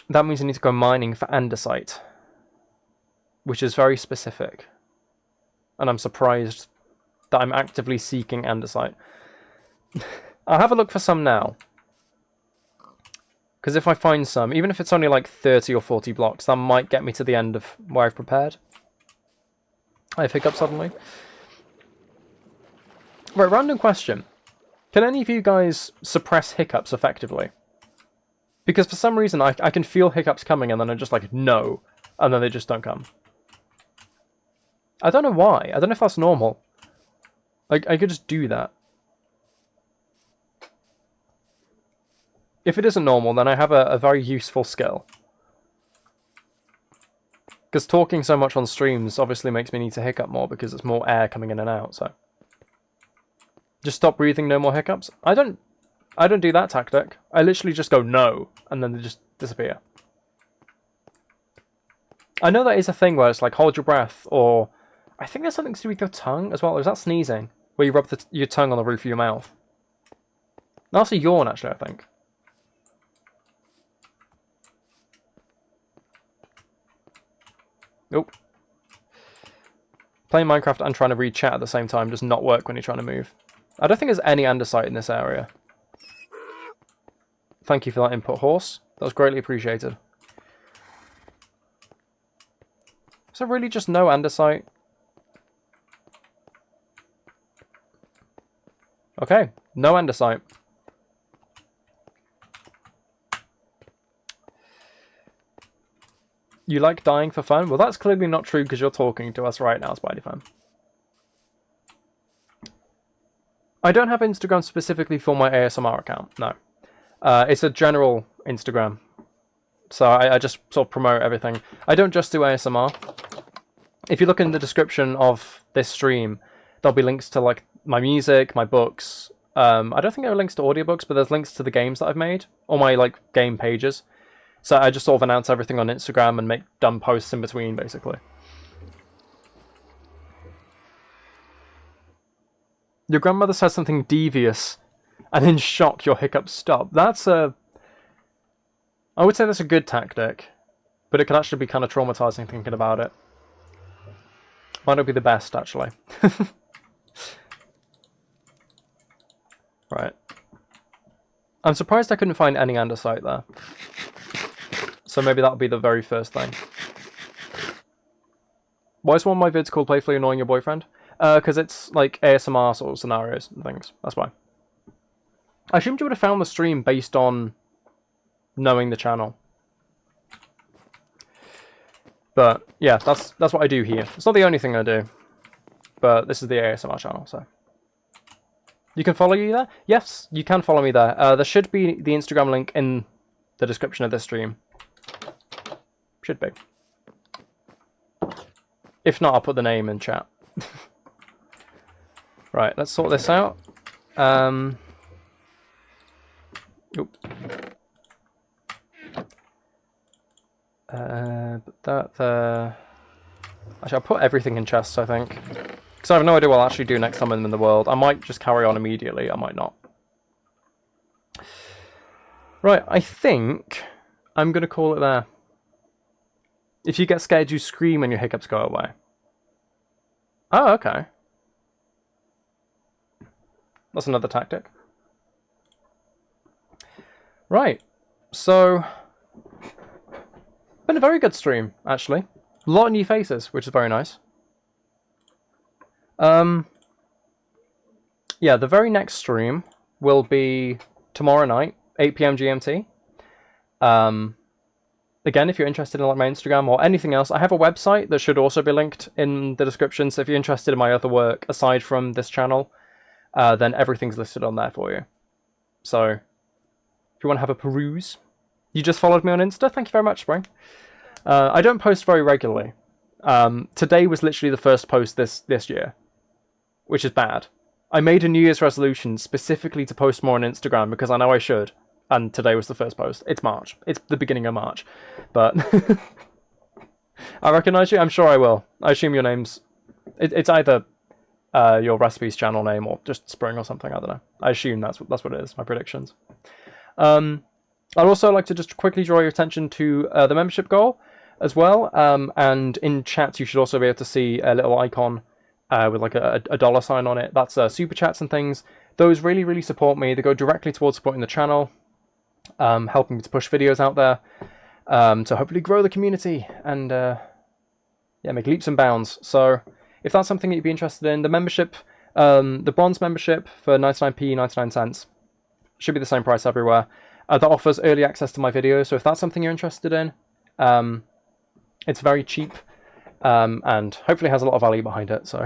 that means I need to go mining for andesite, which is very specific. And I'm surprised that I'm actively seeking andesite. I'll have a look for some now. Because if I find some, even if it's only like 30 or 40 blocks, that might get me to the end of where I've prepared. I have hiccups suddenly. Right, random question. Can any of you guys suppress hiccups effectively? Because for some reason I can feel hiccups coming and then I'm just like, no. And then they just don't come. I don't know why. I don't know if that's normal. Like, I could just do that. If it isn't normal, then I have a very useful skill. Because talking so much on streams obviously makes me need to hiccup more because it's more air coming in and out, so. Just stop breathing, no more hiccups? I don't do that tactic. I literally just go no, and then they just disappear. I know that is a thing where it's like hold your breath, or I think there's something to do with your tongue as well. Or is that sneezing? Where you rub your tongue on the roof of your mouth. That's a yawn, actually, I think. Nope. Playing Minecraft and trying to read chat at the same time does not work when you're trying to move. I don't think there's any andesite in this area. Thank you for that input, Horse. That was greatly appreciated. Is there really just no andesite? Okay, no andesite. You like dying for fun? Well, that's clearly not true because you're talking to us right now, Spidey-fan. I don't have Instagram specifically for my ASMR account, no. It's a general Instagram. So I just sort of promote everything. I don't just do ASMR. If you look in the description of this stream, there'll be links to like my music, my books. I don't think there are links to audiobooks, but there's links to the games that I've made, or my like game pages. So I just sort of announce everything on Instagram and make dumb posts in between, basically. Your grandmother says something devious, and in shock your hiccups stop. That's a... I would say that's a good tactic, but it can actually be kind of traumatizing thinking about it. Might not be the best, actually. Right. I'm surprised I couldn't find any andesite there. So maybe that'll be the very first thing. Why is one of my vids called Playfully Annoying Your Boyfriend? Because it's like ASMR sort of scenarios and things. That's why. I assumed you would have found the stream based on knowing the channel. But yeah, that's what I do here. It's not the only thing I do, but this is the ASMR channel, so. You can follow you there? Yes, you can follow me there. There should be the Instagram link in the description of this stream. Should be. If not, I'll put the name in chat. Right, let's sort this out. Oop. But that there. Actually, I'll put everything in chests, I think. Because I have no idea what I'll actually do next time I'm in the world. I might just carry on immediately, I might not. Right, I think I'm going to call it there. If you get scared, you scream and your hiccups go away. Oh, okay. That's another tactic. Right, so... been a very good stream, actually. A lot of new faces, which is very nice. Yeah, the very next stream will be tomorrow night, 8 PM GMT. Again, if you're interested in like my Instagram or anything else, I have a website that should also be linked in the description. So if you're interested in my other work aside from this channel, then everything's listed on there for you. So if you want to have a peruse, you just followed me on Insta. Thank you very much, Spring. I don't post very regularly. Today was literally the first post this year, which is bad. I made a New Year's resolution specifically to post more on Instagram because I know I should. And today was the first post. It's March. It's the beginning of March. But I recognise you. I'm sure I will. I assume your name's... It's either your recipes channel name or just Spring or something. I don't know. I assume that's what it is, my predictions. I'd also like to just quickly draw your attention to the membership goal as well. And in chat, you should also be able to see a little icon with like a dollar sign on it. That's super chats and things. Those really, really support me. They go directly towards supporting the channel. Helping me to push videos out there, to hopefully grow the community and yeah, make leaps and bounds. So if that's something that you'd be interested in, the membership, the bronze membership for 99p, 99 cents, should be the same price everywhere. That offers early access to my videos, so if that's something you're interested in, it's very cheap and hopefully has a lot of value behind it. So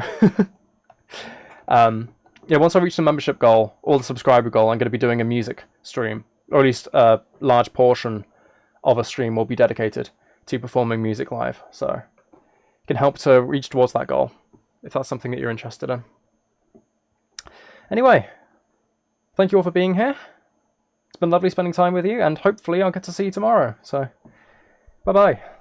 yeah, once I reach the membership goal or the subscriber goal, I'm going to be doing a music stream. Or at least a large portion of a stream will be dedicated to performing music live. So it can help to reach towards that goal, if that's something that you're interested in. Anyway, thank you all for being here. It's been lovely spending time with you, and hopefully I'll get to see you tomorrow. So, bye-bye.